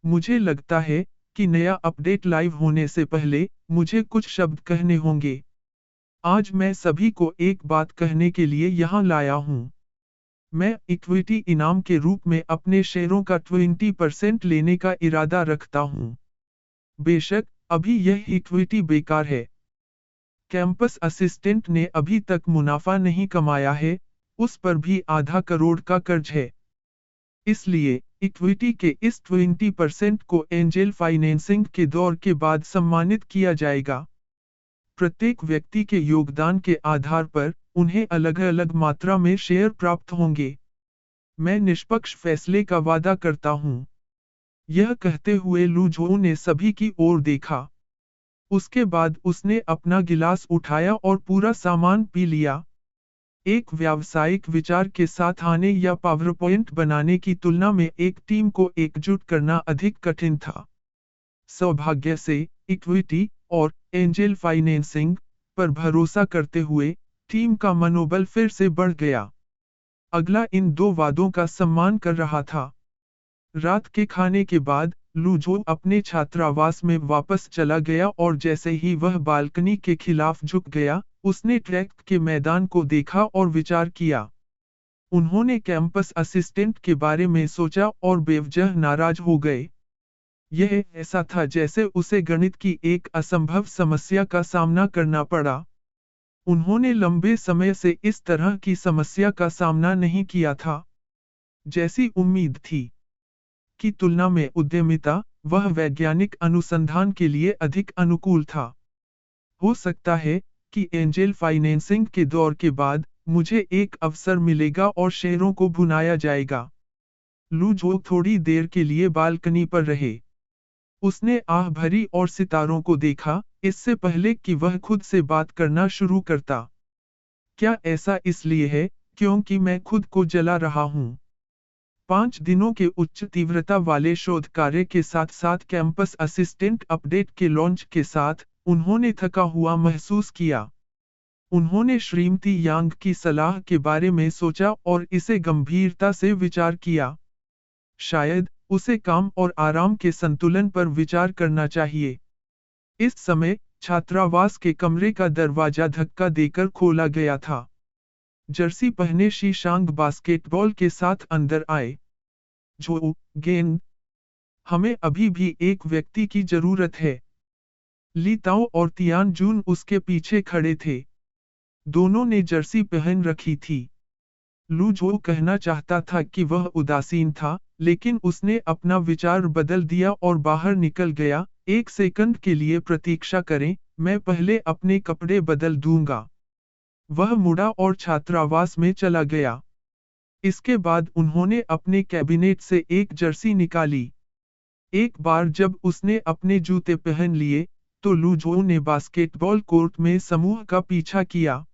मुझे लगता है कि नया अपडेट लाइव होने से पहले, मुझे कुछ शब्द कहने होंगे। आज मैं सभी को एक बात कहने के लिए यहाँ लाया हूँ। मैं इक्विटी इनाम के रूप में अपने शेयरों का 20% लेने का इरादा रखता हूँ। बेशक, अभी यह इक्विटी बेकार है। कैंपस असिस्टेंट ने अभी तक मुनाफा नहीं कमाया है, उस पर भी आधा करोड़ का कर्ज है। इसलिए, इक्विटी के इस 20% को एंजेल फाइनेंसिंग के दौर के बाद सम्मानित किया जाएगा। प्रत्येक व्यक्ति के योगदान के आधार पर, उन्हें अलग अलग मात्रा में शेयर प्राप्त होंगे। मैं निष्पक्ष फैसले का वादा करता हूँ। यह कहते हुए लू जो ने सभी की ओर देखा। उसके बाद उसने अपना गिलास उठाया और पूरा सामान पी लिया। एक व्यावसायिक विचार के साथ आने या पावरपॉइंट बनाने की तुलना में एक टीम को एकजुट करना अधिक कठिन था। सौभाग्य से, इक्विटी और एंजेल फाइनेंसिंग पर भरोसा करते हुए, टीम का मनोबल फिर से बढ़ गया। अगला इन 2 वादों का सम्मान कर रहा था। रात के खाने के बाद, लू जो अपने छात्रावास में वापस चला गया और जैसे ही वह बालकनी के खिलाफ झुक गया, उसने ट्रैक के मैदान को देखा और विचार किया। उन्होंने कैंपस असिस्टेंट के बारे में सोचा और बेवजह नाराज हो गए। यह ऐसा था जैसे उसे गणित की एक असंभव समस्या का सामना करना पड़ा। उन्होंने लंबे समय से इस तरह की समस्या का सामना नहीं किया था। जैसी उम्मीद थी की तुलना में उद्यमिता, वह वैज्ञानिक अनुसंधान के लिए अधिक अनुकूल था। हो सकता है कि एंजेल फाइनेंसिंग के दौर के बाद, मुझे एक अवसर मिलेगा और शेयरों को भुनाया जाएगा। लू जो थोड़ी देर के लिए बालकनी पर रहे। उसने आह भरी और सितारों को देखा, इससे पहले कि वह खुद से बात करना शुरू करता। क्या ऐसा इसलिए है, क्योंकि मैं खुद को जला रहा हूँ? 5 दिनों के उच्च तीव्रता वाले शोध कार्य के साथ साथ कैंपस असिस्टेंट अपडेट के लॉन्च के साथ, उन्होंने थका हुआ महसूस किया। उन्होंने श्रीमती यांग की सलाह के बारे में सोचा और इसे गंभीरता से विचार किया। शायद, उसे काम और आराम के संतुलन पर विचार करना चाहिए। इस समय, छात्रावास के कमरे का दरवाजा धक्का देकर खोला गया था। जर्सी पहने शीशांग बास्केटबॉल के साथ अंदर आए। जो, गेंद। हमें अभी भी एक व्यक्ति की जरूरत है। ली ताओ और तियान जून उसके पीछे खड़े थे। दोनों ने जर्सी पहन रखी थी। लू जो कहना चाहता था कि वह उदासीन था, लेकिन उसने अपना विचार बदल दिया और बाहर निकल गया। एक सेकंड के लिए प्रतीक्षा करें, मैं पहले अपने कपड़े बदल दूंगा। वह मुड़ा और छात्रावास में चला गया। इसके बाद उन्होंने अपने कैबिनेट से एक जर्सी निकाली। एक बार जब उसने अपने जूते पहन लिए, तो लू जो ने बास्केटबॉल कोर्ट में समूह का पीछा किया।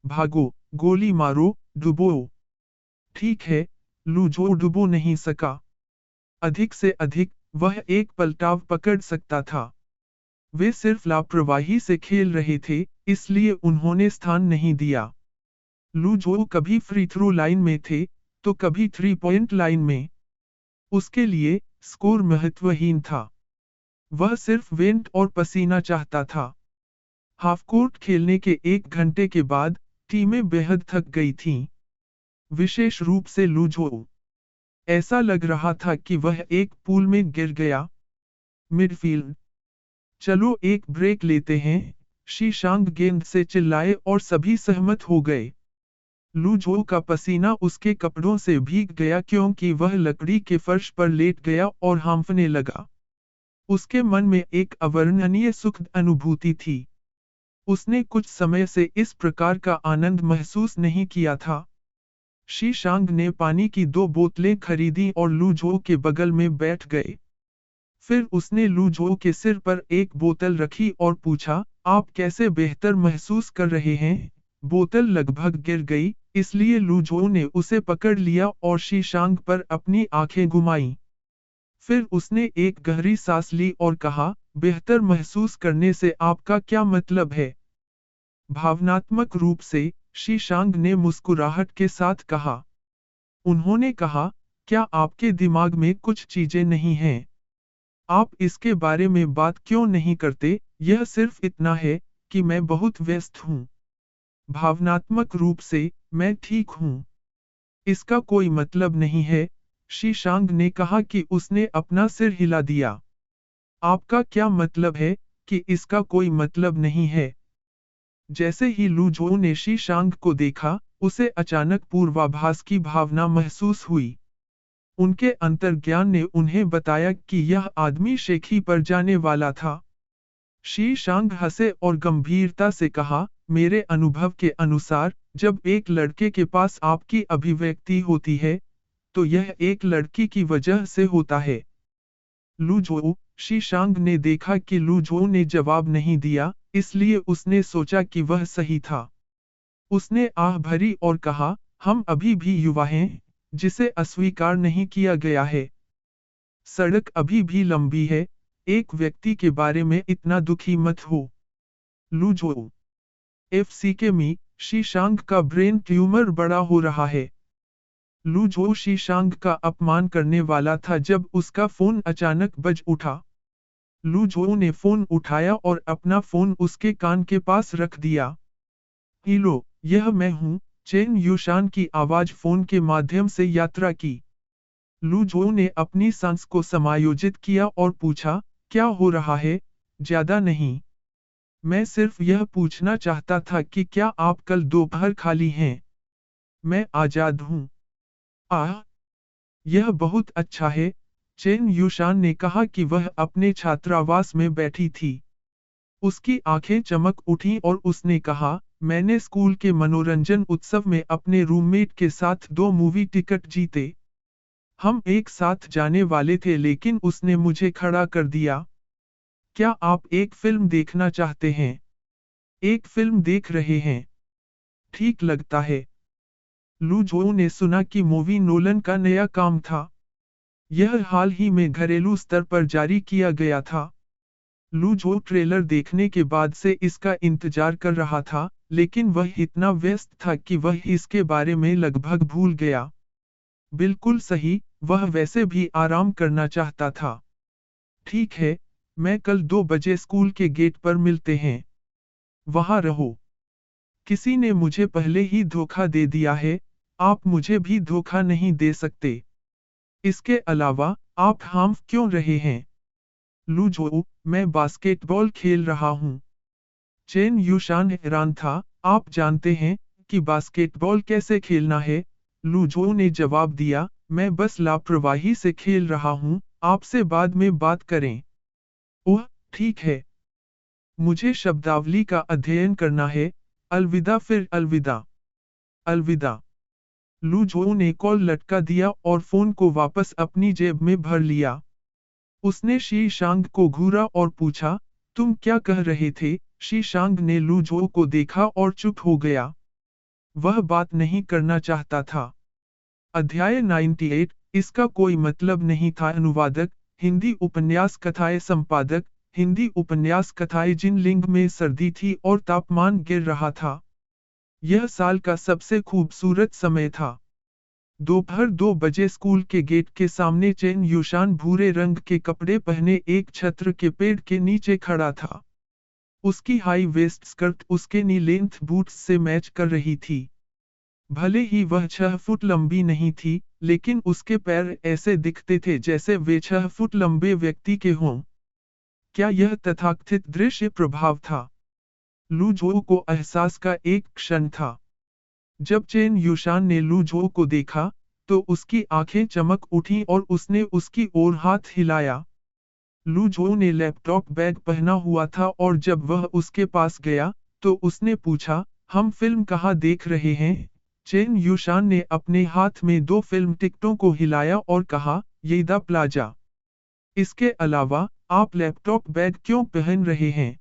भागो, गोली मारो, डुबो। ठीक है, लू जो डुबो नहीं सका। अधिक से अधिक, वह एक पलटाव पकड़ सकता था। वे सिर्फ लापरवाही से खेल रहे थे, इसलिए उन्होंने स्थान नहीं दिया। लू जो कभी फ्री थ्रो लाइन में थे, तो कभी 3 पॉइंट लाइन में। उसके लिए, स्कोर महत्वहीन था। वह सिर्फ वेंट और पसीना चाहता था। हाफ कोर्ट खेलने के 1 घंटे के बाद, टीमें बेहद थक गई थीं। विशेष रूप से लू जो। ऐसा लग रहा था कि वह एक पूल में गिर गया। मिडफील्ड। चलो एक ब्रेक लेते हैं, शीशांग गेंद से चिल्लाए और सभी सहमत हो गए। लू जो का पसीना उसके कपड़ों से भीग गया क्योंकि वह लकड़ी के फर्श पर लेट गया और हांफने लगा। उसके मन में एक अवर्णनीय सुखद अनुभूति थी। उसने कुछ समय से इस प्रकार का आनंद महसूस नहीं किया था। शीशांग ने पानी की 2 बोतलें खरीदी और लू जो के बगल में बैठ गए। फिर उसने लू जो के सिर पर एक बोतल रखी और पूछा, आप कैसे बेहतर महसूस कर रहे हैं? बोतल लगभग गिर गई, इसलिए लू जो ने उसे पकड़ लिया और शीशांग पर अपनी आंखें घुमाईं। फिर उसने एक गहरी सांस ली और कहा, बेहतर महसूस करने से आपका क्या मतलब है? भावनात्मक रूप से, शीशांग ने मुस्कुराहट के साथ कहा। उन्होंने कहा, क्या आपके दिमाग में कुछ चीजें नहीं हैं? आप इसके बारे में बात क्यों नहीं करते? यह सिर्फ इतना है कि मैं बहुत व्यस्त हूँ। भावनात्मक रूप से, मैं ठीक हूँ। इसका कोई मतलब नहीं है, शीशांग ने कहा कि उसने अपना सिर हिला दिया। आपका क्या मतलब है कि इसका कोई मतलब नहीं है? जैसे ही लू जो ने शीशांग को देखा, उसे अचानक पूर्वाभास की भावना महसूस हुई। उनके अंतर्ज्ञान ने उन्हें बताया कि यह आदमी शेखी पर जाने वाला था। शीशांग हंसे और गंभीरता से कहा, मेरे अनुभव के अनुसार, जब एक लड़के के पास आपकी अभिव्यक्ति होती है, तो यह एक लड़की की वजह से होता है। लू जो। शीशांग ने देखा कि लू जो ने जवाब नहीं दिया, इसलिए उसने सोचा कि वह सही था। उसने आह भरी और कहा, हम अभी भी युवा हैं, जिसे अस्वीकार नहीं किया गया है। सड़क अभी भी लंबी है, एक व्यक्ति के बारे में इतना दुखी मत हो। लू जो। एफसी में, शीशांग का ब्रेन ट्यूमर बड़ा हो रहा है। लू जो शीशांग का अपमान करने वाला था जब उसका फोन अचानक बज उठा। लू जो ने फोन उठाया और अपना फोन उसके कान के पास रख दिया। हेलो, यह मैं हूँ, चेन युशान की आवाज फोन के माध्यम से यात्रा की। लू जो ने अपनी सांस को समायोजित किया और पूछा, क्या हो रहा है? ज्यादा नहीं। मैं सिर्फ यह पूछना चाहता था कि क्या आप कल दोपहर खाली हैं? मैं आजाद हूँ। आह! यह बहुत अच्छा है, चेन युशान ने कहा कि वह अपने छात्रावास में बैठी थी। उसकी आंखें चमक उठीं और उसने कहा, मैंने स्कूल के मनोरंजन उत्सव में अपने रूममेट के साथ 2 मूवी टिकट जीते। हम एक साथ जाने वाले थे लेकिन उसने मुझे खड़ा कर दिया। क्या आप एक फिल्म देखना चाहते हैं? एक फिल्म देख रहे हैं? ठीक लगता है। लू जो ने सुना कि मूवी नोलन का नया काम था। यह हाल ही में घरेलू स्तर पर जारी किया गया था। लू जो ट्रेलर देखने के बाद से इसका इंतजार कर रहा था, लेकिन वह इतना व्यस्त था कि वह इसके बारे में लगभग भूल गया। बिल्कुल सही, वह वैसे भी आराम करना चाहता था। ठीक है, मैं कल 2 बजे स्कूल के गेट पर मिलते हैं। वहां रहो। किसी ने मुझे पहले ही धोखा दे दिया है, आप मुझे भी धोखा नहीं दे सकते। इसके अलावा, आप हांफ क्यों रहे हैं? लू जो, मैं बास्केटबॉल खेल रहा हूँ। चेन युशान हैरान था, आप जानते हैं कि बास्केटबॉल कैसे खेलना है? लूझो ने जवाब दिया, मैं बस लापरवाही से खेल रहा हूँ, आपसे बाद में बात करें। ओह, ठीक है। मुझे शब्दावली का अध्ययन करना है। अलविदा, फिर अलविदा। अलविदा। लूझो ने कॉल लटका दिया और फोन को वापस अपनी जेब में भर लिया। उसने शीशांग को घूरा और पूछा, तुम क्या कह रहे थे? शीशांग ने लूझो को देखा और चुप हो गया। वह बात नहीं करना चाहता था। अध्याय 98, इसका कोई मतलब नहीं था। अनुवादक, हिंदी उपन्यास कथाएं संपादक, हिंदी उपन्यास कथाएं। जिन लिंग में सर्दी थी और तापमान गिर रहा था। यह साल का सबसे खूबसूरत समय था। दोपहर 2 बजे स्कूल के गेट के सामने चेन युशान भूरे रंग के कपड़े पहने एक छत्र के पेड़ के नीचे खड़ा था। उसकी हाई वेस्ट स्कर्ट उसके नी लेंथ बूट्स से मैच कर रही थी। भले ही वह 6 फुट लंबी नहीं थी, लेकिन उसके पैर ऐसे दिखते थे जैसे वे 6 फुट लंबे व्यक्ति के हों। क्या यह तथाकथित दृश्य प्रभाव था? लूझो को एहसास का एक क्षण था। जब चेन युशान ने लूझो को देखा, तो उसकी आंखें चमक उठीं और उसने उसकी ओर हाथ हिलाया। लूझो ने लैपटॉप बैग पहना हुआ था और जब वह उसके पास गया, तो उसने पूछा, हम फिल्म कहाँ देख रहे हैं? चेन युशान ने अपने हाथ में 2 फिल्म टिकटों को हिलाया और कहा, येदा प्लाजा। इसके अलावा, आप लैपटॉप बैग क्यों पहन रहे हैं?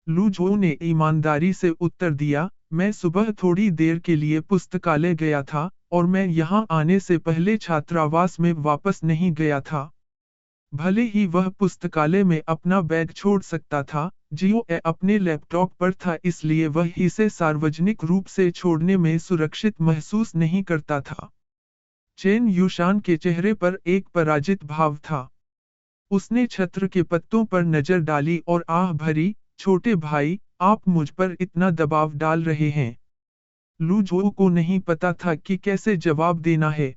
लूझो ने ईमानदारी से उत्तर दिया, मैं सुबह थोड़ी देर के लिए पुस्तकालय गया था, और मैं यहाँ आने से पहले छात्रावास में वापस नहीं गया था। भले ही वह पुस्तकालय में अपना बैग छोड़ सकता था, जियो अपने लैपटॉप पर था, इसलिए वह इसे सार्वजनिक रूप से छोड़ने में सुरक्षित महसूस नहीं करता था। चेन युशान के चेहरे पर एक पराजित भाव था। उसने छत्र के पत्तों पर नजर डाली और आह भरी, छोटे भाई, आप मुझ पर इतना दबाव डाल रहे हैं। लूझो को नहीं पता था कि कैसे जवाब देना है।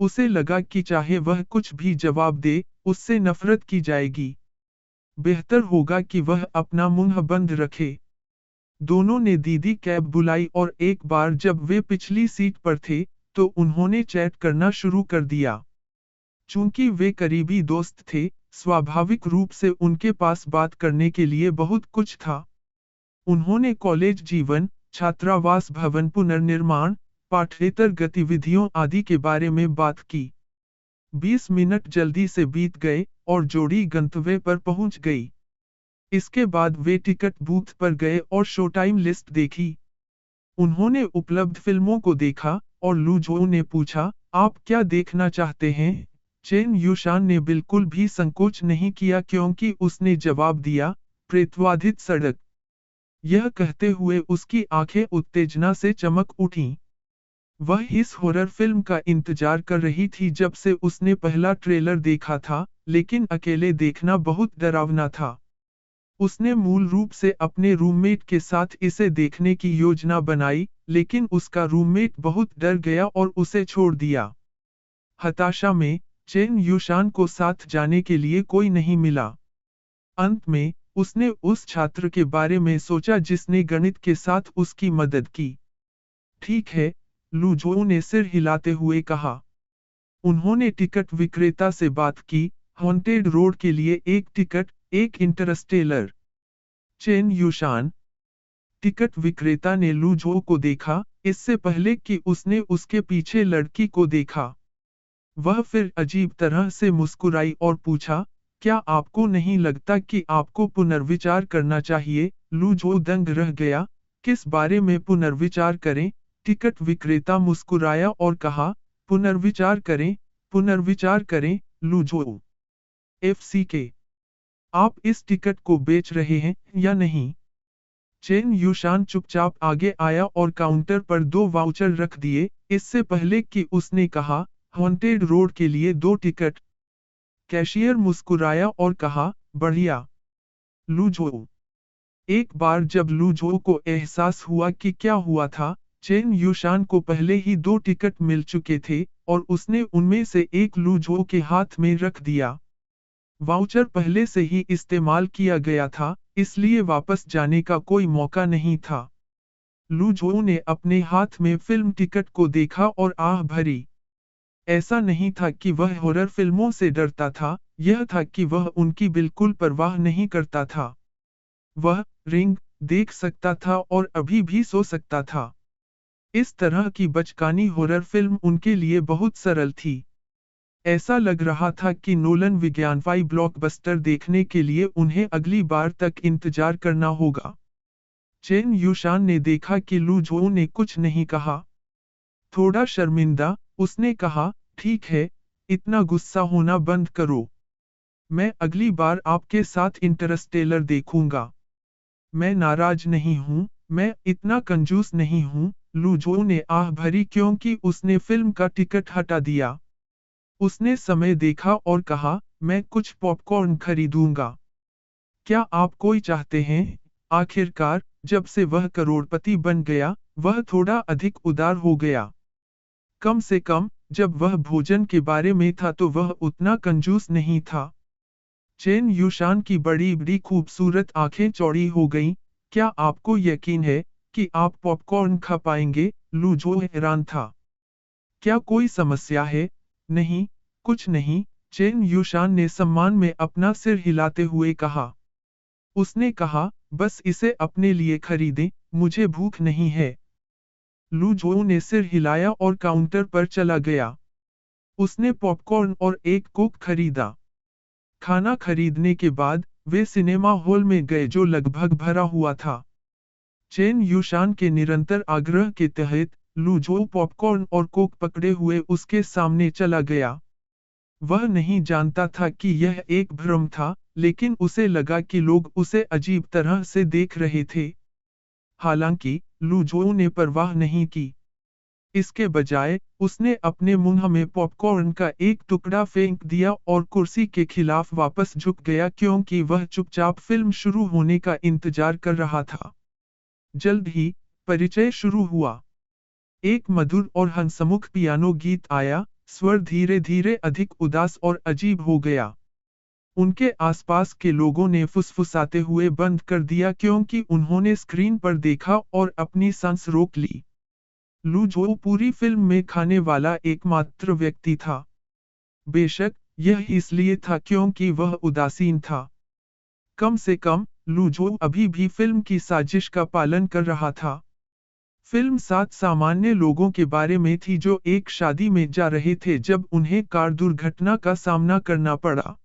उसे लगा कि चाहे वह कुछ भी जवाब दे, उससे नफरत की जाएगी। बेहतर होगा कि वह अपना मुंह बंद रखे। दोनों ने दीदी कैब बुलाई और एक बार जब वे पिछली सीट पर थे, तो उन्होंने चैट करना शुरू कर दिया। चूंकि वे करीबी दोस्त थे, स्वाभाविक रूप से उनके पास बात करने के लिए बहुत कुछ था। उन्होंने कॉलेज जीवन, छात्रावास भवन पुनर्निर्माण, पाठ्येतर गतिविधियों आदि के बारे में बात की। 20 मिनट जल्दी से बीत गए और जोड़ी गंतव्य पर पहुंच गई। इसके बाद वे टिकट बूथ पर गए और शो टाइम लिस्ट देखी। उन्होंने उपलब्ध फिल्मों को देखा और लूझो ने पूछा, आप क्या देखना चाहते हैं? चेन युशान ने बिल्कुल भी संकोच नहीं किया क्योंकि उसने जवाब दिया, प्रेतवाधित सड़क। यह कहते हुए उसकी आंखें उत्तेजना से चमक उठीं। वह इस हॉरर फिल्म का इंतजार कर रही थी जब से उसने पहला ट्रेलर देखा था, लेकिन अकेले देखना बहुत डरावना था। उसने मूल रूप से अपने रूममेट के साथ इसे देखने की योजना बनाई, लेकिन उसका रूममेट बहुत डर गया और उसे छोड़ दिया। हताशा में, चेन युशान को साथ जाने के लिए कोई नहीं मिला। अंत में, उसने उस छात्र के बारे में सोचा जिसने गणित के साथ उसकी मदद की। ठीक है, लूझो ने सिर हिलाते हुए कहा। उन्होंने टिकट विक्रेता से बात की, हॉन्टेड रोड के लिए एक टिकट, एक इंटरस्टेलर। Chain Yushan. टिकट विक्रेता ने लूझो को देखा, इससे पहले कि उसने उसके पीछे लड़की को देखा। वह फिर अजीब तरह से मुस्कुराई और पूछा, क्या आपको नहीं लगता कि आपको पुनर्विचार करना चाहिए? लूझो दंग रह गया, किस बारे में पुनर्विचार करें? टिकट विक्रेता मुस्कुराया और कहा, पुनर्विचार करें, पुनर्विचार करें, लूझो। FCK। आप इस टिकट को बेच रहे हैं या नहीं? चेन युशान चुपचाप आगे आया और काउंटर पर 2 वाउचर रख दिए, इससे पहले कि उसने कहा, हॉन्टेड रोड के लिए 2 टिकट। कैशियर मुस्कुराया और कहा, बढ़िया। लूझो। एक बार जब लूझो को एहसास हुआ कि क्या हुआ था, चेन युशान को पहले ही 2 टिकट मिल चुके थे, और उसने उनमें से एक लूझो के हाथ में रख दिया। वाउचर पहले से ही इस्तेमाल किया गया था, इसलिए वापस जाने का कोई मौका नहीं था। लू जोऊ ने अपने हाथ में फिल्म टिकट को देखा और आह भरी। ऐसा नहीं था कि वह हॉरर फिल्मों से डरता था, यह था कि वह उनकी बिल्कुल परवाह नहीं करता था। वह रिंग देख सकता था और अभी भी सो सकता था। इस तरह की बचकानी हॉरर फिल्म उनके लिए बहुत सरल थी। ऐसा लग रहा था कि नोलन विज्ञानवाई ब्लॉकबस्टर देखने के लिए उन्हें अगली बार तक इंतजार करना होगा। चेन यूशान ने देखा कि लू जोऊ ने कुछ नहीं कहा। थोड़ा शर्मिंदा, उसने कहा, ठीक है, इतना गुस्सा होना बंद करो। मैं अगली बार आपके साथ इंटरस्टेलर देखूंगा। मैं नाराज नहीं हूं, मैं इतना कंजूस नहीं हूं, लू जोऊ ने आह भरी क्योंकि उसने फिल्म का टिकट हटा दिया। उसने समय देखा और कहा, मैं कुछ पॉपकॉर्न खरीदूंगा। क्या आप कोई चाहते हैं? आखिरकार, जब से वह करोड़पति बन गया, वह थोड़ा अधिक उदार हो गया। कम से कम, जब वह भोजन के बारे में था तो वह उतना कंजूस नहीं था। चेन यूशान की बड़ी बड़ी खूबसूरत आंखें चौड़ी हो गईं। क्या आपको यकीन है कि आप पॉपकॉर्न खा पाएंगे? लू जो हैरान था। क्या कोई समस्या है? नहीं, कुछ नहीं, चेन यूशान ने सम्मान में अपना सिर हिलाते हुए कहा। उसने कहा, बस इसे अपने लिए खरीदें, मुझे भूख नहीं है। लू जोऊ ने सिर हिलाया और काउंटर पर चला गया। उसने पॉपकॉर्न और एक कोक खरीदा। खाना खरीदने के बाद, वे सिनेमा हॉल में गए जो लगभग भरा हुआ था। चेन यूशान के निरंतर आग्रह के तहत, लू जोऊ पॉपकॉर्न और कोक पकड़े हुए उसके सामने चला गया। वह नहीं जानता था कि यह एक भ्रम था, लेकिन उसे लगा कि लोग उसे अजीब तरह से देख रहे थे। हालांकि, लू जोऊ ने परवाह नहीं की। इसके बजाय, उसने अपने मुंह में पॉपकॉर्न का एक टुकड़ा फेंक दिया और कुर्सी के खिलाफ वापस झुक गया क्योंकि वह चुपचाप फिल्म शुरू होने का इंतजार कर रहा था। जल्द ही, परिचय शुरू हुआ। एक मधुर और हंसमुख पियानो गीत आया, स्वर धीरे धीरे अधिक उदास और अजीब हो गया। उनके आसपास के लोगों ने फुसफुसाते हुए बंद कर दिया क्योंकि उन्होंने स्क्रीन पर देखा और अपनी सांस रोक ली। लू जोऊ पूरी फिल्म में खाने वाला एकमात्र व्यक्ति था। बेशक, यह इसलिए था क्योंकि वह उदासीन था। कम से कम, लू जोऊ अभी भी फिल्म की साजिश का पालन कर रहा था। फिल्म 7 सामान्य लोगों के बारे में थी जो एक शादी में जा रहे थे जब उन्हें कार दुर्घटना का सामना करना पड़ा।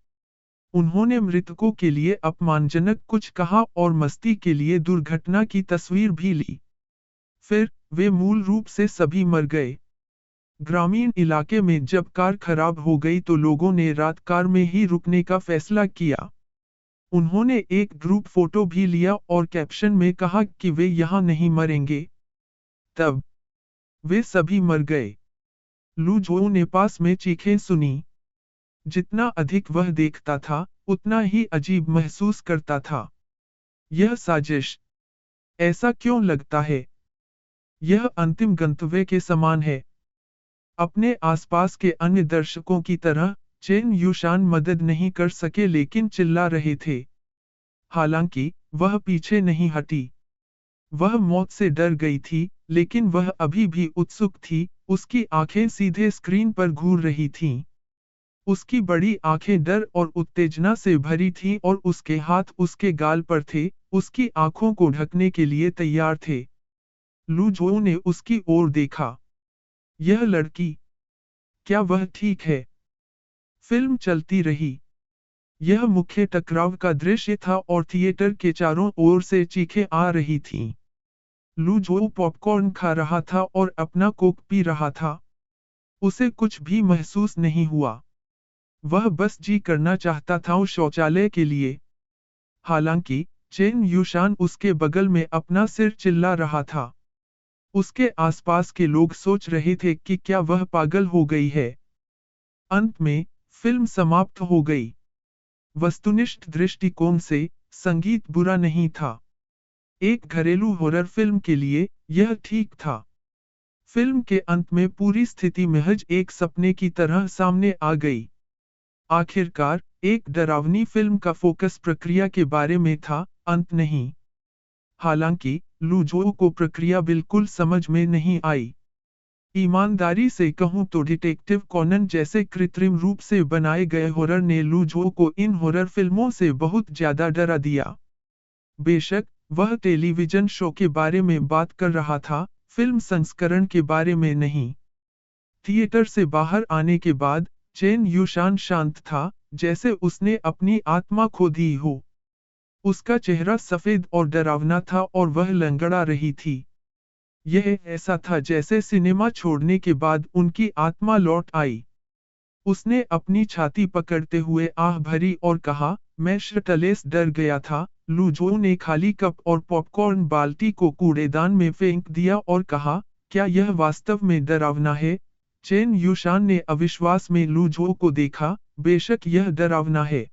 उन्होंने मृतकों के लिए अपमानजनक कुछ कहा और मस्ती के लिए दुर्घटना की तस्वीर भी ली। फिर, वे मूल रूप से सभी मर गए। ग्रामीण इलाके में जब कार खराब हो गई तो लोगों ने रात कार में ही रुकने का फैसला किया। उन्होंने एक ग्रुप फोटो भी लिया और कैप्शन में कहा कि वे यहाँ नहीं मरेंगे। तब, वे सभी मर गए। लू जोऊ ने पास में चीखें सुनी। जितना अधिक वह देखता था, उतना ही अजीब महसूस करता था। यह साजिश। ऐसा क्यों लगता है? यह अंतिम गंतव्य के समान है। अपने आसपास के अन्य दर्शकों की तरह, चेन यूशान मदद नहीं कर सके लेकिन चिल्ला रहे थे। हालांकि, वह पीछे नहीं हटी। वह मौत से डर गई थी, लेकिन वह अभी भी उत्सुक थी, उसकी आंखें सीधे स्क्रीन पर घूर रही थीं। उसकी बड़ी आंखें डर और उत्तेजना से भरी थीं और उसके हाथ उसके गाल पर थे, उसकी आंखों को ढकने के लिए तैयार थे। लू जोऊ ने उसकी ओर देखा। यह लड़की, क्या वह ठीक है? फिल्म चलती रही। यह मुख्य टकराव का दृश्य था और थिएटर के चारों ओर से चीखें आ रही थीं। लू जोऊ पॉपकॉर्न खा रहा था और अपना कोक पी रहा था। उसे कुछ भी महसूस नहीं हुआ। वह बस जी करना चाहता था उस शौचालय के लिए। हालांकि, चेन यूशान उसके बगल में अपना सिर चिल्ला रहा था। उसके आसपास के लोग सोच रहे थे कि क्या वह पागल हो गई है। अंत में, फिल्म समाप्त हो गई। वस्तुनिष्ठ दृष्टिकोण से, संगीत बुरा नहीं था। एक घरेलू हॉरर फिल्म के लिए, यह ठीक था। फिल्म के अंत में पूरी स्थिति महज एक सपने की तरह सामने आ गई। आखिरकार, एक डरावनी फिल्म का फोकस प्रक्रिया के बारे में था, अंत नहीं। हालांकि लुझोऊ को प्रक्रिया बिल्कुल समझ में नहीं आई। ईमानदारी से कहूं तो डिटेक्टिव कॉनन जैसे कृत्रिम रूप से बनाए गए हॉरर ने लुझोऊ को इन हॉरर फिल्मों से बहुत ज्यादा डरा दिया। बेशक वह टेलीविजन शो के बारे में बात कर रहा था, फिल्म संस्करण के बारे में नहीं। थिएटर से बाहर आने के बाद चेन युशान शांत था, जैसे उसने अपनी आत्मा खो दी हो। उसका चेहरा सफेद और डरावना था और वह लंगड़ा रही थी। यह ऐसा था जैसे सिनेमा छोड़ने के बाद उनकी आत्मा लौट आई। उसने अपनी छाती पकड़ते हुए आह भरी और कहा, मैं शटलेस डर गया था। लुझोऊ ने खाली कप और पॉपकॉर्न बाल्टी को कूड़ेदान में फेंक दिया और कहा, क्या यह वास्तव में डरावना है? चेन युशान ने अविश्वास में लुझोऊ को देखा, बेशक यह डरावना है।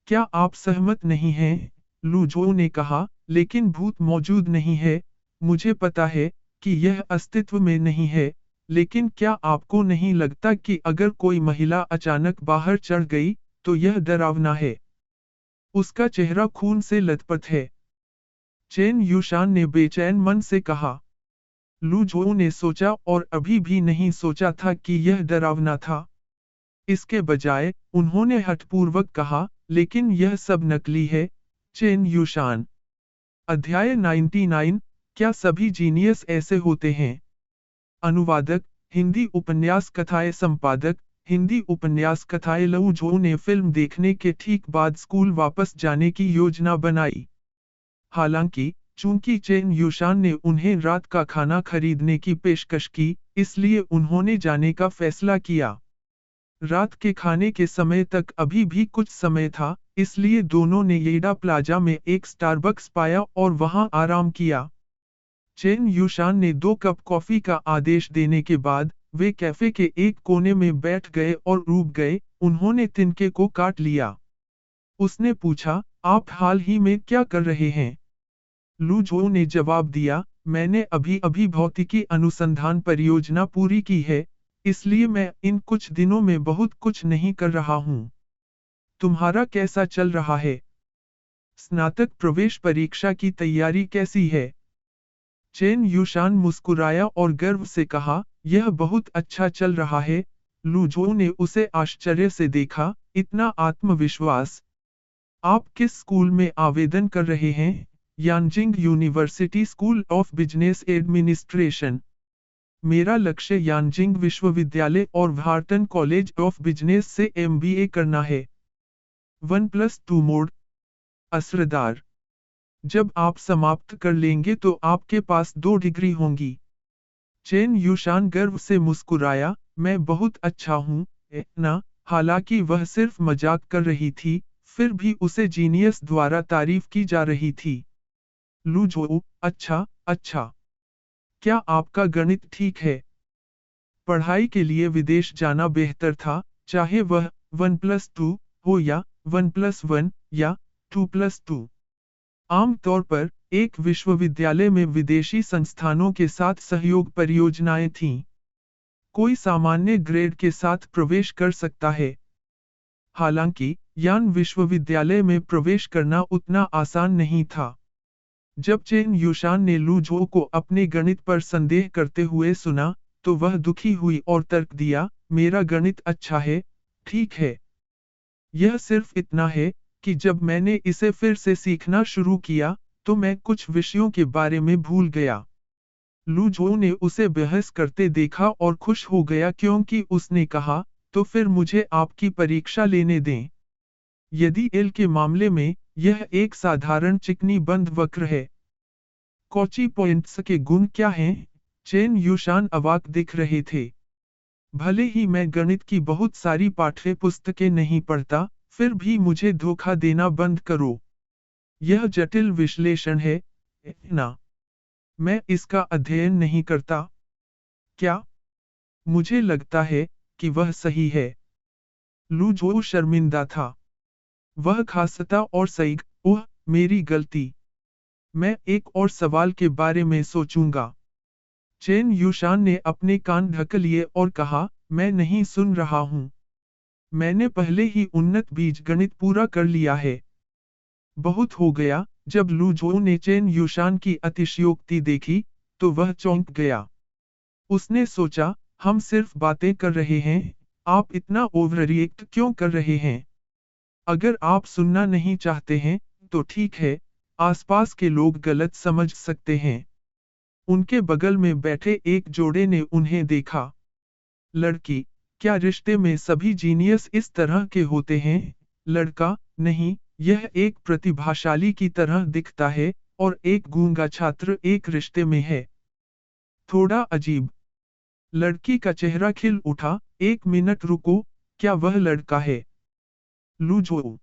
क्या आप सहमत नहीं हैं? लुझोऊ ने कहा, लेकिन भूत मौजूद नहीं है। मुझे पता है कि यह अस्तित्व में नहीं है, लेकिन क्या आपको नहीं लगता कि अगर कोई महिला अचानक बाहर चढ़ गई, तो यह डरावना है? उसका चेहरा खून से लथपथ है। चेन युशान ने बेचैन मन से कहा। लुझोऊ ने सोचा और अभी भी नहीं सोचा था कि यह डरावना था। इसके बजाय उन्होंने हठपूर्वक कहा, लेकिन यह सब नकली है। Chain Yushan. अध्याय 99, क्या सभी जीनियस ऐसे होते हैं? अनुवादक, हिंदी उपन्यास कथाएं संपादक, हिंदी उपन्यास कथाएं। लुझोऊ ने फिल्म देखने के ठीक बाद स्कूल वापस जाने की योजना बनाई। हालांकि चूंकि चेन युशान ने उन्हें रात का खाना खरीदने की पेशकश की, इसलिए उन्होंने जाने का फैसला किया। रात के खाने के समय तक अभी भी कुछ समय था, इसलिए दोनों ने येडा प्लाजा में एक स्टारबक्स पाया और वहां आराम किया। चेन युशान ने 2 कप कॉफी का आदेश देने के बाद वे कैफे के एक कोने में बैठ गए और रुक गए। उन्होंने तिनके को काट लिया। उसने पूछा, आप हाल ही में क्या कर रहे हैं? लुझोऊ ने जवाब दिया, मैंने अभी अभी भौतिकी अनुसंधान परियोजना पूरी की है, इसलिए मैं इन कुछ दिनों में बहुत कुछ नहीं कर रहा हूँ। तुम्हारा कैसा चल रहा है? स्नातक प्रवेश परीक्षा की तैयारी कैसी है? चेन युशान मुस्कुराया और गर्व से कहा, यह बहुत अच्छा चल रहा है। लुझोऊ ने उसे आश्चर्य से देखा, इतना आत्मविश्वास। आप किस स्कूल में आवेदन कर रहे हैं? Yanjing university school of business administration. मेरा लक्ष्य यानजिंग विश्वविद्यालय और व्हार्टन कॉलेज ऑफ बिजनेस से MBA करना है। 1+2 मोड। असरदार। जब आप समाप्त कर लेंगे तो आपके पास 2 डिग्री होंगी। चेन युशान गर्व से मुस्कुराया, मैं बहुत अच्छा हूँ, ना। हालांकि वह सिर्फ मजाक कर रही थी, फिर भी उसे जीनियस द्वारा तारीफ की जा रही थी। लुझोऊ, अच्छा, अच्छा। क्या आपका गणित ठीक है? पढ़ाई के लिए विदेश जाना बेहतर था, चाहे वह 1+2 हो या 1+1 या 2+2। आमतौर पर एक विश्वविद्यालय में विदेशी संस्थानों के साथ सहयोग परियोजनाएं थीं। कोई सामान्य ग्रेड के साथ प्रवेश कर सकता है। हालांकि यान विश्वविद्यालय में प्रवेश करना उतना आसान नहीं था। जब चेन युशान ने लुझोऊ को अपने गणित पर संदेह करते हुए सुना, तो वह दुखी हुई और तर्क दिया, मेरा गणित अच्छा है, ठीक है। यह सिर्फ इतना है कि जब मैंने इसे फिर से सीखना शुरू किया, तो मैं कुछ विषयों के बारे में भूल गया। लुझोऊ ने उसे बहस करते देखा और खुश हो गया क्योंकि उसने कहा, तो फिर मुझे आपकी परीक्षा लेने दें। यदि एल के मामले में, यह एक साधारण चिकनी बंद वक्र है। कॉची पॉइंट्स के गुण क्या हैं? चेन युशान अवाक दिख रहे थे। भले ही मैं गणित की बहुत सारी पाठ्य पुस्तकें नहीं पढ़ता, फिर भी मुझे धोखा देना बंद करो। यह जटिल विश्लेषण है, ना। मैं इसका अध्ययन नहीं करता। क्या? मुझे लगता है कि वह सही है। लुझोऊ शर्मिंदा था। वह खांसता और सईग, ओह, मेरी गलती। मैं एक और सवाल के बारे में सोचूंगा। चेन युशान ने अपने कान ढक लिए और कहा, मैं नहीं सुन रहा हूं। मैंने पहले ही उन्नत बीजगणित पूरा कर लिया है। बहुत हो गया, जब लू झोउ ने चेन युशान की अतिशयोक्ति देखी, तो वह चौंक गया। उसने सोचा, हम सिर्फ बातें कर रहे हैं, आप इतना ओवररिएक्ट क्यों कर रहे हैं? अगर आप सुनना नहीं चाहते हैं, तो ठीक है, आसपास के लोग गलत समझ सकते हैं। उनके बगल में बैठे एक जोड़े ने उन्हें देखा। लड़की, क्या रिश्ते में सभी जीनियस इस तरह के होते हैं? लड़का, नहीं, यह एक प्रतिभाशाली की तरह दिखता है, और एक गूंगा छात्र एक रिश्ते में है। थोड़ा अजीब। लड़की का चेहरा खिल उठा, एक मिनट रुको, क्या वह लड़का है? लू झोउ।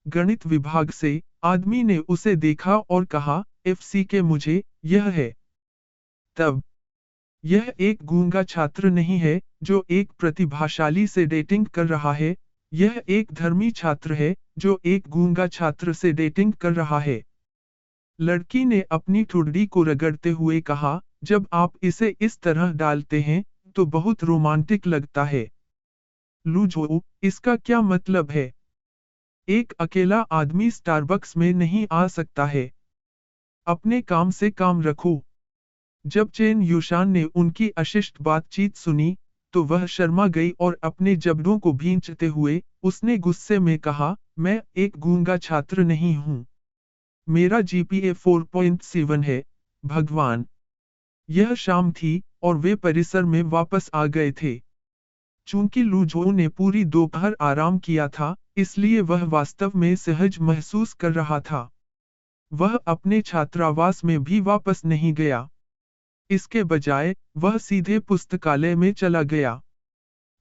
गणित विभाग से आदमी ने उसे देखा और कहा, एफसी के मुझे, यह है। तब, यह एक गूंगा छात्र नहीं है, जो एक प्रतिभाशाली से डेटिंग कर रहा है, यह एक धर्मी छात्र है, जो एक गूंगा छात्र से डेटिंग कर रहा है। लड़की ने अपनी ठुड्डी को रगड़ते हुए कहा, जब आप इसे इस तरह डालते हैं, तो बहुत रोमांटिक लगता है। लू झोउ, इसका क्या मतलब है? एक अकेला आदमी स्टारबक्स में नहीं आ सकता है। अपने काम से काम रखो। जब चेन युशान ने उनकी अशिष्ट बातचीत सुनी, तो वह शर्मा गई और अपने जबड़ों को भींचते हुए, उसने गुस्से में कहा, मैं एक गूंगा छात्र नहीं हूं। मेरा जीपीए 4.7 है, भगवान। यह शाम थी, और वे परिसर में वापस आ गए थे। चूंकि लू झोउ ने पूरी दोपहर आराम किया था, इसलिए वह वास्तव में सहज महसूस कर रहा था। वह अपने छात्रावास में भी वापस नहीं गया। इसके बजाय, वह सीधे पुस्तकालय में चला गया।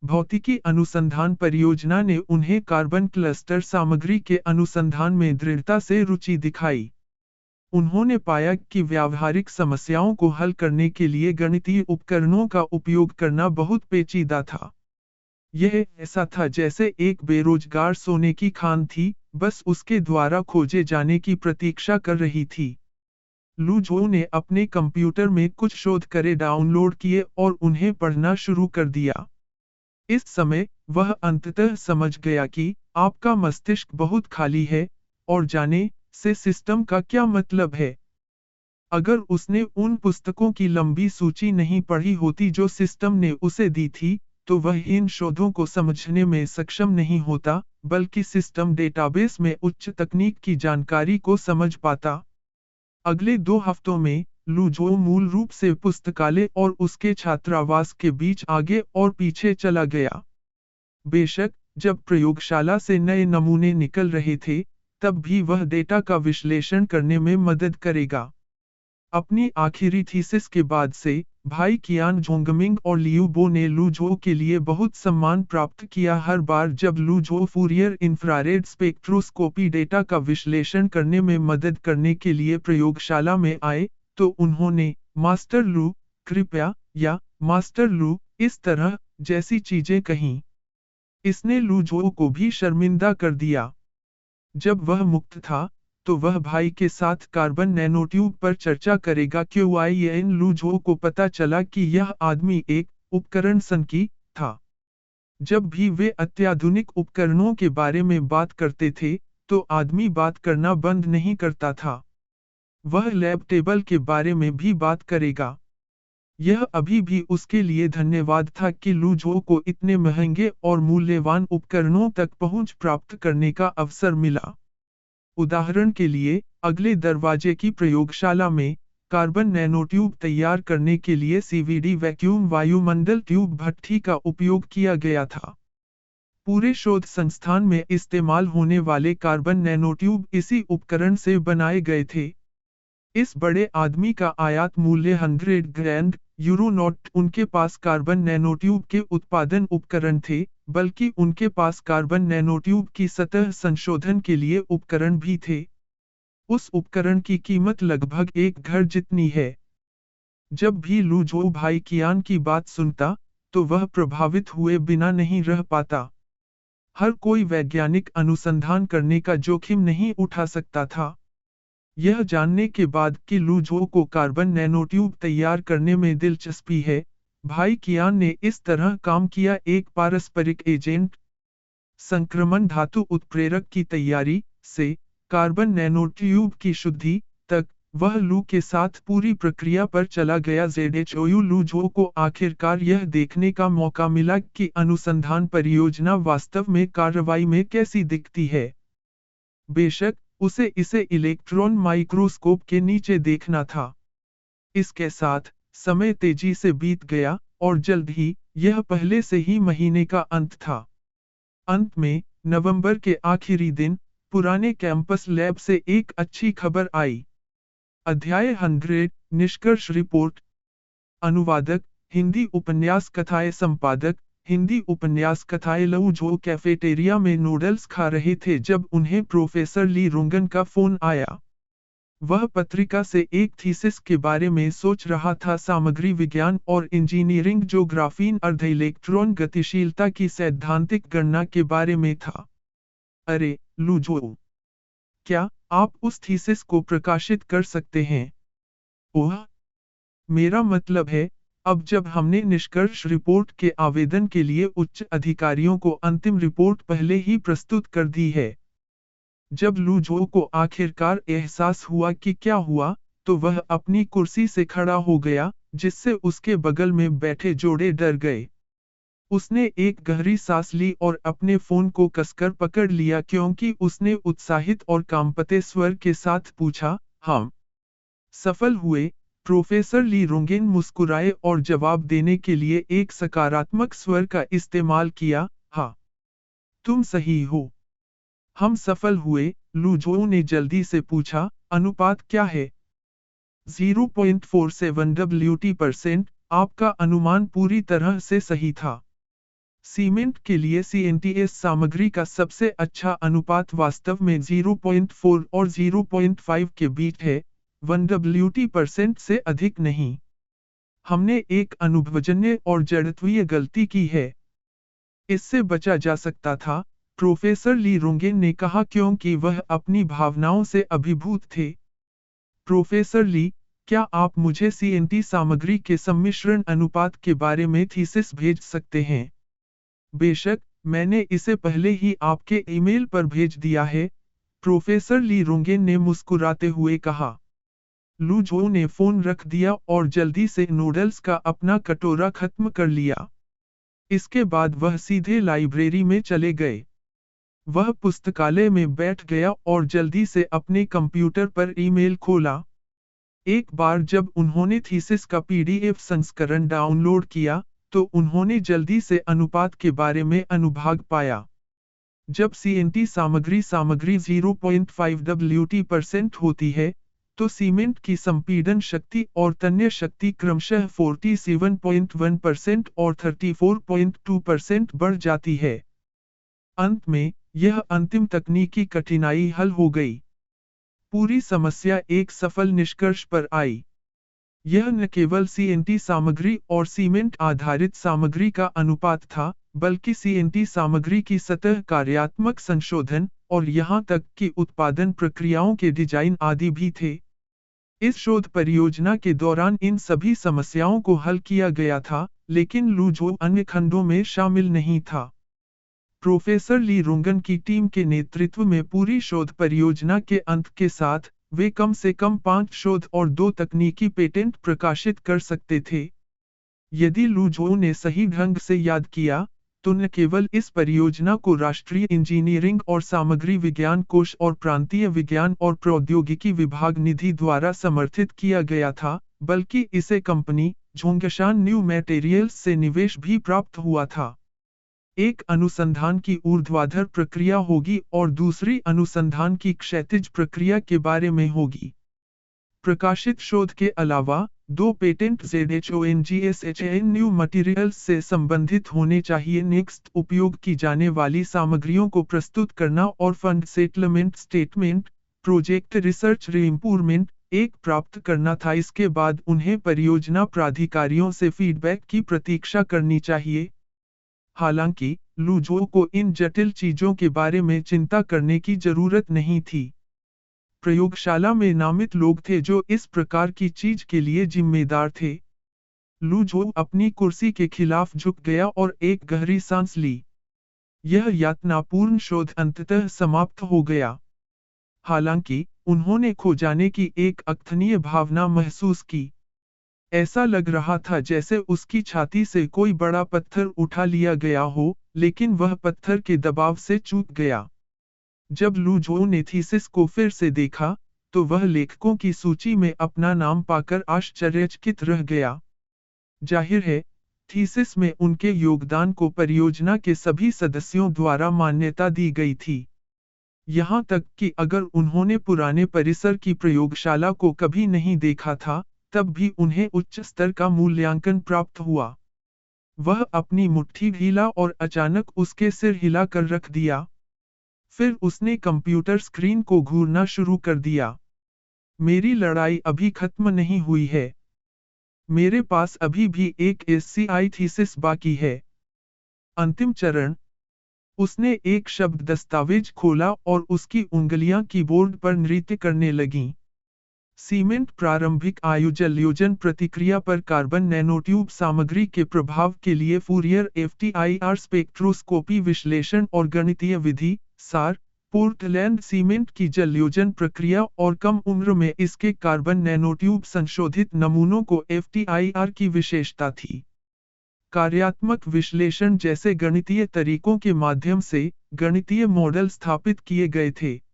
भौतिकी अनुसंधान परियोजना ने उन्हें कार्बन क्लस्टर सामग्री के अनुसंधान में दृढ़ता से रुचि दिखाई। उन्होंने पाया कि व्यावहारिक समस्याओं को हल करने के लिए गणितीय उपकरणों का उपयोग करना बहुत पेचीदा था। यह ऐसा था जैसे एक बेरोजगार सोने की खान थी, बस उसके द्वारा खोजे जाने की प्रतीक्षा कर रही थी। लू झोउ ने अपने कंप्यूटर में कुछ शोध करे डाउनलोड किए और उन्हें पढ़ना शुरू कर दिया। इस समय, वह अंततः समझ गया कि आपका मस्तिष्क बहुत खाली है, और जाने से सिस्टम का क्या मतलब है। अगर उसने उन पुस्तकों की लंबी सूची नहीं पढ़ी होती जो सिस्टम ने उसे दी थी, तो वह इन शोधों को समझने में सक्षम नहीं होता, बल्कि सिस्टम डेटाबेस में उच्च तकनीक की जानकारी को समझ पाता। अगले 2 हफ्तों में, लू झोउ मूल रूप से पुस्तकालय और उसके छात्रावास के बीच आगे और पीछे चला गया। बेशक, जब प्रयोगशाला से नए नमूने निकल रहे थे, तब भी वह डेटा का विश्लेषण करने में मदद करेगा। अपनी आखिरी थीसिस के बाद से, भाई कियान जोंगमिंग और लियू बो ने लू झोउ के लिए बहुत सम्मान प्राप्त किया। हर बार जब लू Zhou Fourier infrared spectroscopy data का विश्लेषण करने में मदद करने के लिए प्रयोगशाला में आए, तो उन्होंने, मास्टर लू, कृपया, या मास्टर लू, इस तरह, जैसी चीजें कहीं। इसने लू झोउ को भी शर्मिंदा कर दिया। जब वह मुक्त था, तो वह भाई के साथ कार्बन नैनोट्यूब पर चर्चा करेगा। क्यों लू झोउ को पता चला कि यह आदमी एक उपकरण संकी था। जब भी वे अत्याधुनिक उपकरणों के बारे में बात करते थे, तो आदमी बात करना बंद नहीं करता था। वह लैब टेबल के बारे में भी बात करेगा। यह अभी भी उसके लिए धन्यवाद था कि लू झोउ को इतने महंगे और मूल्यवान उपकरणों तक पहुंच प्राप्त करने का अवसर मिला। उदाहरण के लिए, अगले दरवाजे की प्रयोगशाला में, कार्बन नैनोट्यूब तैयार करने के लिए सीवीडी वैक्यूम वायुमंडल ट्यूब भट्ठी का उपयोग किया गया था। पूरे शोध संस्थान में इस्तेमाल होने वाले कार्बन नैनोट्यूब इसी उपकरण से बनाए गए थे। इस बड़े आदमी का आयात मूल्य 100 ग्रैंड यूरो नॉट। उनके पास कार्बन नैनोट्यूब के उत्पादन उपकरण थे, बल्कि उनके पास कार्बन नैनोट्यूब की सतह संशोधन के लिए उपकरण भी थे। उस उपकरण की कीमत लगभग एक घर जितनी है। जब भी लू झोउ भाई कियान की बात सुनता, तो वह प्रभावित हुए बिना नहीं रह पाता। हर कोई वैज्ञानिक अनुसंधान करने का जोखिम नहीं उठा सकता था। यह जानने के बाद कि लू झोउ को कार्बन नैनोट्यूब तैयार करने में दिलचस्पी है, भाई कियान ने इस तरह काम किया। एक पारस्परिक एजेंट संक्रमण धातु उत्प्रेरक की तैयारी से कार्बन नैनोट्यूब की शुद्धि तक, वह लू के साथ पूरी प्रक्रिया पर चला गया। ज़ेडएचओयू लू झो को आखिरकार यह देखने का मौका मिला कि अनुसंधान परियोजना वास्तव में कार्रवाई में कैसी दिखती है। बेशक, उसे इसे इलेक्ट्रॉन माइक्रोस्कोप के नीचे देखना था। इसके साथ, समय तेजी से बीत गया, और जल्द ही, यह पहले से ही महीने का अंत था। अंत में, नवंबर के आखिरी दिन, पुराने कैंपस लैब से एक अच्छी खबर आई। अध्याय 100, निष्कर्ष रिपोर्ट। अनुवादक, हिंदी उपन्यास कथाएं संपादक, हिंदी उपन्यास कथाएं लू झो कैफेटेरिया में नूडल्स खा रहे थे जब उन्हें प्रोफेसर ली रुंगन का फोन आया। वह पत्रिका से एक थीसिस के बारे में सोच रहा था, सामग्री विज्ञान और इंजीनियरिंग, जो ग्राफीन अर्ध इलेक्ट्रॉन गतिशीलता की सैद्धांतिक गणना के बारे में था। अरे, लू झो, क्या आप उस थीसिस को प्रकाशित कर सकते हैं? ओह, मेरा मतलब है, अब जब हमने निष्कर्ष रिपोर्ट के आवेदन के लिए उच्च अधिकारियों को अंतिम रिपोर्ट पहले ही प्रस्तुत कर दी है। जब लू झो को आखिरकार एहसास हुआ कि क्या हुआ, तो वह अपनी कुर्सी से खड़ा हो गया, जिससे उसके बगल में बैठे जोड़े डर गए। उसने एक गहरी सांस ली और अपने फोन को कसकर पकड़ लिया, क्योंकि उसने उत्साहित और कांपते स्वर के साथ पूछा, हम सफल हुए? प्रोफेसर ली रुंगेन मुस्कुराए और जवाब देने के लिए एक सकारात्मक स्वर का इस्तेमाल किया, हाँ, तुम सही हो। हम सफल हुए, लू झो ने जल्दी से पूछा, अनुपात क्या है? 0.47 WT%, आपका अनुमान पूरी तरह से सही था। सीमेंट के लिए CNTS सामग्री का सबसे अच्छा अनुपात वास्तव में 0.4 और 0.5 के बीच है, 1 WT% से अधिक नहीं। हमने एक अनुभवजन्य और जड़त्वीय गलती की है। इससे बचा जा सकता था, प्रोफेसर ली रुंगेन ने कहा, क्योंकि वह अपनी भावनाओं से अभिभूत थे। प्रोफेसर ली, क्या आप मुझे CNT सामग्री के सम्मिश्रण अनुपात के बारे में थीसिस भेज सकते हैं? बेशक, मैंने इसे पहले ही आपके ईमेल पर भेज दिया है, प्रोफेसर ली रुंगेन ने मुस्कुराते हुए कहा। लू झो ने फोन रख दिया और जल्दी से नूडल्स का अपना कटोरा खत्म कर लिया। इसके बाद वह सीधे लाइब्रेरी में चले गए। वह पुस्तकालय में बैठ गया और जल्दी से अपने कंप्यूटर पर ईमेल खोला। एक बार जब उन्होंने थीसिस का PDF संस्करण डाउनलोड किया, तो उन्होंने जल्दी से अनुपात के बारे में अनुभाग पाया। जब CNT सामग्री 0.5 WT% होती है, तो सीमेंट की संपीड़न शक्ति और तन्य शक्ति क्रमशः 47.1% और 34.2% बढ़ जाती है। अंत में, यह अंतिम तकनीकी कठिनाई हल हो गई। पूरी समस्या एक सफल निष्कर्ष पर आई। यह न केवल CNT सामग्री और सीमेंट आधारित सामग्री का अनुपात था, बल्कि CNT सामग्री की सतह कार्यात्मक संशोधन, और यहाँ तक कि उत्पादन प्रक्रियाओं के डिजाइन आदि भी थे। इस शोध परियोजना के दौरान इन सभी समस्याओं को हल किया गया था, लेकिन लू झो अन्य खंडों में शामिल नहीं था। प्रोफेसर ली रुंगन की टीम के नेतृत्व में पूरी शोध परियोजना के अंत के साथ, वे कम से कम 5 शोध और 2 तकनीकी पेटेंट प्रकाशित कर सकते थे। यदि लू झो ने सही ढंग से याद किया, तो न केवल इस परियोजना को राष्ट्रीय इंजीनियरिंग और सामग्री विज्ञान कोष और प्रांतीय विज्ञान और प्रौद्योगिकी विभाग निधि द्वारा समर्थित किया गया था, बल्कि इसे कंपनी झोंगशान न्यू मटेरियल्स से निवेश भी प्राप्त हुआ था। एक अनुसंधान की ऊर्ध्वाधर प्रक्रिया होगी और दूसरी अनुसंधान की क्षैतिज प्रक्रिया के बारे में होगी। प्रकाशित शोध के अलावा, 2 पेटेंट ZHONGSHAN न्यू मटेरियल्स से संबंधित होने चाहिए। नेक्स्ट, उपयोग की जाने वाली सामग्रियों को प्रस्तुत करना और fund settlement statement, project research reimprovement, एक प्राप्त करना था। इसके बाद उन्हें परियोजना प्राधिकारियों से फीडबैक की प्रतीक्षा करनी चाहिए। हालांकि, लू झो को इन जटिल चीजों के बारे में चिंता करने की जरूरत नहीं थी। प्रयोगशाला में नामित लोग थे जो इस प्रकार की चीज के लिए जिम्मेदार थे। लू झो अपनी कुर्सी के खिलाफ झुक गया और एक गहरी सांस ली। यह यातनापूर्ण शोध अंततः समाप्त हो गया। हालांकि उन्होंने खो जाने की एक अकथनीय भावना महसूस की। ऐसा लग रहा था जैसे उसकी छाती से कोई बड़ा पत्थर उठा लिया गया हो, लेकिन वह पत्थर के दबाव से चूक गया। जब लू जो ने थीसिस को फिर से देखा, तो वह लेखकों की सूची में अपना नाम पाकर आश्चर्यचकित रह गया। जाहिर है, थीसिस में उनके योगदान को परियोजना के सभी सदस्यों द्वारा मान्यता दी गई थी। यहाँ तक कि अगर उन्होंने पुराने परिसर की प्रयोगशाला को कभी नहीं देखा था, तब भी उन्हें उच्च स्तर का मूल्यांकन प्राप्त हुआ। वह अपनी मुट्ठी ढीला और अचानक उसके सिर हिला कर रख दिया। फिर उसने कंप्यूटर स्क्रीन को घूरना शुरू कर दिया। मेरी लड़ाई अभी खत्म नहीं हुई है। मेरे पास अभी भी एक एससीआई थीसिस बाकी है। अंतिम चरण। उसने एक शब्द दस्तावेज खोला और उसकी उंगलियां कीबोर्ड पर नृत्य करने लगीं। सीमेंट प्रारंभिक आयुजलयोजन प्रतिक्रिया पर कार्बन नैनोट्यूब सामग्री के प्रभाव के लिए फूरियर एफटीआईआर स्पेक्ट्रोस्कोपी विश्लेषण और गणितीय विधि, सार, पोर्टलैंड सीमेंट की जलयोजन प्रक्रिया और कम उम्र में इसके कार्बन नैनोट्यूब संशोधित नमूनों को एफटीआईआर की विशेषता थी। कार्यात्मक विश्लेषण जैसे गणितीय तरीकों के माध्यम से गणितीय मॉडल स्थापित किए गए थे।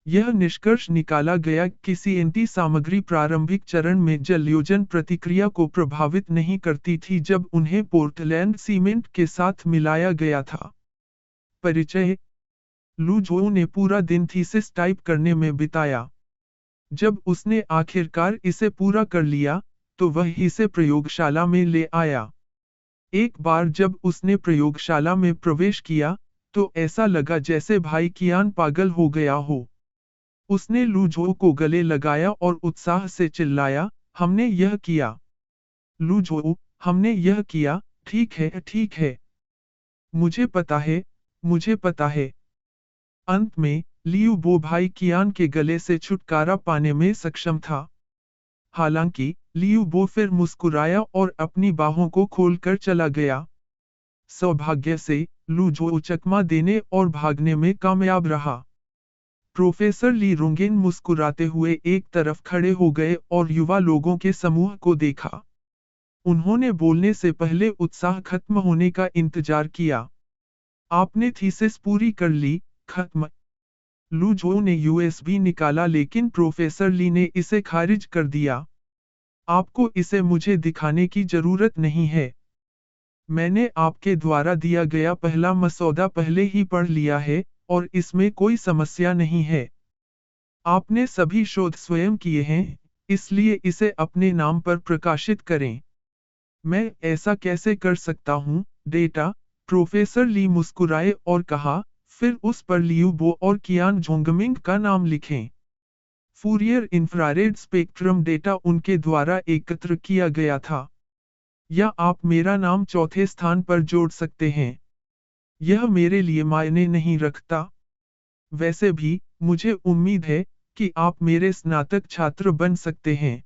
यह निष्कर्ष निकाला गया कि सीएनटी सामग्री प्रारंभिक चरण में जलयोजन प्रतिक्रिया को प्रभावित नहीं करती थी जब उन्हें पोर्टलैंड सीमेंट के साथ मिलाया गया था। परिचय। लू जो ने पूरा दिन थीसिस टाइप करने में बिताया। जब उसने आखिरकार इसे पूरा कर लिया, तो वह इसे प्रयोगशाला में ले आया। एक बार जब उसने प्रयोगशाला में प्रवेश किया, तो ऐसा लगा जैसे भाई कियान पागल हो गया हो। उसने लू जो को गले लगाया और उत्साह से चिल्लाया, हमने यह किया। लू जो, हमने यह किया, ठीक है, ठीक है। मुझे पता है, मुझे पता है। अंत में, लियू बो भाई कियान के गले से छुटकारा पाने में सक्षम था। हालांकि, लियू बो फिर मुस्कुराया और अपनी बाहों को खोलकर चला गया। सौभाग्य से, लू जो चकमा देने और भागने में कामयाब रहा। प्रोफेसर ली रुंगेन मुस्कुराते हुए एक तरफ खड़े हो गए और युवा लोगों के समूह को देखा। उन्होंने बोलने से पहले उत्साह खत्म होने का इंतजार किया। आपने थीसिस पूरी कर ली, खत्म। लू जो ने यूएसबी निकाला लेकिन प्रोफेसर ली ने इसे खारिज कर दिया। आपको इसे मुझे दिखाने की जरूरत नहीं है। मैंने आपके द्वारा दिया गया पहला मसौदा पहले ही पढ़ लिया है, और इसमें कोई समस्या नहीं है। आपने सभी शोध स्वयं किए हैं, इसलिए इसे अपने नाम पर प्रकाशित करें। मैं ऐसा कैसे कर सकता हूँ, डेटा? प्रोफेसर ली मुस्कुराए और कहा, फिर उस पर लियू बो और कियान जोंगमिंग का नाम लिखें। फूरियर इंफ्रारेड स्पेक्ट्रम डेटा उनके द्वारा एकत्र किया गया था। या आप मेरा नाम चौथे स्थान पर जोड़ सकते हैं। यह मेरे लिए मायने नहीं रखता। वैसे भी, मुझे उम्मीद है कि आप मेरे स्नातक छात्र बन सकते हैं।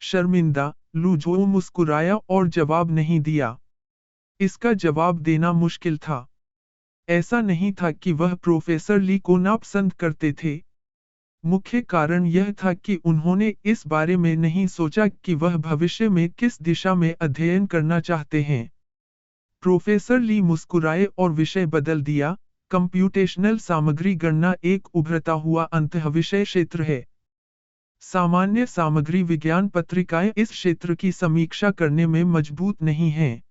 शर्मिंदा, लू जो मुस्कुराया और जवाब नहीं दिया। इसका जवाब देना मुश्किल था। ऐसा नहीं था कि वह प्रोफेसर ली को नापसंद करते थे। मुख्य कारण यह था कि उन्होंने इस बारे में नहीं सोचा कि वह भविष्य में किस दिशा में अध्ययन करना चाहते हैं। प्रोफेसर ली मुस्कुराए और विषय बदल दिया, कंप्यूटेशनल सामग्री गणना एक उभरता हुआ अंतःविषय क्षेत्र है। सामान्य सामग्री विज्ञान पत्रिकाएं इस क्षेत्र की समीक्षा करने में मजबूत नहीं हैं।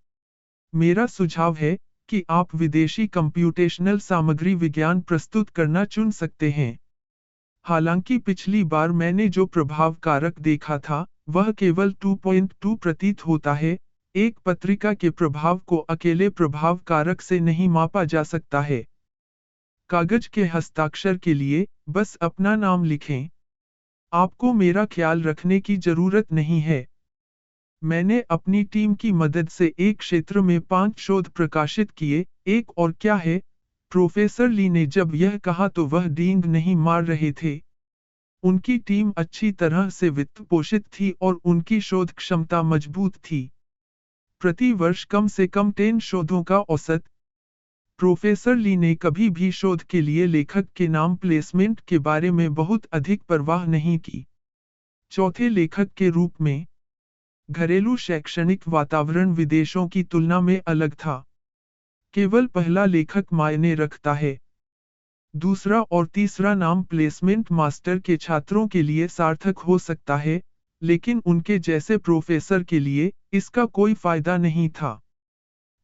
मेरा सुझाव है कि आप विदेशी कंप्यूटेशनल सामग्री विज्ञान प्रस्तुत करना चुन सकते हैं। हालांकि पिछली बार मैंने जो प्रभाव कारक देखा था, वह केवल 2.2 प्रतीत होता है। एक पत्रिका के प्रभाव को अकेले प्रभाव कारक से नहीं मापा जा सकता है। कागज के हस्ताक्षर के लिए बस अपना नाम लिखें। आपको मेरा ख्याल रखने की जरूरत नहीं है। मैंने अपनी टीम की मदद से एक क्षेत्र में 5 शोध प्रकाशित किए। एक और क्या है? प्रोफेसर ली ने जब यह कहा तो वह डींग नहीं मार रहे थे। उनकी टीम अच्छी तरह से वित्त पोषित थी और उनकी शोध क्षमता मजबूत थी। प्रति वर्ष कम से कम 10 शोधों का औसत। प्रोफेसर ली ने कभी भी शोध के लिए लेखक के नाम प्लेसमेंट के बारे में बहुत अधिक परवाह नहीं की। चौथे लेखक के रूप में घरेलू शैक्षणिक वातावरण विदेशों की तुलना में अलग था। केवल पहला लेखक मायने रखता है। दूसरा और तीसरा नाम प्लेसमेंट मास्टर के छात्रों के लिए सार्थक हो सकता है, लेकिन उनके जैसे प्रोफेसर के लिए इसका कोई फायदा नहीं था।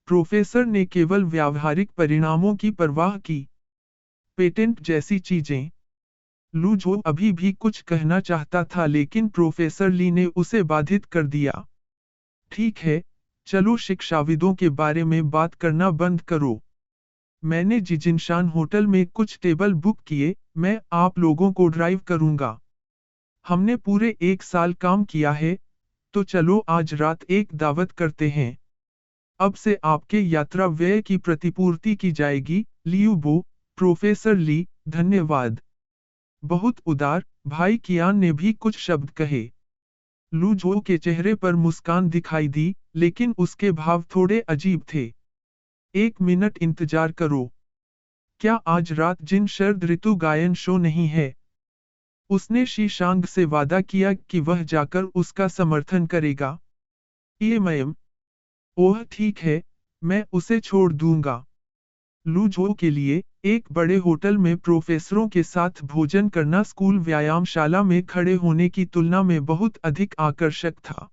प्रोफेसर ने केवल व्यावहारिक परिणामों की परवाह की। पेटेंट जैसी चीजें। लू जो अभी भी कुछ कहना चाहता था लेकिन प्रोफेसर ली ने उसे बाधित कर दिया। ठीक है, चलो शिक्षाविदों के बारे में बात करना बंद करो। मैंने जिजिनशान होटल में कुछ टेबल बुक किए, मैं आप लोगों को ड्राइव करूंगा। हमने पूरे 1 साल काम किया है, तो चलो आज रात एक दावत करते हैं। अब से आपके यात्रा व्यय की प्रतिपूर्ति की जाएगी, लियुबो। प्रोफेसर ली, धन्यवाद। बहुत उदार। भाई कियान ने भी कुछ शब्द कहे। लू जो के चेहरे पर मुस्कान दिखाई दी, लेकिन उसके भाव थोड़े अजीब थे। 1 मिनट इंतजार करो। क्या आज रात जिन शरद ऋतु गायन शो नहीं है? उसने शीशांग से वादा किया कि वह जाकर उसका समर्थन करेगा। ये मैम। ओह ठीक है, मैं उसे छोड़ दूंगा। लू जो के लिए एक बड़े होटल में प्रोफेसरों के साथ भोजन करना स्कूल व्यायामशाला में खड़े होने की तुलना में बहुत अधिक आकर्षक था।